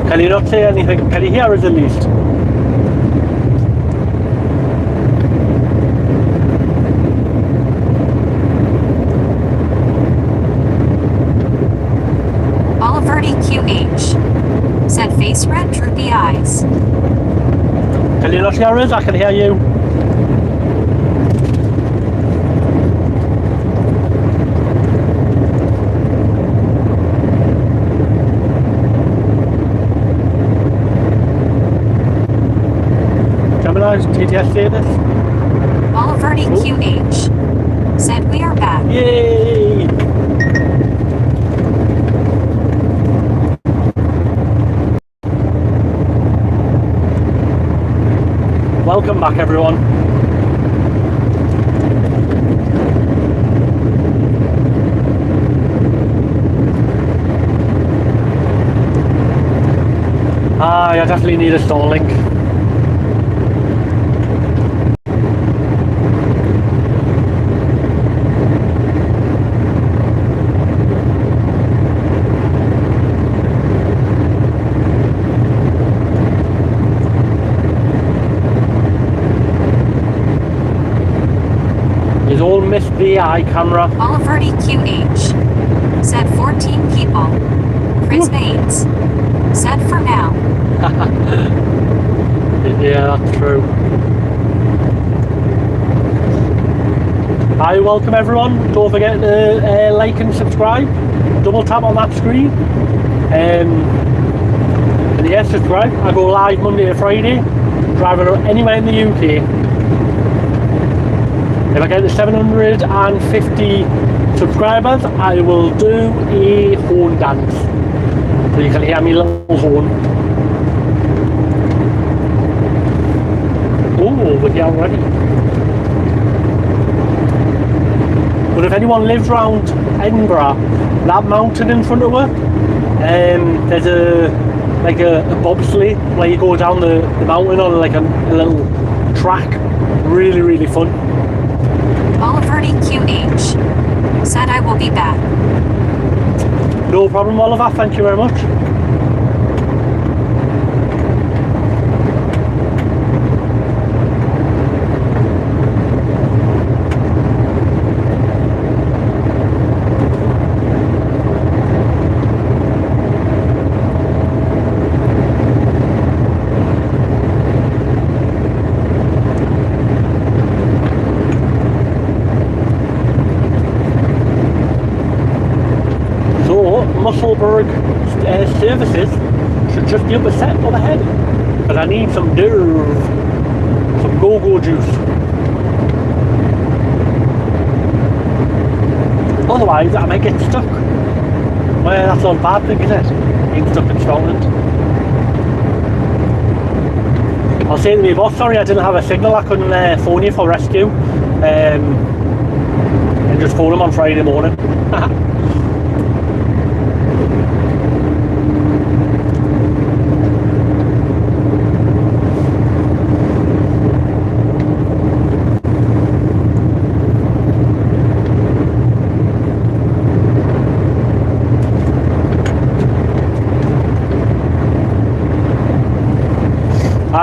Can you not say anything? Can you hear us at least? Oliver EQH said face red, droopy eyes. Can you not hear us? I can hear you. TTS say this? Oliver EQH said we are back. Yay! Welcome back, everyone. I definitely need a Starlink. Missed the eye camera. Oliver EQH said 14 people. Chris Baines said for now. Yeah, that's true. I welcome everyone. Don't forget to like and subscribe. Double tap on that screen. And yeah, subscribe. I go live Monday to Friday, driving anywhere in the UK. If I get to 750 subscribers, I will do a horn dance. So you can hear me little horn. Oh, we're here already. But if anyone lives around Edinburgh, that mountain in front of her, there's a bobsleigh where you go down the mountain on like a little track. Really, really fun. Oliverty QH said I will be back. No problem, Oliver. Thank you very much. Musselburgh services should just be up a set overhead, but I need some nerve, some go-go juice. Otherwise I might get stuck. Well, that's not a bad thing, is it? Being stuck in Scotland. I'll say to my boss, sorry I didn't have a signal, I couldn't phone you for rescue, and just phone him on Friday morning.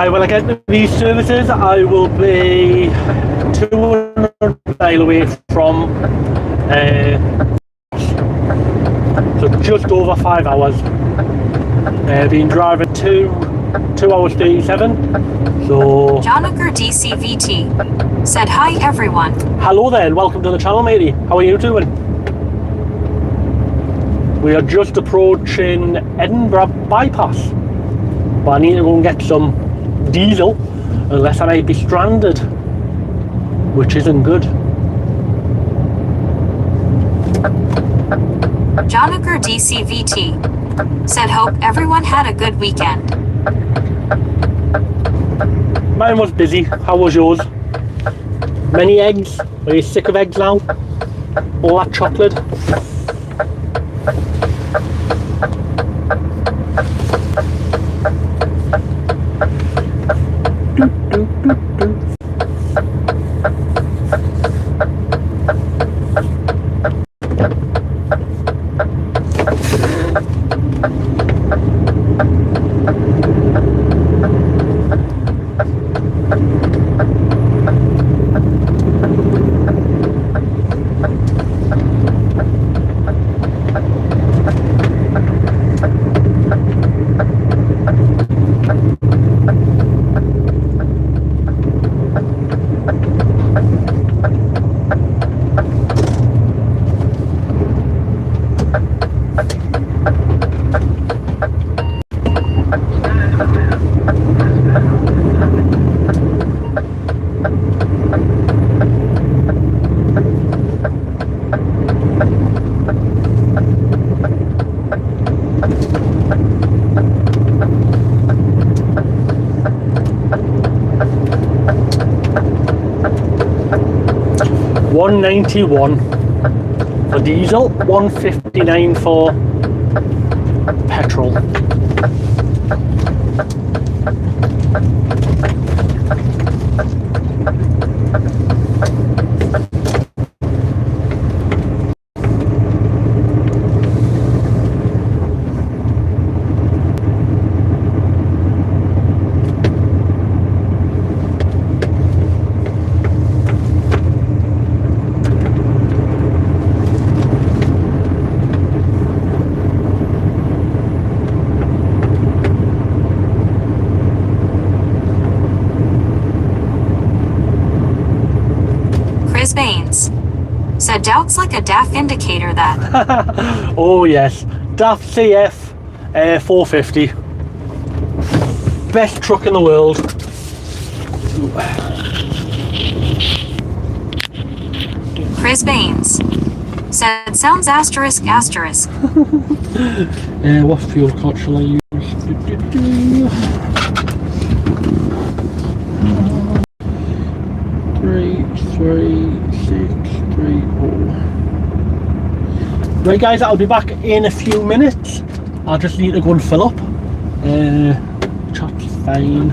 When I get to these services, I will be 200 miles away from so just over 5 hours. Been driving 2 hours 37. So Jonathan DCVT said hi everyone. Hello there and welcome to the channel, matey. How are you doing? We are just approaching Edinburgh bypass, but I need to go and get some diesel, unless I might be stranded, which isn't good. Jonathan DCVT said hope everyone had a good weekend. Mine was busy. How was yours? Many eggs? Are you sick of eggs now? All that chocolate? £191 for diesel, £159 for petrol. Baines Said doubts like a DAF indicator that. Oh yes, DAF CF 450. Best truck in the world. Chris Baines. Said sounds asterisk asterisk. What fuel card shall I use? 33634. Right guys, I'll be back in a few minutes. I just need to go and fill up. Chat's fine.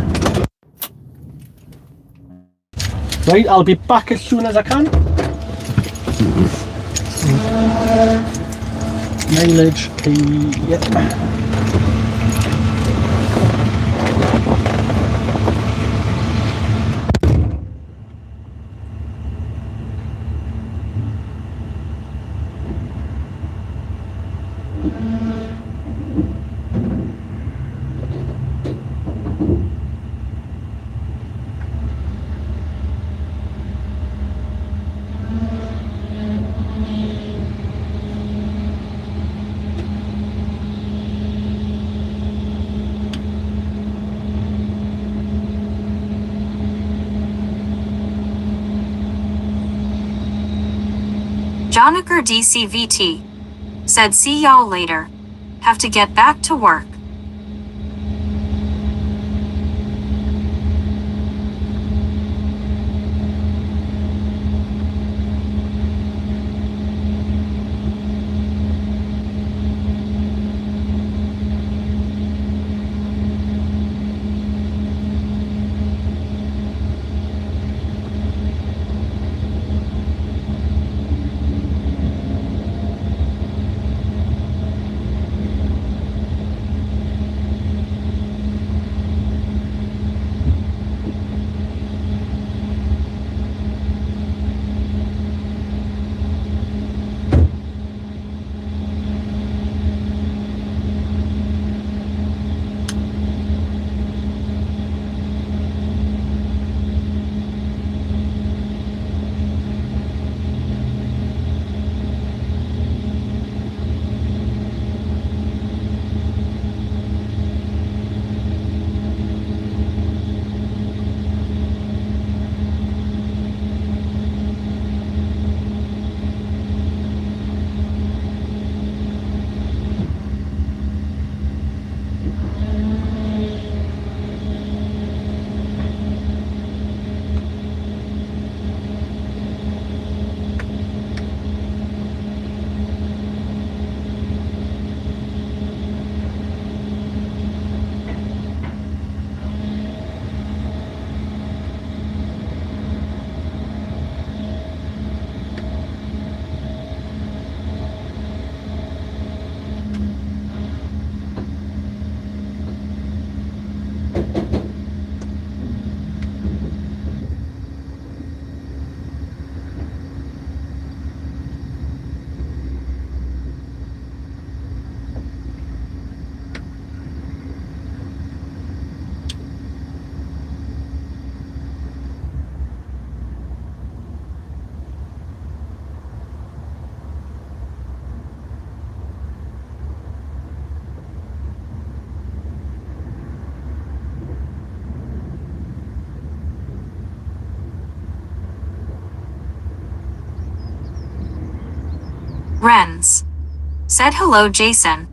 Right, I'll be back as soon as I can. Mileage, yep. Jonaker DCVT. Said see y'all later. Have to get back to work. Renz. Said hello Jason.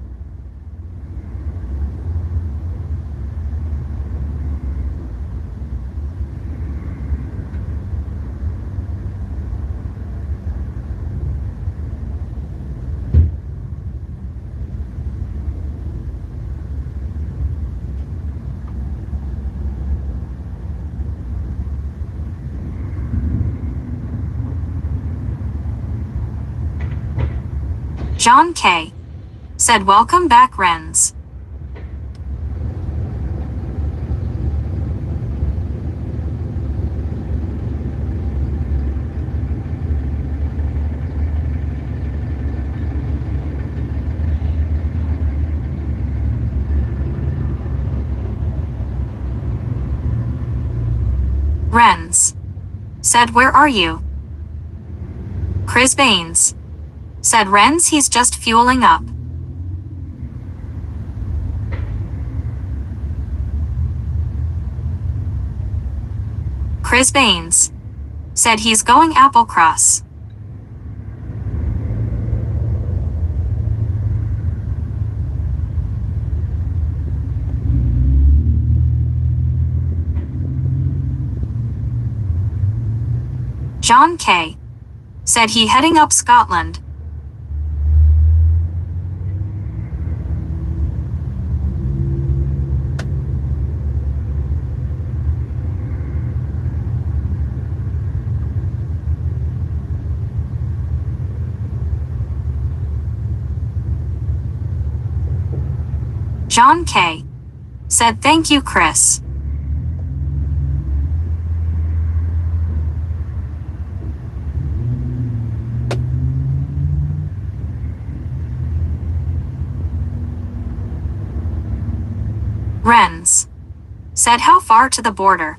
John K. Said welcome back Renz. Renz. Said where are you? Chris Baines. Said Renz he's just fueling up. Chris Baines. Said he's going Applecross. John K. Said he heading up Scotland. John K. Said thank you, Chris. Renz. Said how far to the border?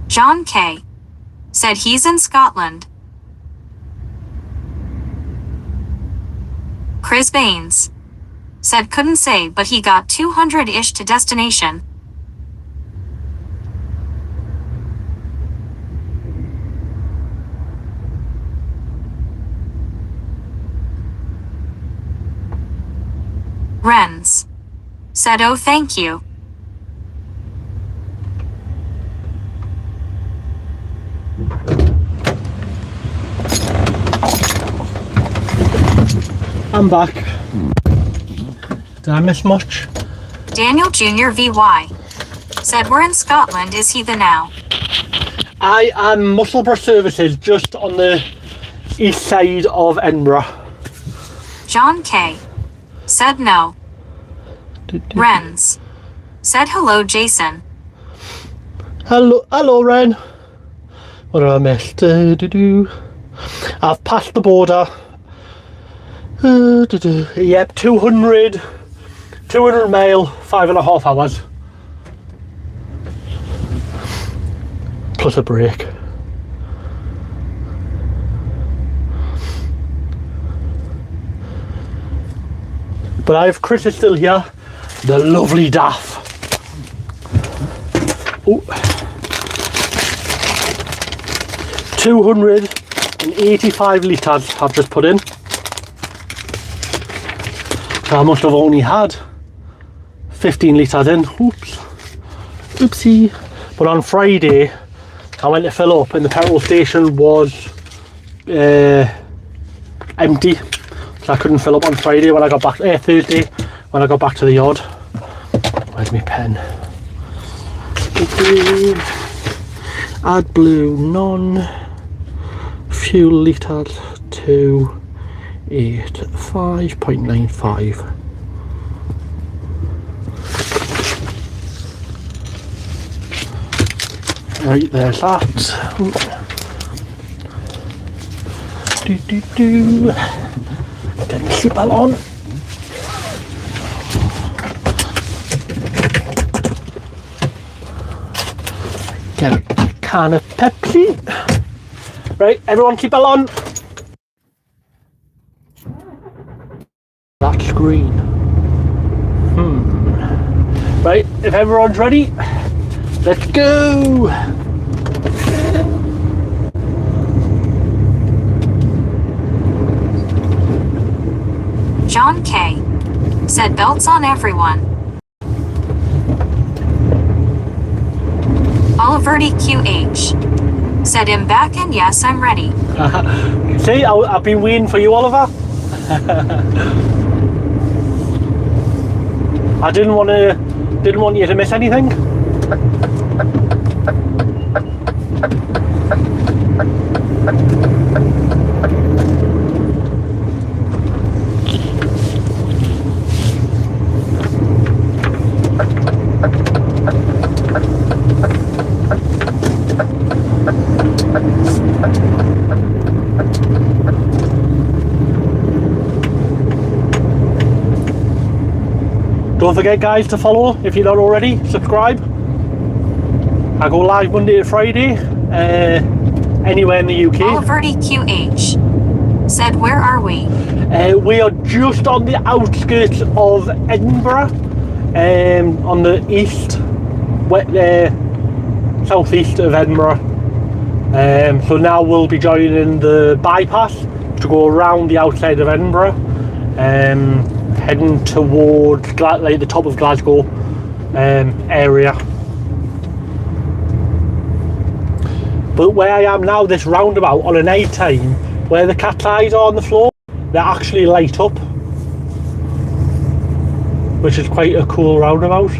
John K. Said he's in Scotland. Chris Baines. Said couldn't say but he got 200-ish to destination. Renz. Said oh thank you. I'm back. Did I miss much? Daniel Jr. VY. Said we're in Scotland, is he the now? I am Musselburgh Services, just on the east side of Edinburgh. John K. Said no. Renz. Said hello, Jason. Hello, Ren. What did I miss? I've passed the border. Yep, 200 mile, 5.5 hours. Plus a break. But I have Chris is still here. The lovely Daff. Oh. 285 litres I've just put in. So I must have only had 15 litres in. Oops. Oopsie. But on Friday I went to fill up and the petrol station was empty. So I couldn't fill up on Friday when I got back, Thursday when I got back to the yard. Where's my pen? Add blue, none. Fuel litres 285.95. Right, there's that. Get my seatbelt on. Get a can of Pepsi. Right, everyone keep it on. That screen. Right, if everyone's ready, let's go. John K. Said belts on everyone. Oliverty QH. Said him back and yes, I'm ready. See, I've been waiting for you, Oliver. I didn't want you to miss anything. Don't forget, guys, to follow if you're not already. Subscribe. I go live Monday to Friday, anywhere in the UK. Oliverty QH said, where are we? We are just on the outskirts of Edinburgh, on the southeast of Edinburgh. So now we'll be joining the bypass to go around the outside of Edinburgh, heading towards like the top of Glasgow area. But where I am now, this roundabout on a night time, where the cat's eyes are on the floor, they actually light up, which is quite a cool roundabout.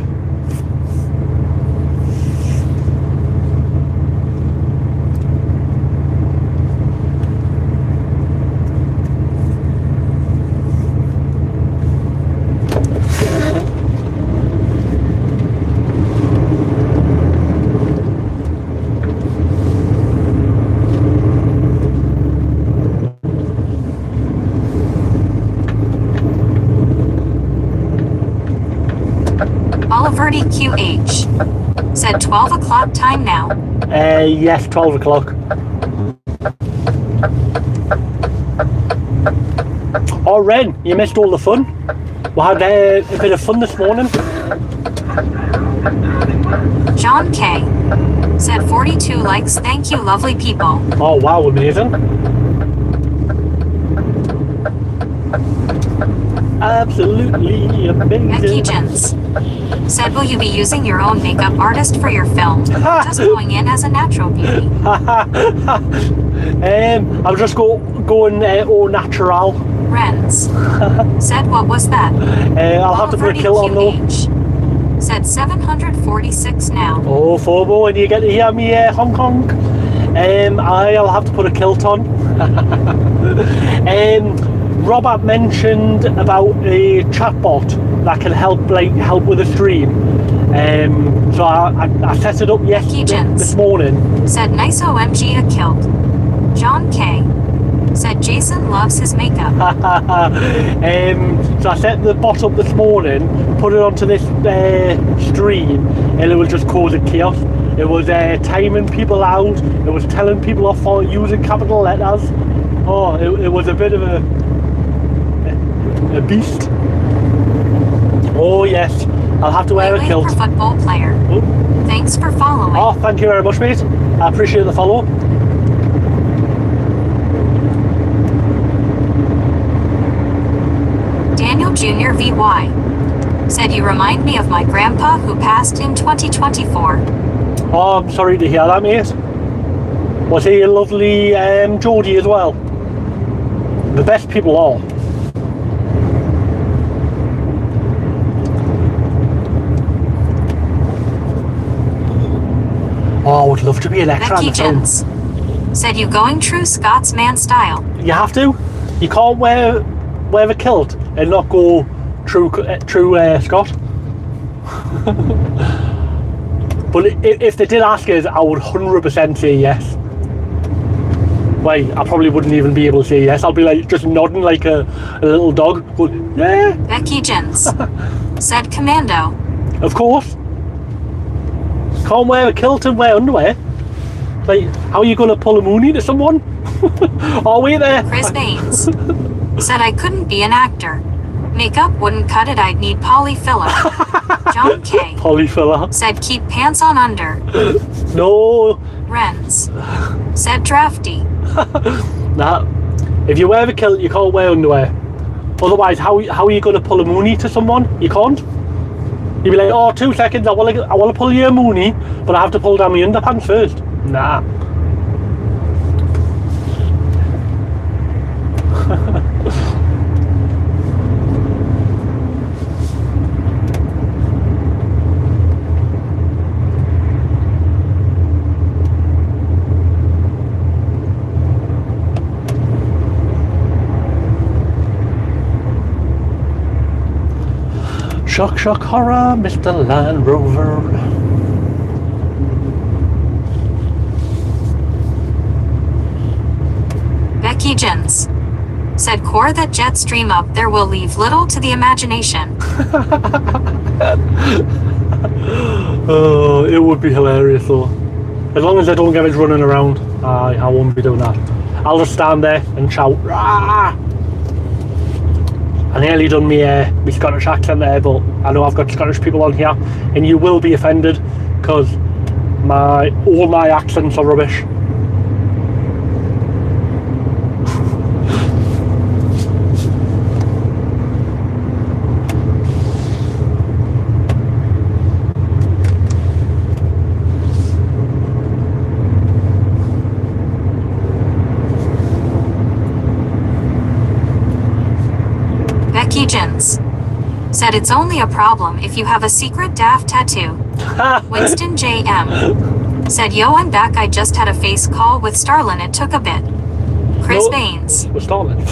Oliverty QH said 12 o'clock time now. Yes, 12 o'clock. Oh, Ren, you missed all the fun. We had a bit of fun this morning. John K said 42 likes. Thank you, lovely people. Oh, wow, amazing. Absolutely amazing. Becky Jens said, will you be using your own makeup artist for your film? Or just going in as a natural beauty? I'll just going au natural. Renz said, what was that? I'll have to put a kilt on though. QH said 746 now. Oh, Fobo, and you get to hear me Hong Kong. I'll have to put a kilt on. Robert mentioned about a chatbot that can help with the stream. So I set it up this morning. Said nice OMG a kilt. John K said Jason loves his makeup. So I set the bot up this morning, put it onto this stream, and it was just causing chaos. It was timing people out. It was telling people off for using capital letters. Oh, it was a bit of a beast. Oh yes, I'll have to wear a kilt. For football player. Oh. Thanks for following. Oh, thank you very much, mate. I appreciate the follow. Daniel Jr. VY said you remind me of my grandpa who passed in 2024. Oh, I'm sorry to hear that, mate. Was he a lovely Geordie as well? The best people are. Oh, I would love to be an extra. Becky Jens said you going true Scotsman style. You have to. You can't wear the kilt and not go true Scot. But if they did ask us, I would 100% say yes. Wait, I probably wouldn't even be able to say yes. I'll be like just nodding like a little dog. Going, yeah. Becky Jens said commando. Of course. Can't wear a kilt and wear underwear. Like, how are you going to pull a moonie to someone? Are we there? Chris Baines said I couldn't be an actor. Makeup wouldn't cut it, I'd need polyfiller. John K Polyfiller said keep pants on under. No. Renz said drafty. Nah. If you wear the kilt, you can't wear underwear. Otherwise, how are you going to pull a moonie to someone? You can't. You'd be like, oh, 2 seconds, I want to pull you a moonie, but I have to pull down my underpants first. Nah. Shock, shock, horror, Mr. Land Rover. Becky Jins said core that jet stream up there will leave little to the imagination. Oh, it would be hilarious though. As long as I don't get it running around, I won't be doing that. I'll just stand there and shout, "Rah!" I nearly done me Scottish accent there, but I know I've got Scottish people on here, and you will be offended because all my accents are rubbish. Becky Jins said it's only a problem if you have a secret daft tattoo. Winston JM said, yo, I'm back. I just had a face call with Starlin. It took a bit. Chris Baines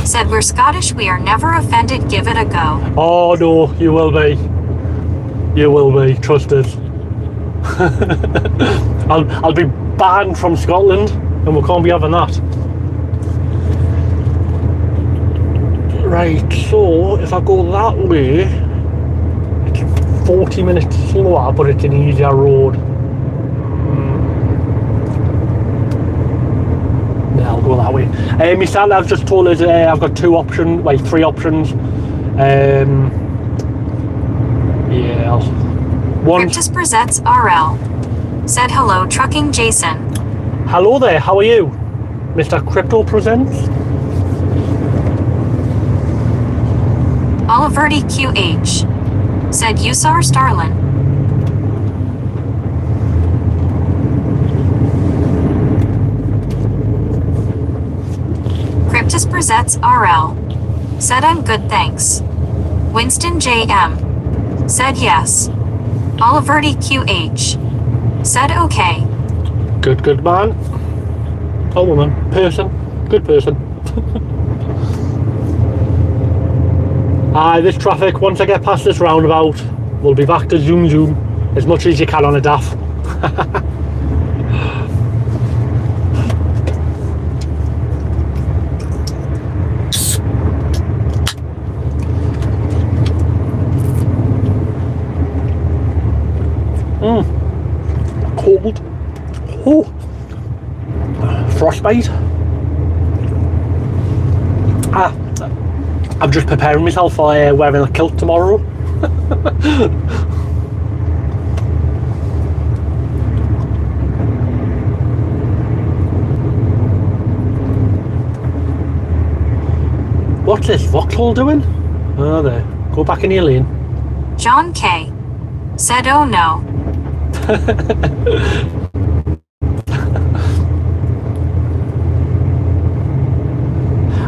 said, we're Scottish. We are never offended. Give it a go. Oh, no, you will be. You will be. Trust us. I'll be banned from Scotland and we can't be having that. Right, so if I go that way, it's 40 minutes slower, but it's an easier road. Yeah, I'll go that way. My sat nav just told us I've got three options. Yeah. One. Cryptus Presets RL said, hello, trucking Jason. Hello there, how are you? Mr. Crypto Presents? Oliverty QH said, Usar Starlin. Cryptus Presets RL said, I'm good, thanks. Winston JM said yes. Oliverty QH said okay. Good man. Oh, woman. Person. Good person. This traffic, once I get past this roundabout, we'll be back to zoom as much as you can on a DAF. Cold. Oh, frostbite. I'm just preparing myself for wearing a kilt tomorrow. What's this Vauxhall doing? Oh, there. Go back in your lane. John K said, oh no.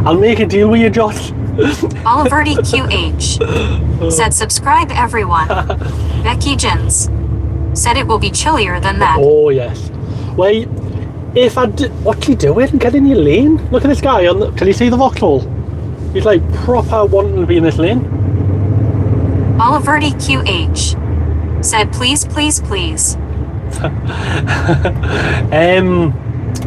I'll make a deal with you, Josh. Oliverty QH said, subscribe everyone. Becky Jins said it will be chillier than that. Oh yes. Wait, if I did, what's he doing? Get in your lane. Look at this guy on the, can you see the Vauxhall? He's like proper wanting to be in this lane. Oliverty QH said, please, please, please.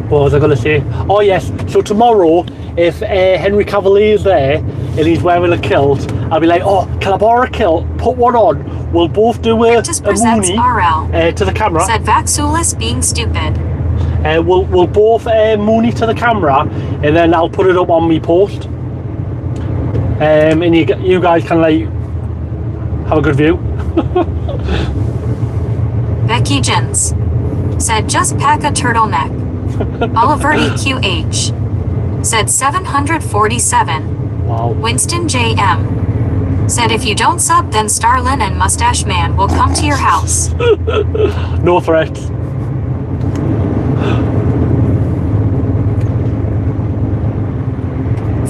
What was I going to say? Oh yes, so tomorrow, if Henry Cavalier is there and he's wearing a kilt, I'll be like, oh, can I borrow a kilt? Put one on. We'll both do a moonie to the camera. Said Vaxulis being stupid. We'll both moonie to the camera, and then I'll put it up on me post. And you guys can like have a good view. Becky Jins said, just pack a turtleneck. Oliverty QH said 747. Wow. Winston JM said, if you don't sub, then Starlin and Mustache Man will come to your house. No threats.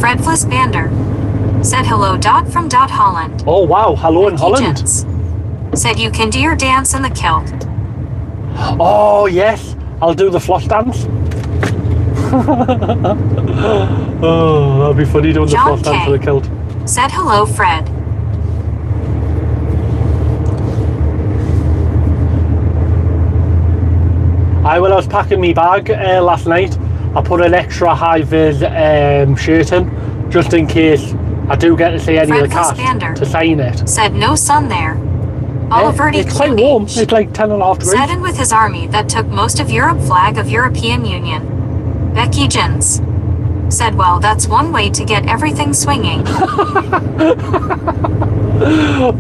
Fredfless Bander said, hello, Dot from Dot Holland. Oh wow, hello in Holland. Jins said, you can do your dance in the kilt. Oh yes, I'll do the floss dance. Oh, that'll be funny doing John the floss dance for the kilt. Said, hello, Fred. When I was packing my bag last night, I put an extra high-vis shirt in, just in case I do get to see any of the Friendless cast Bander to sign it. said no sun there. Oliver It's quite warm. It's like 10.5 degrees. said in with his army that took most of Europe flag of European Union. Becky Jins said, well, that's one way to get everything swinging.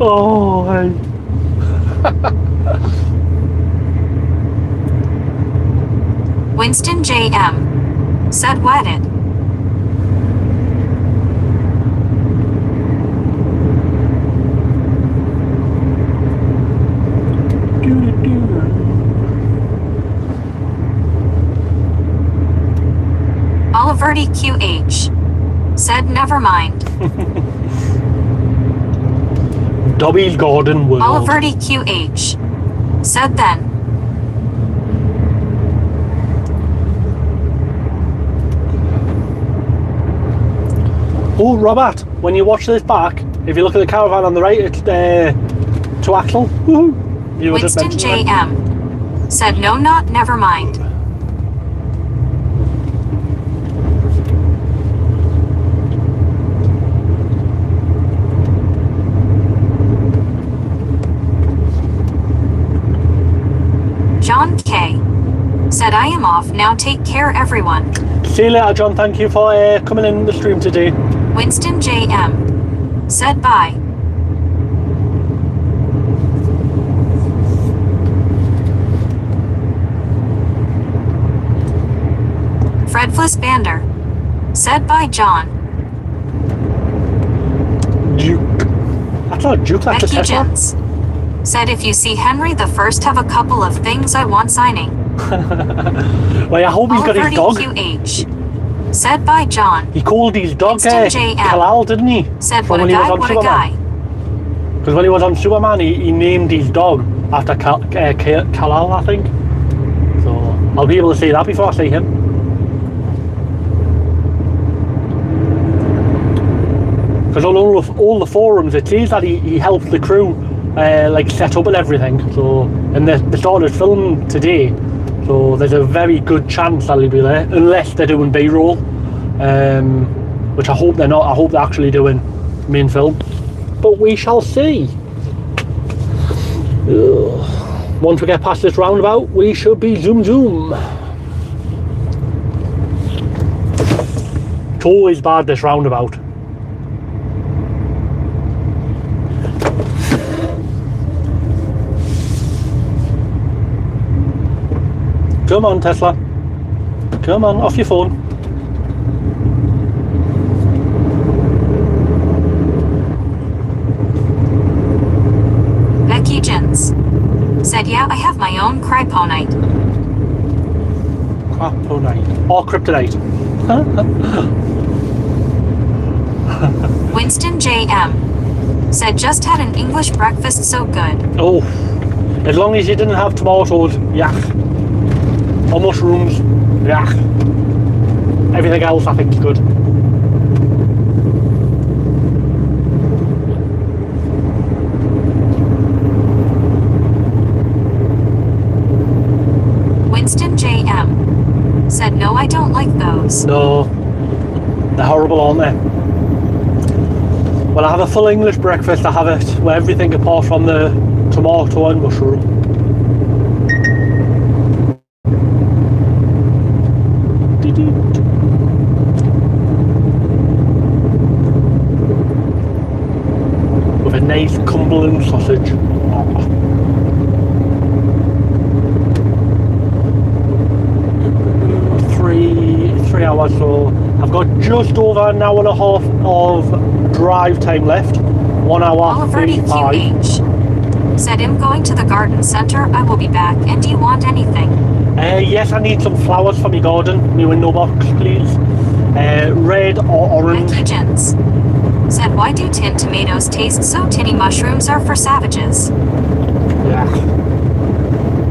Oh, hey. Winston J.M. said, wet it. Oliverty QH said, never mind. Dobby's Garden World. Oliverty QH said then. Oh, Robert, when you watch this back, if you look at the caravan on the right, it's to Axel. Woohoo! You were just Winston mentioning it. J.M. said, no, not never mind. John K. said, I am off now, take care everyone. See you later, John. Thank you for coming in the stream today. Winston J.M. said, bye. Fredfless Bander said, bye John. Duke. That's not a Duke, that's a Becky Tesla. Jins said, if you see Henry the First, have a couple of things I want signing. Well, I hope he's got his dog. QH said, bye John. He called his dog Winston J.M. Kalal, didn't he? Said, From what a when he was guy, on what a Superman. guy. Because when he was on Superman, he named his dog after Kalal, I think. So I'll be able to see that before I see him. Because on all the forums, it says that he helped the crew like set up and everything. So, and they started filming today. So there's a very good chance that he'll be there, unless they're doing B-roll, which I hope they're not. I hope they're actually doing main film, but we shall see. Ugh. Once we get past this roundabout, we should be zoom. It's always bad, this roundabout. Come on, Tesla. Come on, off your phone. Becky Jins said, yeah, I have my own kryponite. Kryponite. Or kryptonite. Winston J.M. said, just had an English breakfast so good. Oh, as long as you didn't have tomatoes, yeah. Or mushrooms, yeah. Everything else I think is good. Winston J.M. said, no, I don't like those. No, they're horrible, aren't they? When I have a full English breakfast, I have it with everything apart from the tomato and mushroom. With a nice Cumberland sausage. Three hours, so I've got just over an hour and a half of drive time left. 1 hour Oliverty 35. QH said, I'm going to the garden center. I will be back. And do you want anything? Yes, I need some flowers for my garden. My window box, please. Red or orange. Becky Jins said, why do tin tomatoes taste so tinny? Mushrooms are for savages. Yeah.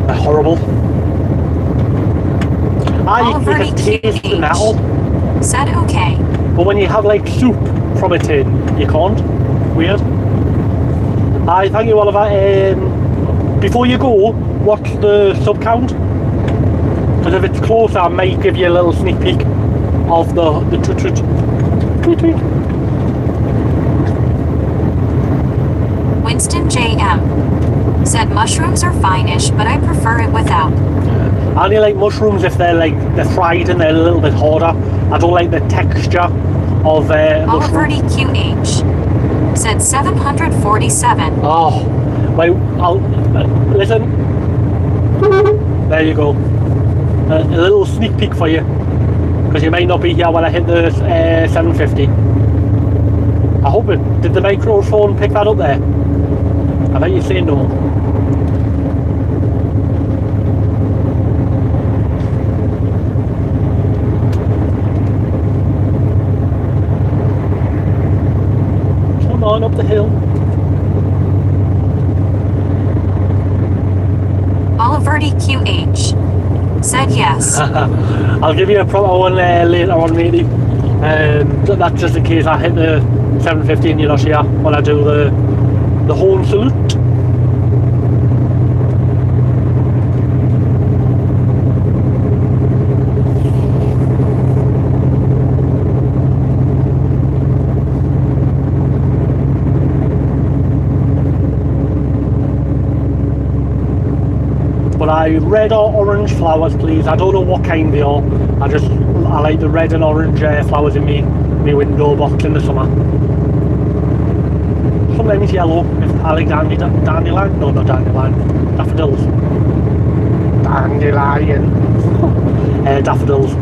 They're horrible. You Oliverty can taste the metal. said, okay. But when you have like soup from a tin, you can't. Weird. Thank you, Oliver. Before you go, what's the sub count? Because if it's closer, I might give you a little sneak peek of the tweet. Winston JM said mushrooms are fine-ish, but I prefer it without. I only like mushrooms if they're fried and they're a little bit harder. I don't like the texture of Oliver mushrooms. QH said 747. Oh, wait, I'll listen. There you go. A little sneak peek for you, because you might not be here when I hit the 750. I hope it did. The microphone pick that up there? I bet you say no. Come on up the hill. Oliver QH said yes. I'll give you a proper one later on, matey. That's just in case I hit the 750 and you're not here when I do the horn salute. But red or orange flowers, please. I don't know what kind they are. I like the red and orange flowers in me window box in the summer. Sometimes yellow, if I like dandelion. No, not dandelion. Daffodils. Dandelion. Daffodils.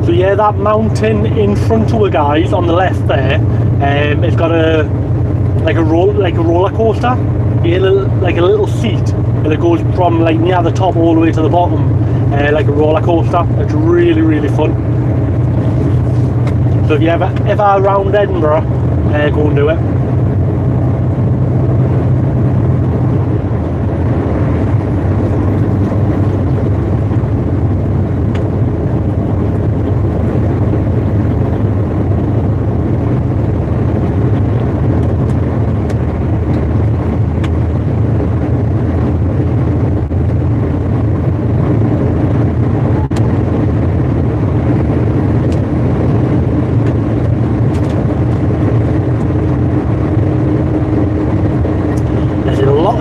So yeah, that mountain in front of the guys on the left there, it's got a roller coaster. You get like a little seat, and it goes from like near the top all the way to the bottom, like a roller coaster. It's really, really fun. So if you ever around Edinburgh, go and do it.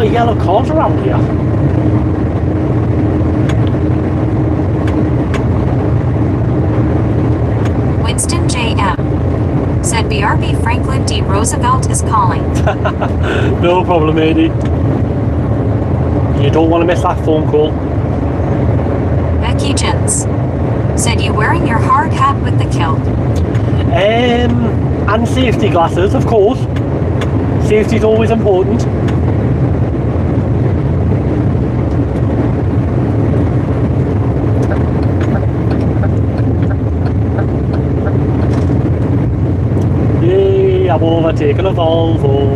Yellow cars around here. Winston JM said BRB Franklin D. Roosevelt is calling. No problem, Eddie. You don't want to miss that phone call. Becky Jens said you wearing your hard hat with the kilt. And safety glasses, of course. Safety's always important. I've overtaken a Volvo.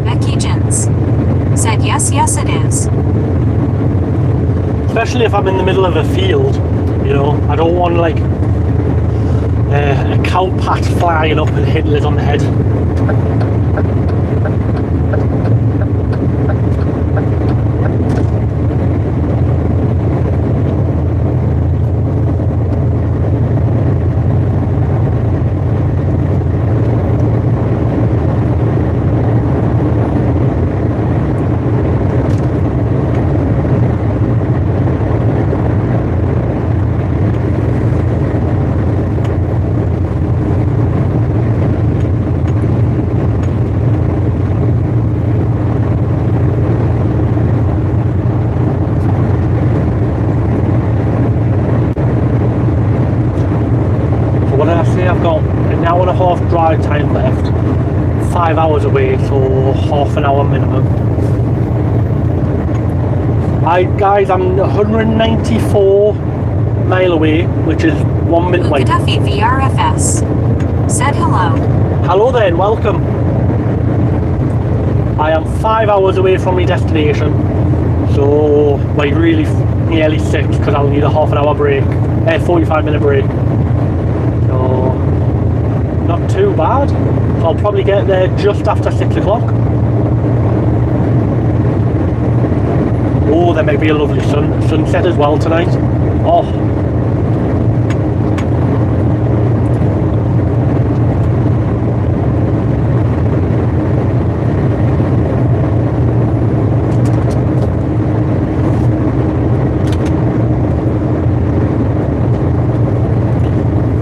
Becky Jens said yes it is. Especially if I'm in the middle of a field, you know, I don't want like a cow pat flying up and hitting us on the head. I've got an hour and a half drive time left, 5 hours away, so half an hour minimum. Guys, I'm 194 mile away, which is 1 minute wait. Duffy VRFS said hello. Hello there and welcome. I am 5 hours away from my destination, so like really nearly 6 because I'll need a half an hour break, 45-minute break. So not too bad. So I'll probably get there just after 6 o'clock. Oh, there may be a lovely sunset as well tonight. Oh.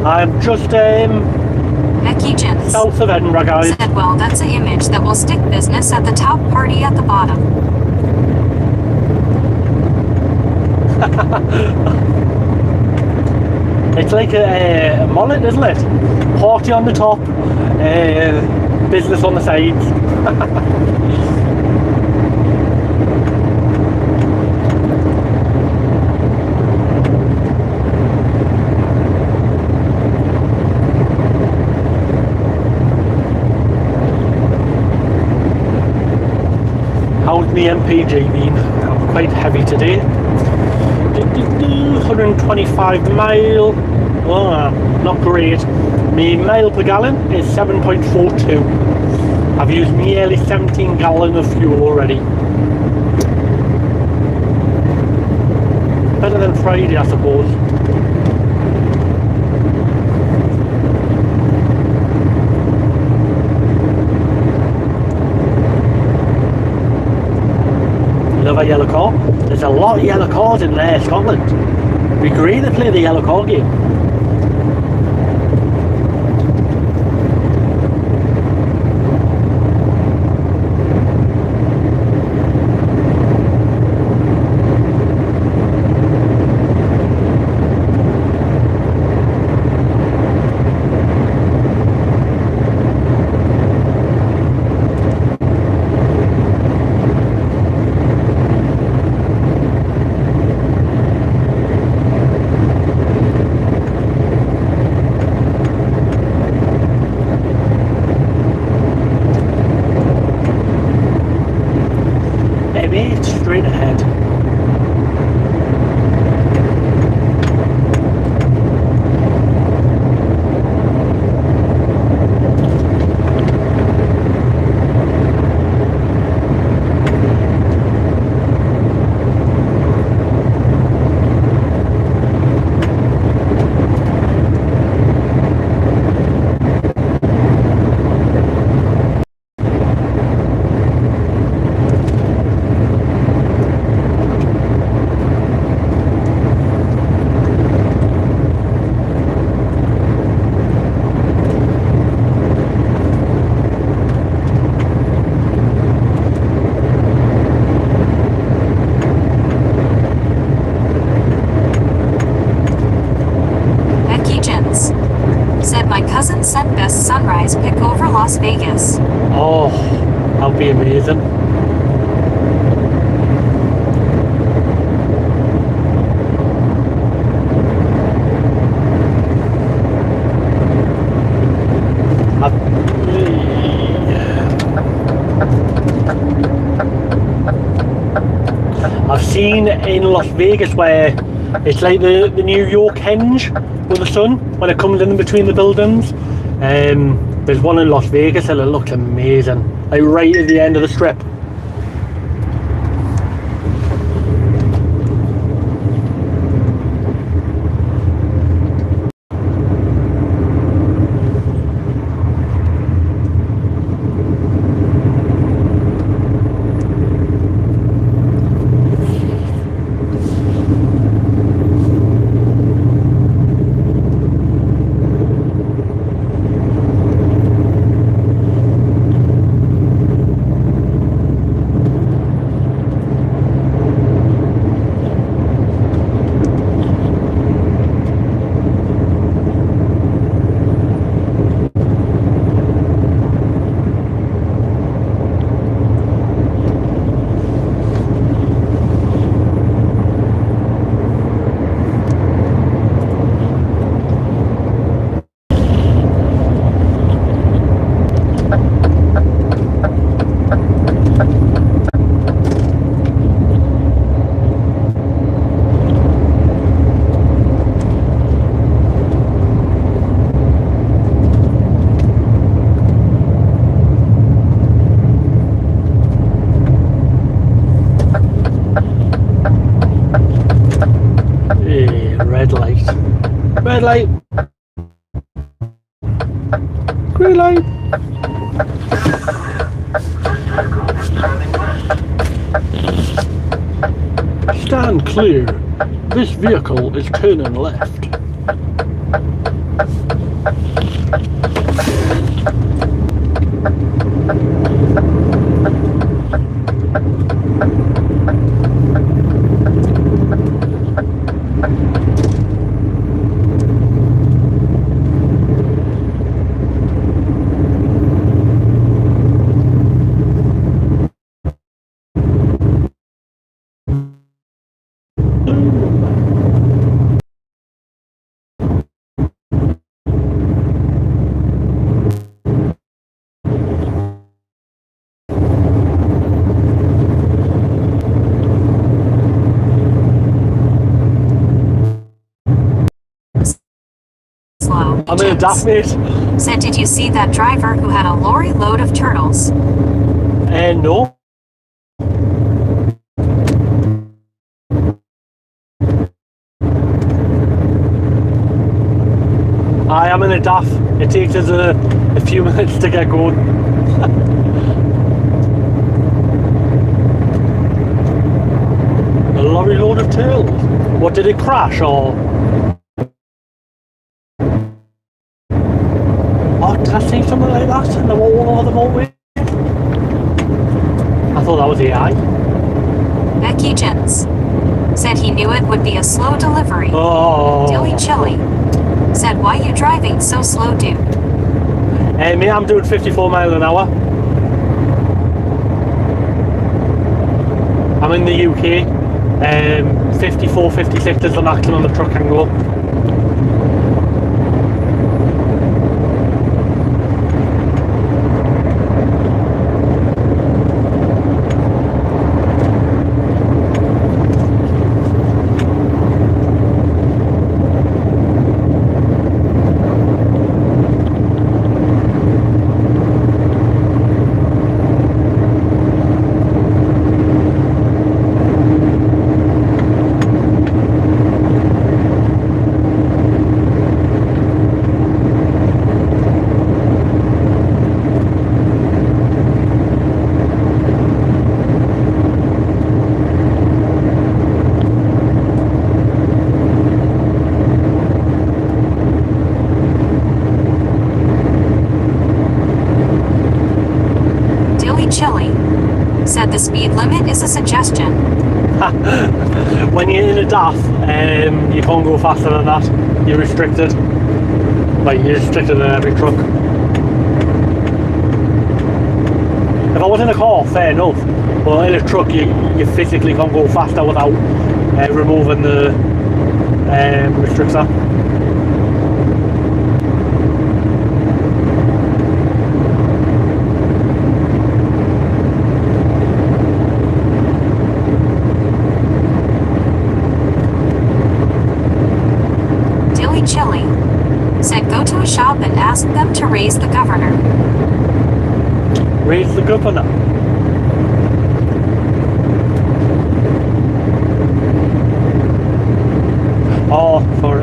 I'm just Becky Jens south of Edinburgh, guys. said, well, that's an image that will stick business at the top, party at the bottom. It's like a mullet, isn't it? Party on the top, business on the sides. How's the MPG been? I'm quite heavy today. 125 mile. Oh, not great. My mile per gallon is 7.42. I've used nearly 17 gallons of fuel already. Better than Friday, I suppose. Another yellow car. There's a lot of yellow cars in there, Scotland. It'd be great to play the yellow car game. Straight ahead. Sent best sunrise pic over Las Vegas. Oh, that'll be amazing. I've seen in Las Vegas where it's like the New York henge with the sun when it comes in between the buildings. There's one in Las Vegas and it looks amazing, like right at the end of the strip. Red light. Green light. Stand clear. This vehicle is turning left. Slow. I'm in a daft, mate. Said, did you see that driver who had a lorry load of turtles? No. I am in a daft. It takes us a few minutes to get going. A lorry load of turtles. What, did it crash or? Oh, did I see something like that? And they were all over the motorway? I thought that was AI. Becky Jens. Said he knew it would be a slow delivery. Oh. Dilly Chilly. Said, why you driving so slow, dude? Me, I'm doing 54 miles an hour. I'm in the UK. 54, 56 is the maximum the truck can go. Chilly. Said the speed limit is a suggestion. When you're in a DAF, you can't go faster than that. You're restricted. Like, you're restricted in every truck. If I was in a car, fair enough. But in a truck, you physically can't go faster without removing the restrictor. Chilly. Said go to a shop and ask them to raise the governor. Raise the governor? Oh, for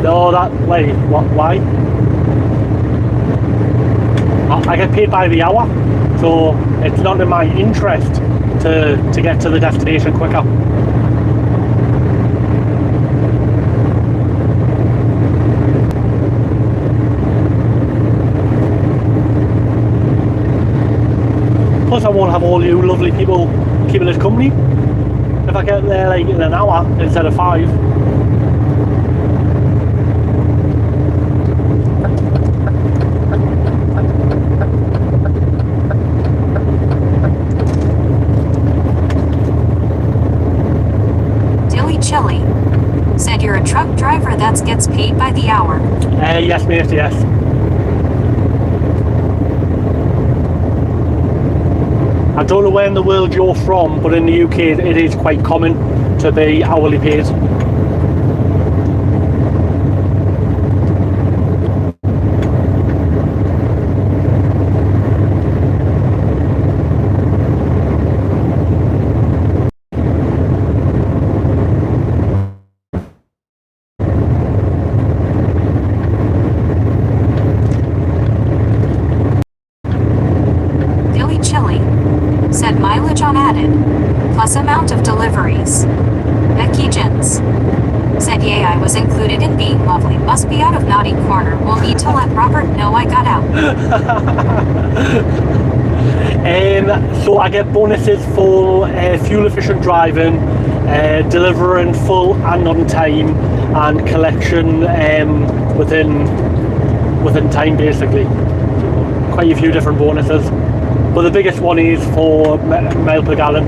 no, that, wait, what, why? I get paid by the hour, so it's not in my interest to get to the destination quicker. Plus, I won't have all you lovely people keeping us company if I get there like in an hour instead of 5. Dilly Chilly. Said you're a truck driver that gets paid by the hour. Yes, mate, yes. I don't know where in the world you're from, but in the UK it is quite common to be hourly paid. mass amount of deliveries. Becky Jins said, yay, I was included in being lovely. Must be out of naughty corner. We'll need to let Robert know I got out. So I get bonuses for fuel efficient driving, delivering full and on time, and collection within time, basically. Quite a few different bonuses, but the biggest one is for mile per gallon.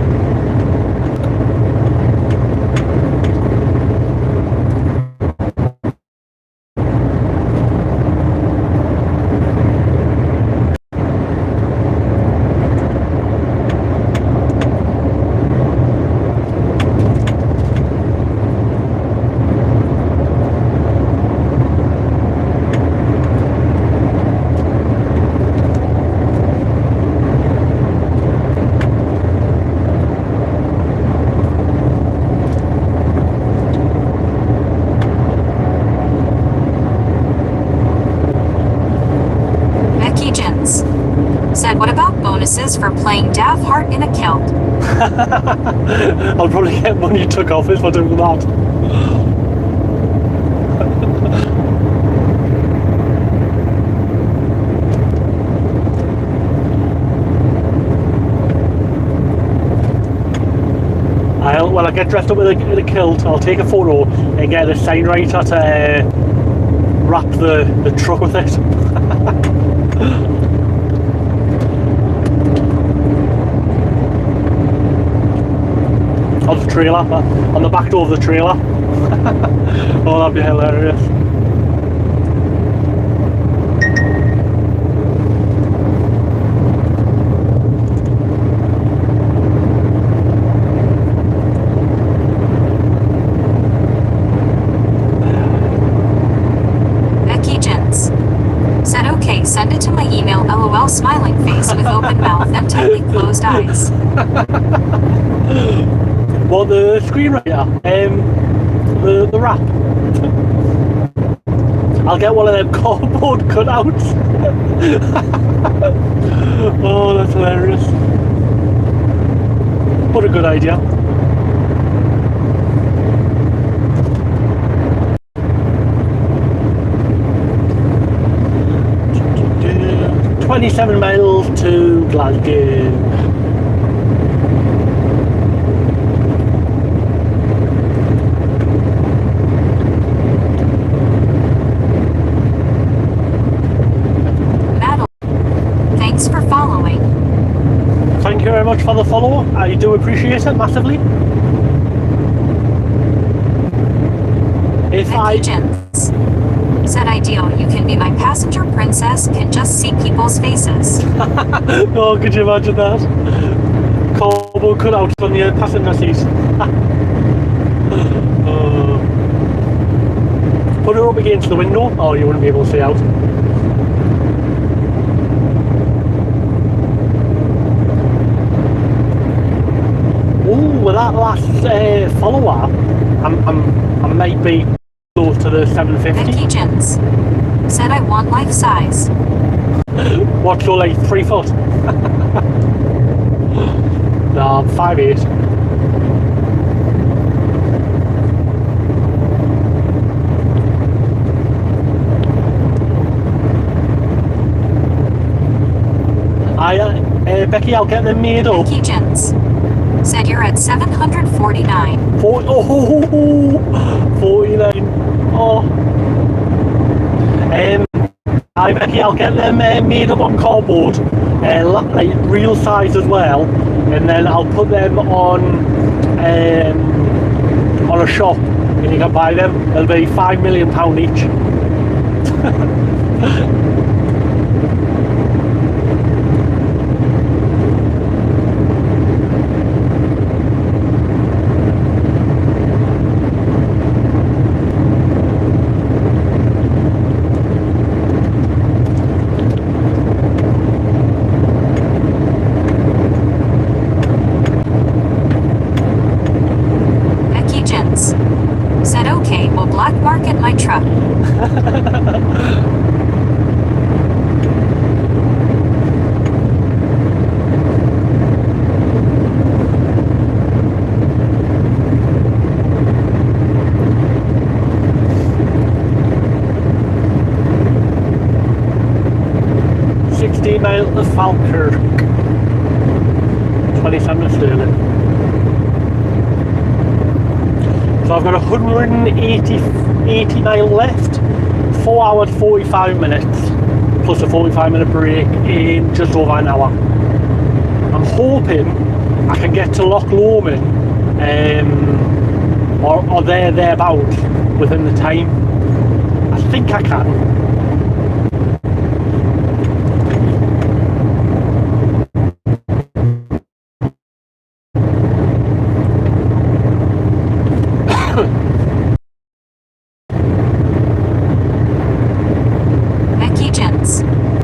Said, what about bonuses for playing Dav Hart in a kilt? I'll probably get money took off if I do that. When I get dressed up with a kilt, I'll take a photo and get a sign writer to wrap the truck with it. Of the trailer, on the back door of the trailer. Oh, that'd be hilarious. Becky Jins said, okay, send it to my email, lol, smiling face with open mouth and tightly closed eyes. Well, the screenwriter, the rap. I'll get one of them cardboard cutouts. Oh, that's hilarious. What a good idea. "27 miles to Glasgow." Thank you very much for the follow. I do appreciate it massively. If Becky Jins said, ideal, you can be my passenger princess, can just see people's faces. Oh, could you imagine that? Cardboard cutouts on the passenger seat. Put her up against the window. Oh, you wouldn't be able to see out. With that last follower, I might be close to the 750. Becky Jins said, I want life size. What's your like 3 foot? No, I'm 5'8". Becky, I'll get them made up. Becky Jins said, you're at 749. 49. Oh. Hi Becky, I'll get them made up on cardboard, like real size as well, and then I'll put them on a shop, and you can buy them. They'll be £5 million each. Said, okay, we'll black market my truck. mile to Falkirk. 27 to Stirling. So I've got 180 mile left. 4 hours 45 minutes. Plus a 45-minute break in just over an hour. I'm hoping I can get to Loch Lomond or thereabouts within the time. I think I can.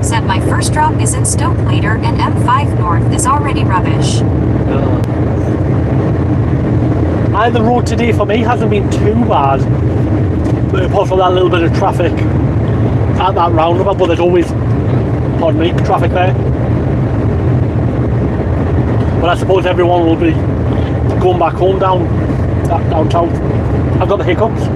Said my first drop is in Stoke later and M5 North is already rubbish. The road today for me hasn't been too bad, but apart from that little bit of traffic at that roundabout, but there's always, pardon me, traffic there. But I suppose everyone will be going back home down south. I've got the hiccups.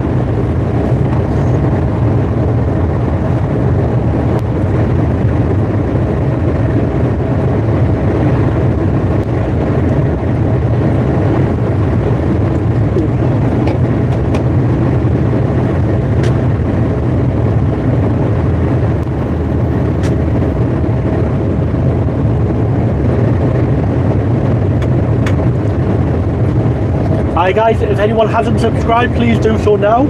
Hi guys, if anyone hasn't subscribed, please do so now.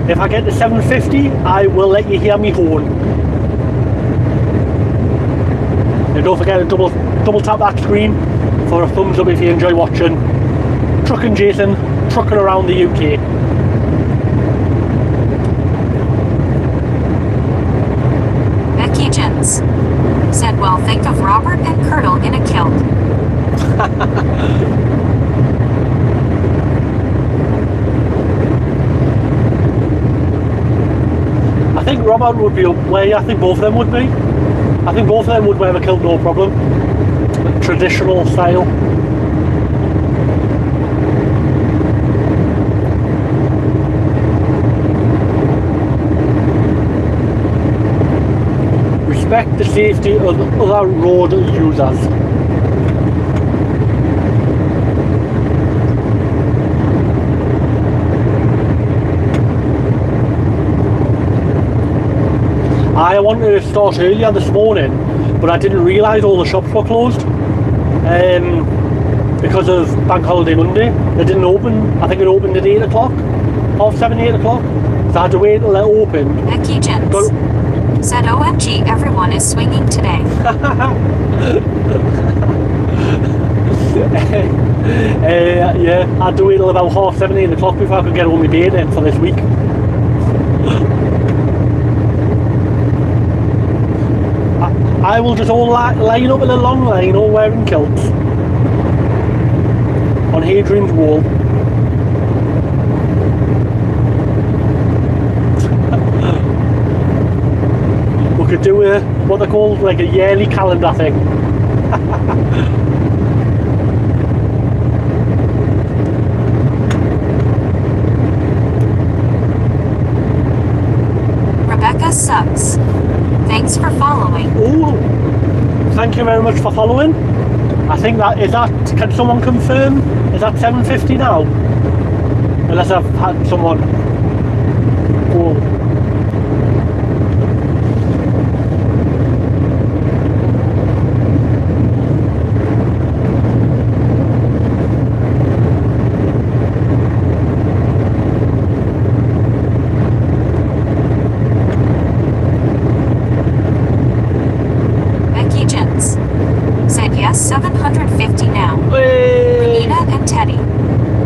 If I get to 750, I will let you hear me horn. And don't forget to double tap that screen for a thumbs up if you enjoy watching Trucking Jason, trucking around the UK. Becky Jens said, well, think of Robert and Curdle in a kilt. I think Robert would be up way. I think both of them would be. I think both of them would wear a kilt, no problem. Traditional style. Respect the safety of other road users. I wanted to start earlier this morning, but I didn't realise all the shops were closed because of Bank Holiday Monday. They didn't open. I think it opened at 8 o'clock, half 7, 8 o'clock. So I had to wait till it opened. Becky Jens said, OMG, everyone is swinging today. Yeah, I had to wait till about half 7, 8 o'clock before I could get all my beer in for this week. I will just all line up in a long line, all wearing kilts on Hadrian's Wall. We could do what they call like a yearly calendar thing. Rebecca sucks. Thanks for following. Oh, thank you very much for following. I think can someone confirm? Is that 750 now? Unless I've had someone. Oh. Said yes, 750 now. Hey. Renita and Teddy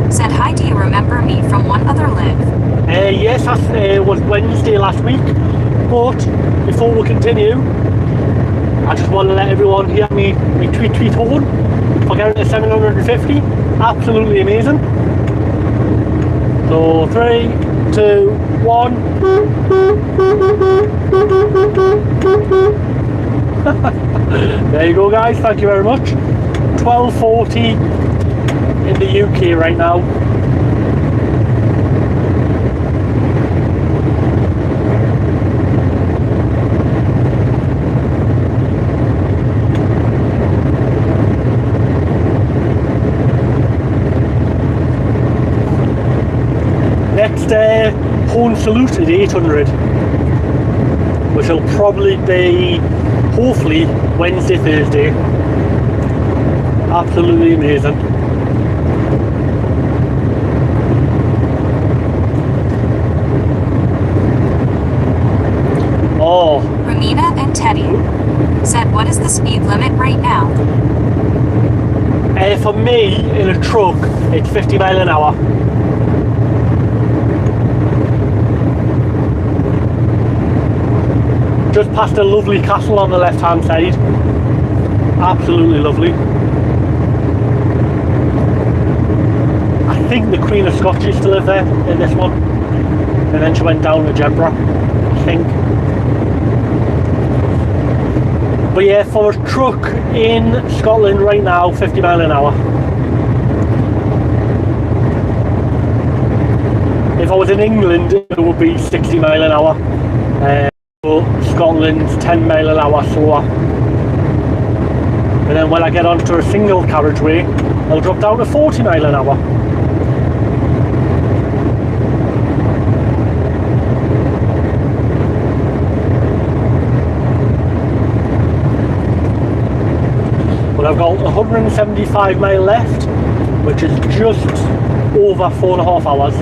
said, hi, do you remember me from One Other Live? Yes, that was Wednesday last week. But before we continue, I just want to let everyone hear me tweet horn for getting to 750. Absolutely amazing. So 3, 2, 1. There you go guys, thank you very much. 12:40 in the UK right now. drone salute at 800, which will probably be, hopefully, Wednesday, Thursday. Absolutely amazing. Oh. Ramina and Teddy said, what is the speed limit right now? For me, in a truck, it's 50 mile an hour. Just past a lovely castle on the left hand side. Absolutely lovely. I think the Queen of Scots used to live there in this one. And then she went down to Jedburgh, I think. But yeah, for a truck in Scotland right now, 50 mile an hour. If I was in England, it would be 60 mile an hour. But Scotland's 10 mile an hour slower. And then when I get onto a single carriageway, I'll drop down to 40 mile an hour. I've got 175 mile left, which is just over 4.5 hours.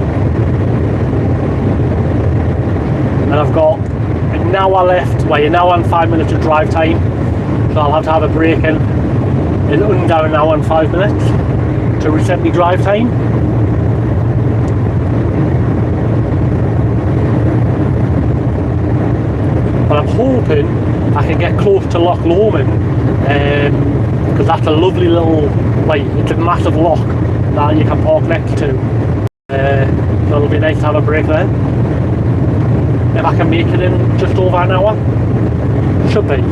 And I've got an hour left, well, an hour and 5 minutes of drive time. So I'll have to have a break in under an hour and 5 minutes to reset my drive time. But I'm hoping I can get close to Loch Lomond, because that's a lovely little, like, it's a massive loch that you can park next to. So it'll be nice to have a break there. If I can make it in just over an hour, should be.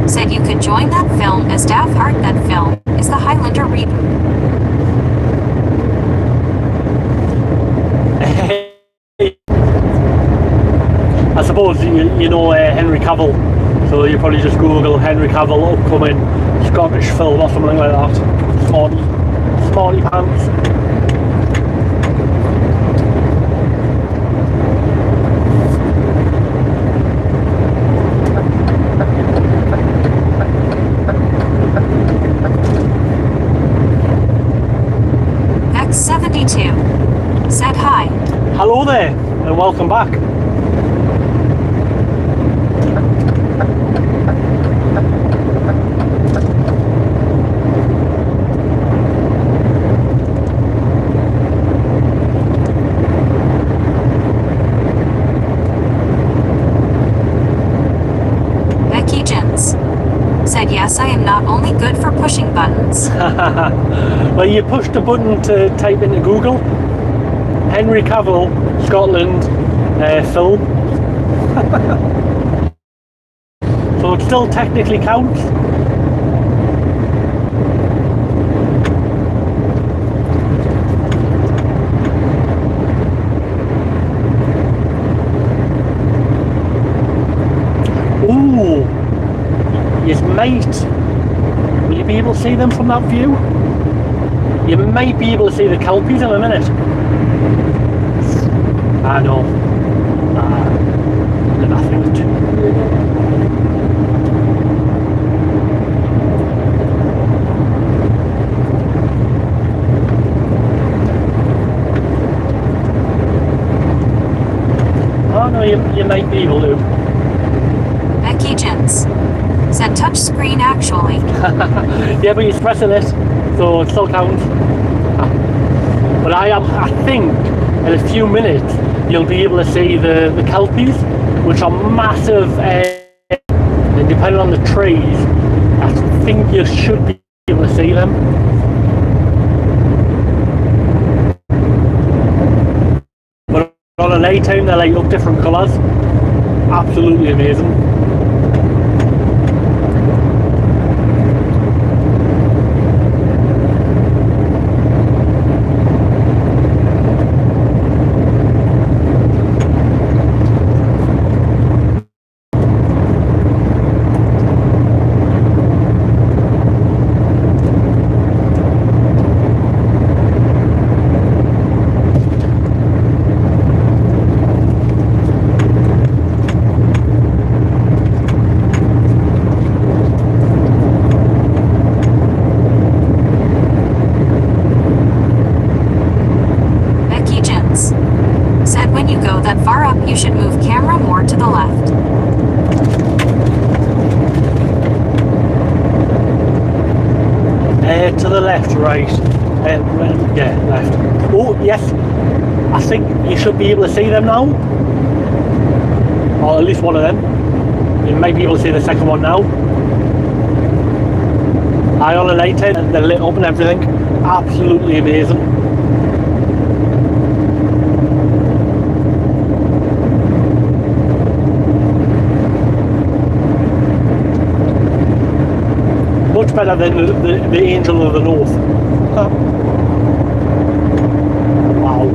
Said you could join that film as Daft Heart. That film is the Highlander reboot. I suppose you know Henry Cavill, so you probably just Google Henry Cavill upcoming Scottish film or something like that. Smarty pants. X72 said hi. Hello there, and welcome back. Becky Jens said, yes, I am not only good for pushing buttons. Well, you push the button to type into Google Henry Cavill Scotland film. So it still technically counts. Ooh, you might. Will you be able to see them from that view? You might be able to see the kelpies in a minute. I know. I think it's oh no, you might be able to. Becky Jens said touch screen actually. Yeah, but you're pressing it, so it still counts. But I think in a few minutes you'll be able to see the kelpies, which are massive, and depending on the trees, I think you should be able to see them. But on a night time, they light up different colours. Absolutely amazing. That far up, you should move camera more to the left. To the left, right. Yeah, left. Oh, yes. I think you should be able to see them now. Or at least one of them. You might be able to see the second one now. Eye on the night time, and they're lit up and everything. Absolutely amazing. Much better than the Angel of the North. Wow.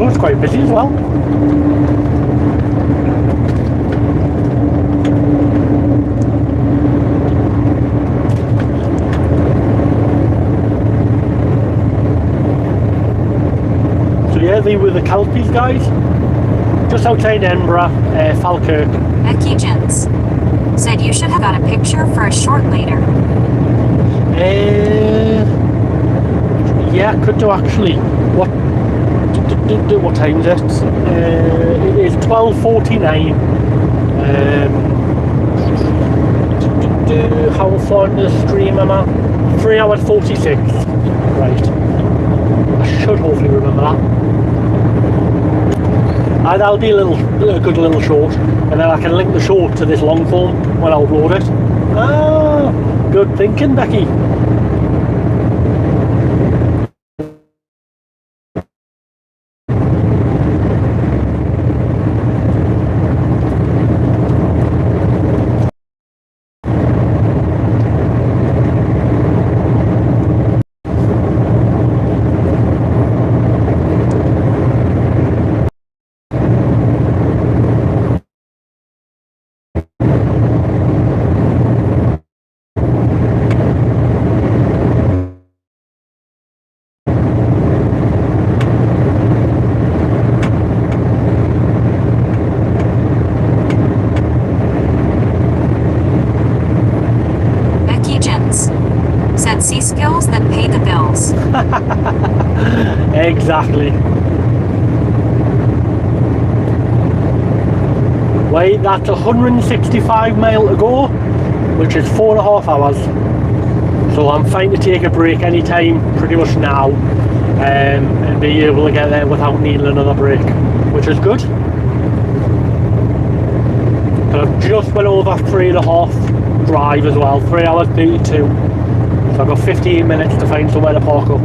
Oh, it's quite busy as well. So yeah, they were the kelpies, guys. Just outside Edinburgh, Falkirk. Becky Jens said you should have got a picture for a short later. Yeah, I could do actually. What time is it? It is 12:49. How far in the stream am I? 3 hours 46. Right. I should hopefully remember that. That'll be a good little short, and then I can link the short to this long form when I upload it. Ah, good thinking, Becky. Sea skills that pay the bills. Exactly. Wait, that's 165 miles to go, which is 4.5 hours. So I'm fine to take a break anytime, pretty much now, and be able to get there without needing another break, which is good. But I've just went over 3.5 drive as well, 3 hours 32. So I've got 15 minutes to find somewhere to park up.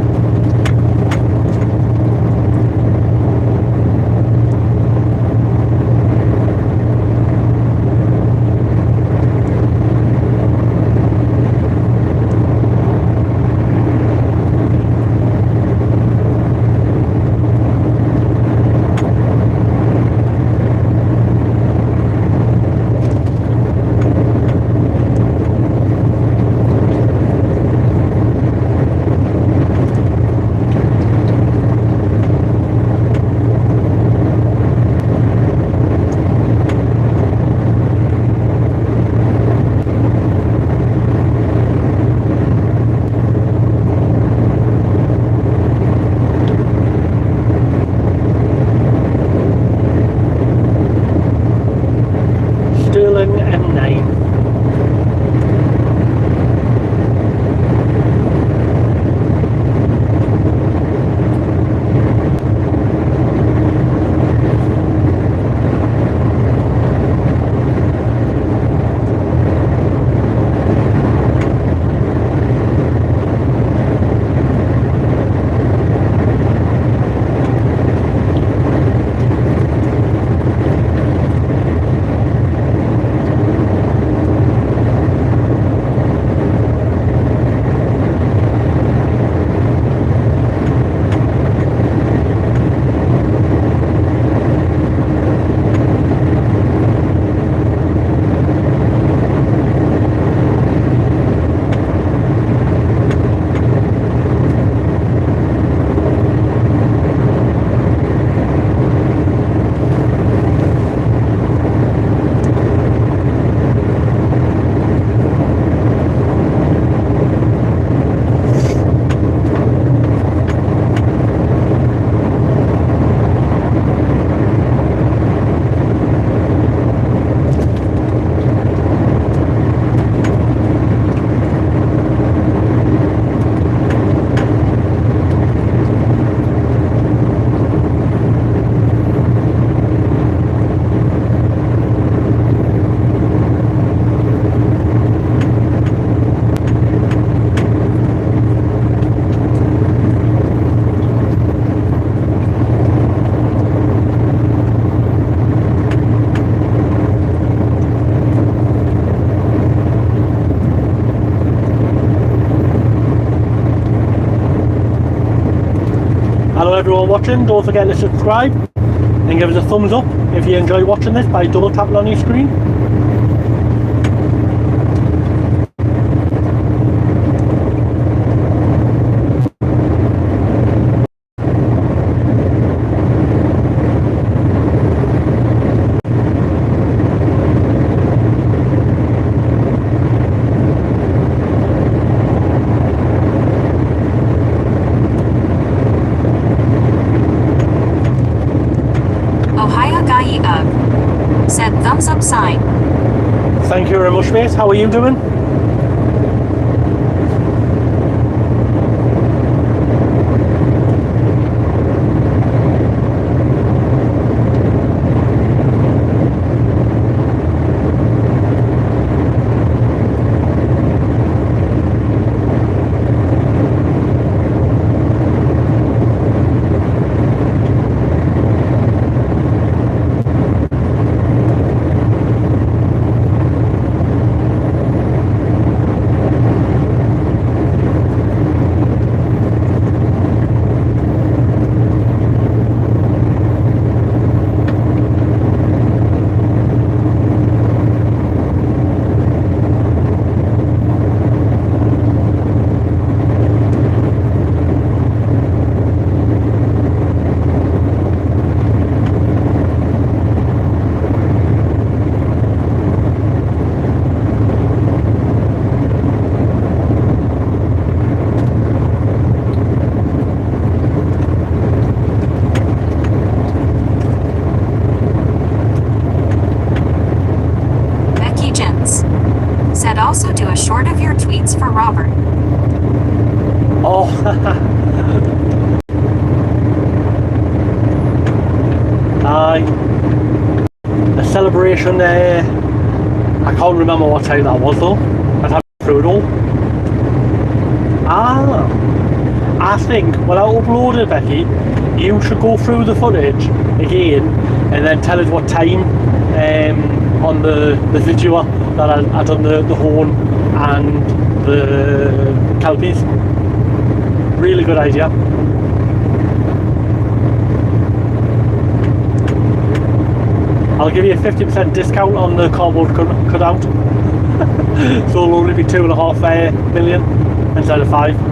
hello everyone watching, don't forget to subscribe and give us a thumbs up if you enjoy watching this by double tapping on your screen. Said thumbs up sign. Thank you very much, mate. How are you doing? Said also do a short of your tweets for Robert. Oh, a celebration there. I can't remember what time that was though. I'd have to through it all. I think when I upload it, Becky, you should go through the footage again and then tell us what time on the video that I done the horn and the kelpies. Really good idea. I'll give you a 50% discount on the cardboard cutout. So it'll only be 2.5 million instead of 5.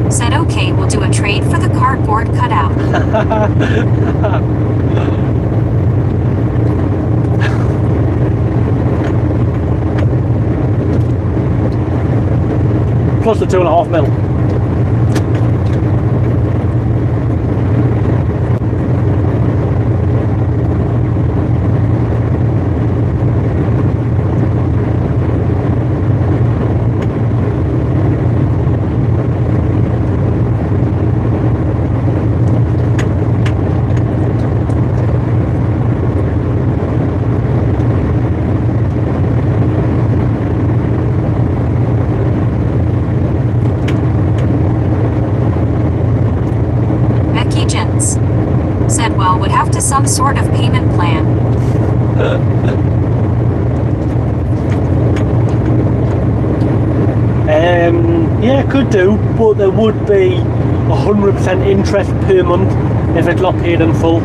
Said okay, we'll do a trade for the cardboard cutout. Plus the 2.5 mil. Said well would have to some sort of payment plan. Yeah, could do, but there would be 100% interest per month if it's not paid in full.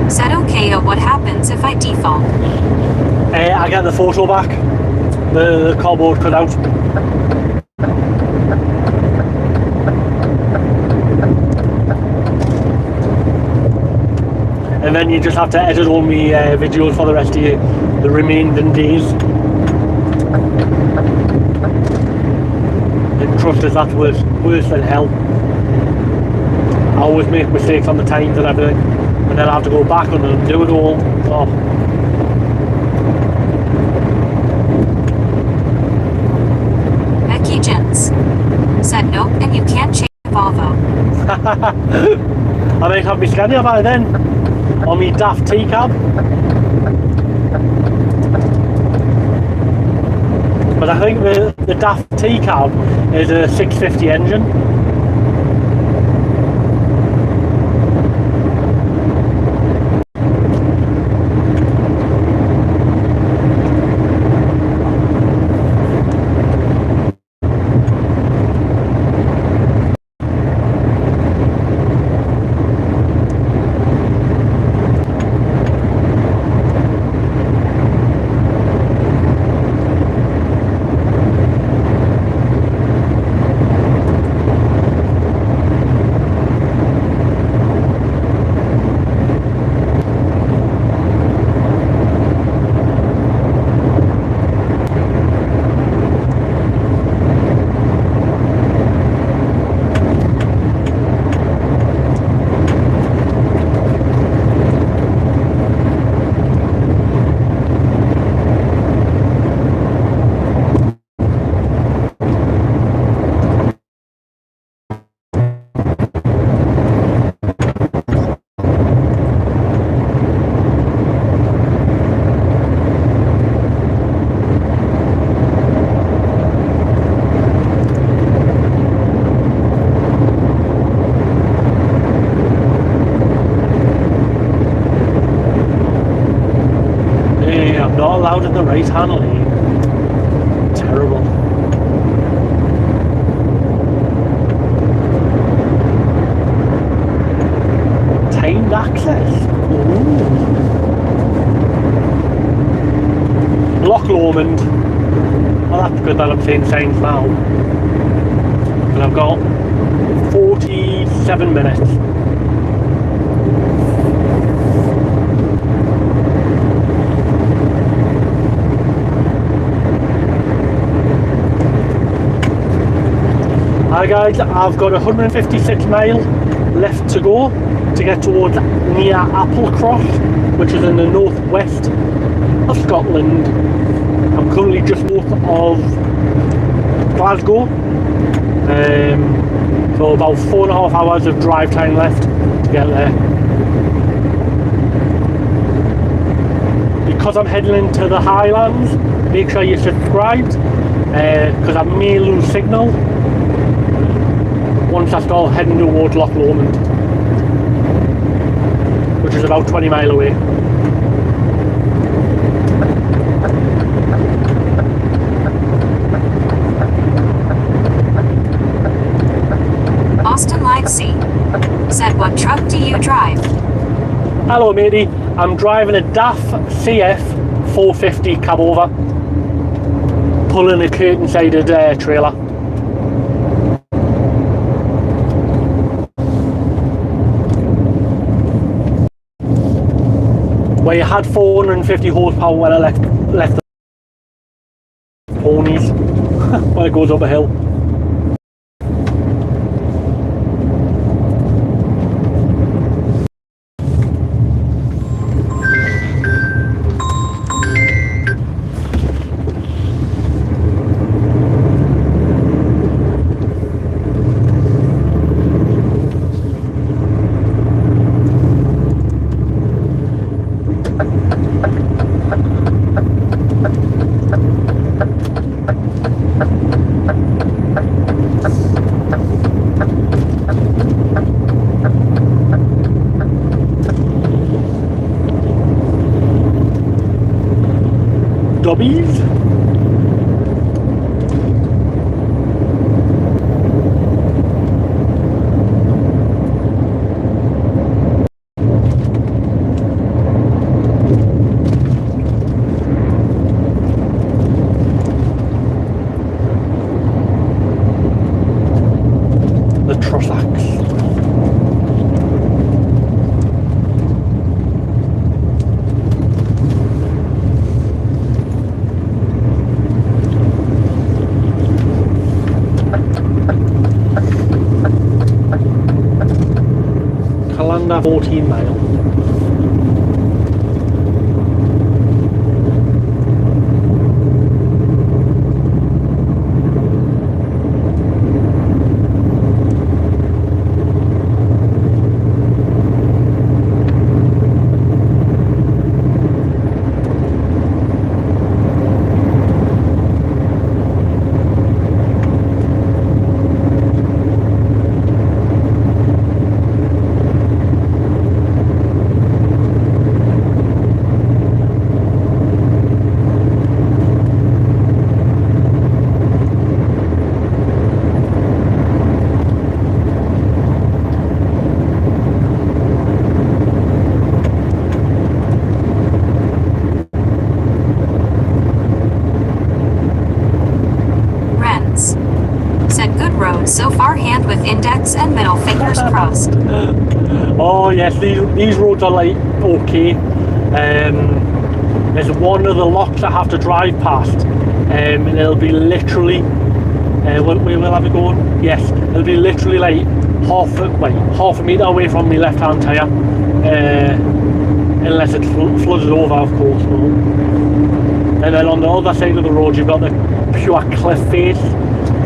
Said okay, what happens if I default? I get the photo back, the cardboard cutout. And then you just have to edit all my videos for the rest of the remaining days. trust us, that's worse than hell. I always make mistakes on the times and everything, and then I have to go back and undo it all. Oh. Becky Jens said nope, and you can't change the Volvo. I might have my Scania by then, or my daft T-cab. But I think the daft T-cab is a 650 engine. Not allowed in the right hand lane. Terrible. Timed access. Ooh. Loch Lomond. Well, that's good that I'm saying signs now. And I've got 47 minutes. Hi guys, I've got 156 miles left to go to get towards near Applecross, which is in the northwest of Scotland. I'm currently just north of Glasgow, so about 4.5 hours of drive time left to get there. Because I'm heading into the Highlands, make sure you're subscribed, because I may lose signal once I start heading towards Loch Lomond, which is about 20 miles away. Austin Livesey said, what truck do you drive? Hello matey, I'm driving a DAF CF 450 cab over, pulling a curtain-sided trailer. Where you had 450 horsepower when I left the ponies when it goes up a hill. Dobbies. The Trossachs. a 14 mile. So far, hand with index and middle fingers crossed. Oh yes, these roads are like okay. There's one of the locks I have to drive past, and it'll be literally. Where will I be going? Yes, it'll be literally like half a metre away from my left-hand tyre, unless it's flooded over, of course. No. And then on the other side of the road, you've got the pure cliff face.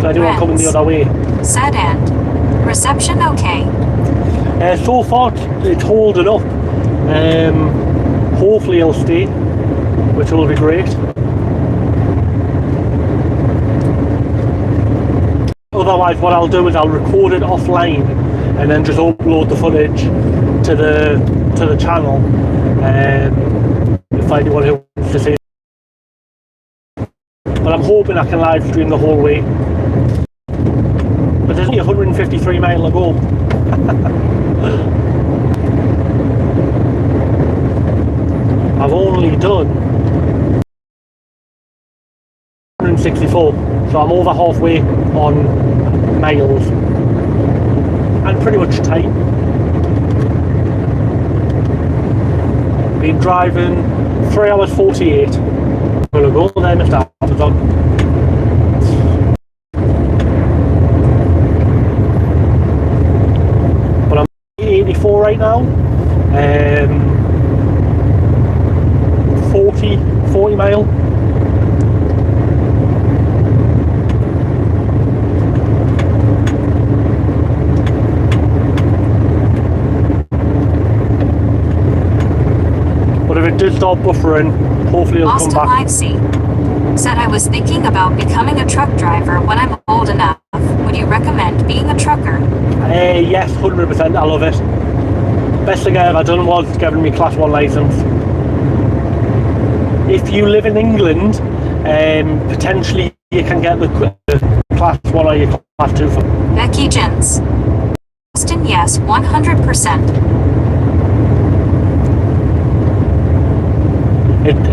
So anyone coming the other way. Said and. Reception okay? So far it's holding up. Hopefully it'll stay, which will be great. Otherwise what I'll do is I'll record it offline and then just upload the footage to the channel. If anyone who wants to see. But I'm hoping I can live stream the whole way. But there's only 153 miles to go. I've only done 164, so I'm over halfway on miles. And pretty much tight. Been driving 3 hours 48. Gonna go there, Mr. Amazon. But I'm 84 right now. 40 mile. But if it does start buffering, hopefully it'll come back. Live seat. Said I was thinking about becoming a truck driver when I'm old enough. Would you recommend being a trucker? Yes, 100%. I love it. Best thing I ever done was getting me class 1 licence. If you live in England, potentially you can get the class 1 or your class 2 for. Becky Jens. Austin, yes, 100%.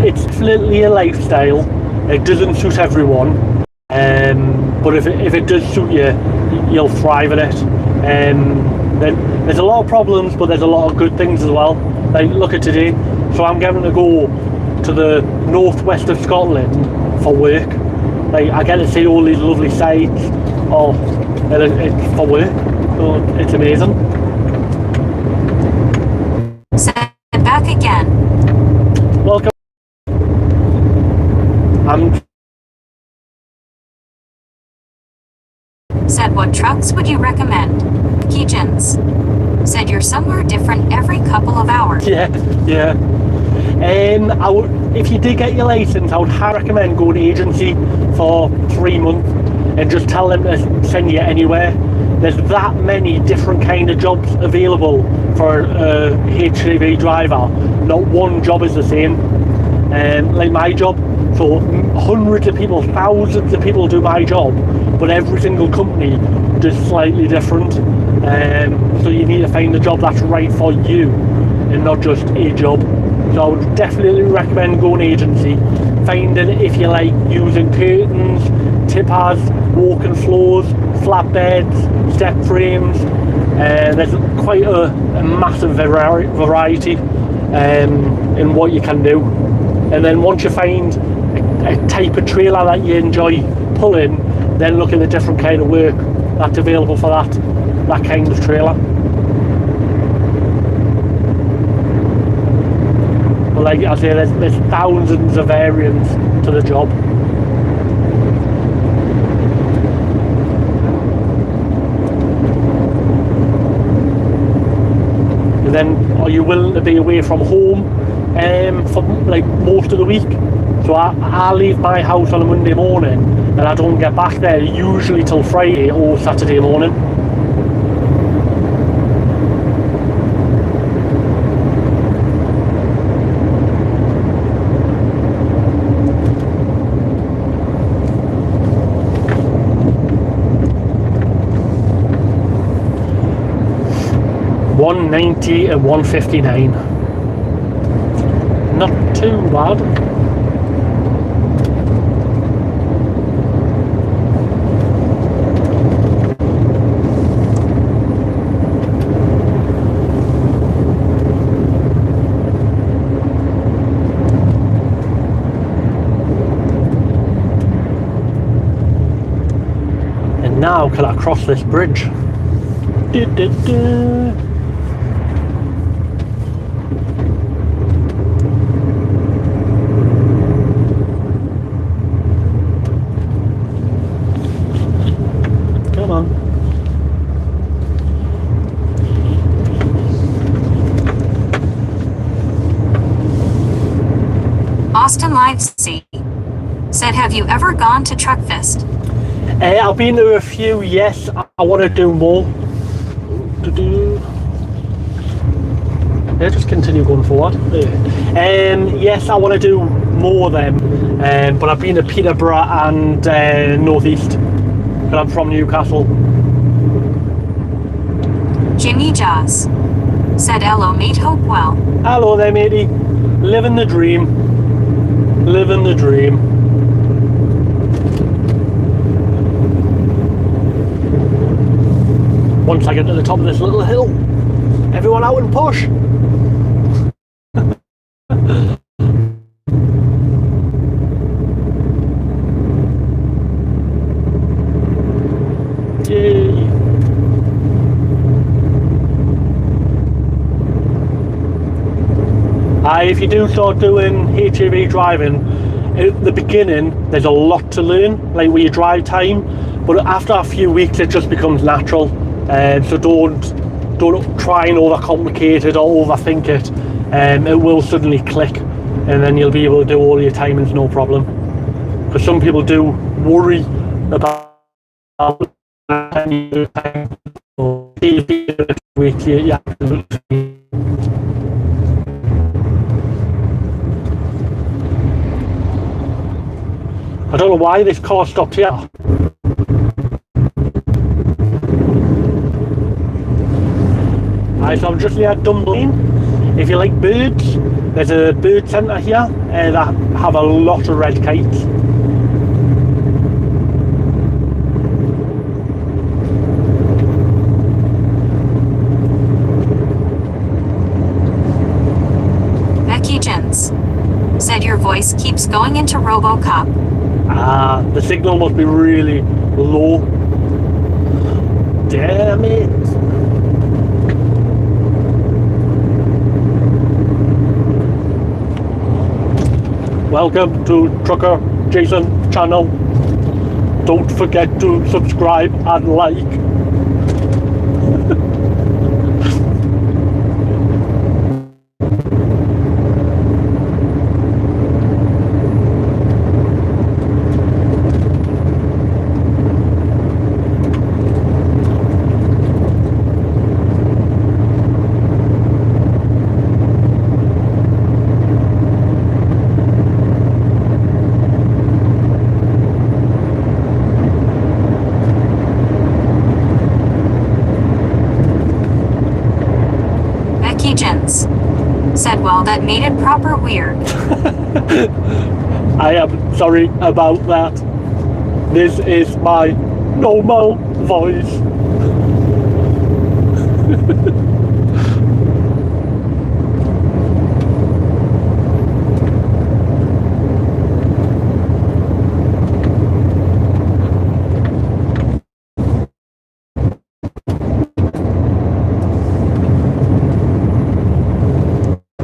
It's definitely a lifestyle. It doesn't suit everyone, but if it does suit you, you'll thrive at it. Then there's a lot of problems, but there's a lot of good things as well. Like look at today. So I'm going to go to the northwest of Scotland for work. Like I get to see all these lovely sights. Oh, it's for work. So it's amazing. Said back again. Welcome. Said what trucks would you recommend? Keejans. Said you're somewhere different every couple of hours. Yeah. I would, if you did get your license, I would highly recommend going to agency for 3 months and just tell them to send you anywhere. There's that many different kind of jobs available for a HGV driver. Not one job is the same. Like my job, so hundreds of people, thousands of people do my job, but every single company does slightly different. So you need to find the job that's right for you and not just a job. So I would definitely recommend going agency, finding if you like using curtains, tippers, walking floors, flatbeds, step frames. There's quite a massive variety in what you can do. And then once you find a type of trailer that you enjoy pulling, then look at the different kind of work that's available for that kind of trailer. But like I say, there's thousands of variants to the job. And then, are you willing to be away from home for like most of the week? So I leave my house on a Monday morning, and I don't get back there usually till Friday or Saturday morning. $190 and $159. Not too bad. And now can I cross this bridge? Come on. Austin Livesey said, have you ever gone to Truckfest? I've been to a few, yes. I want to do more. Yeah, just continue going forward. Yes, I want to do more of them. But I've been to Peterborough and North East. But I'm from Newcastle. Jimmy Jaws said, hello mate, hope well. Hello there, matey. Living the dream. Living the dream. Once I get to the top of this little hill, everyone out and push. Yay. If you do start doing HGV driving, at the beginning there's a lot to learn, like with your drive time, but after a few weeks it just becomes natural. So don't try and overcomplicate it or overthink it. It will suddenly click, and then you'll be able to do all your timings no problem. Because some people do worry about time. I don't know why this car stopped here. So I'm just near Dunblane. If you like birds, there's a bird centre here that have a lot of red kites. Becky Jens said, your voice keeps going into RoboCop. The signal must be really low. Damn it. Welcome to Trucker Jason channel. Don't forget to subscribe and like. Said, well, that made it proper weird. I am sorry about that. This is my normal voice.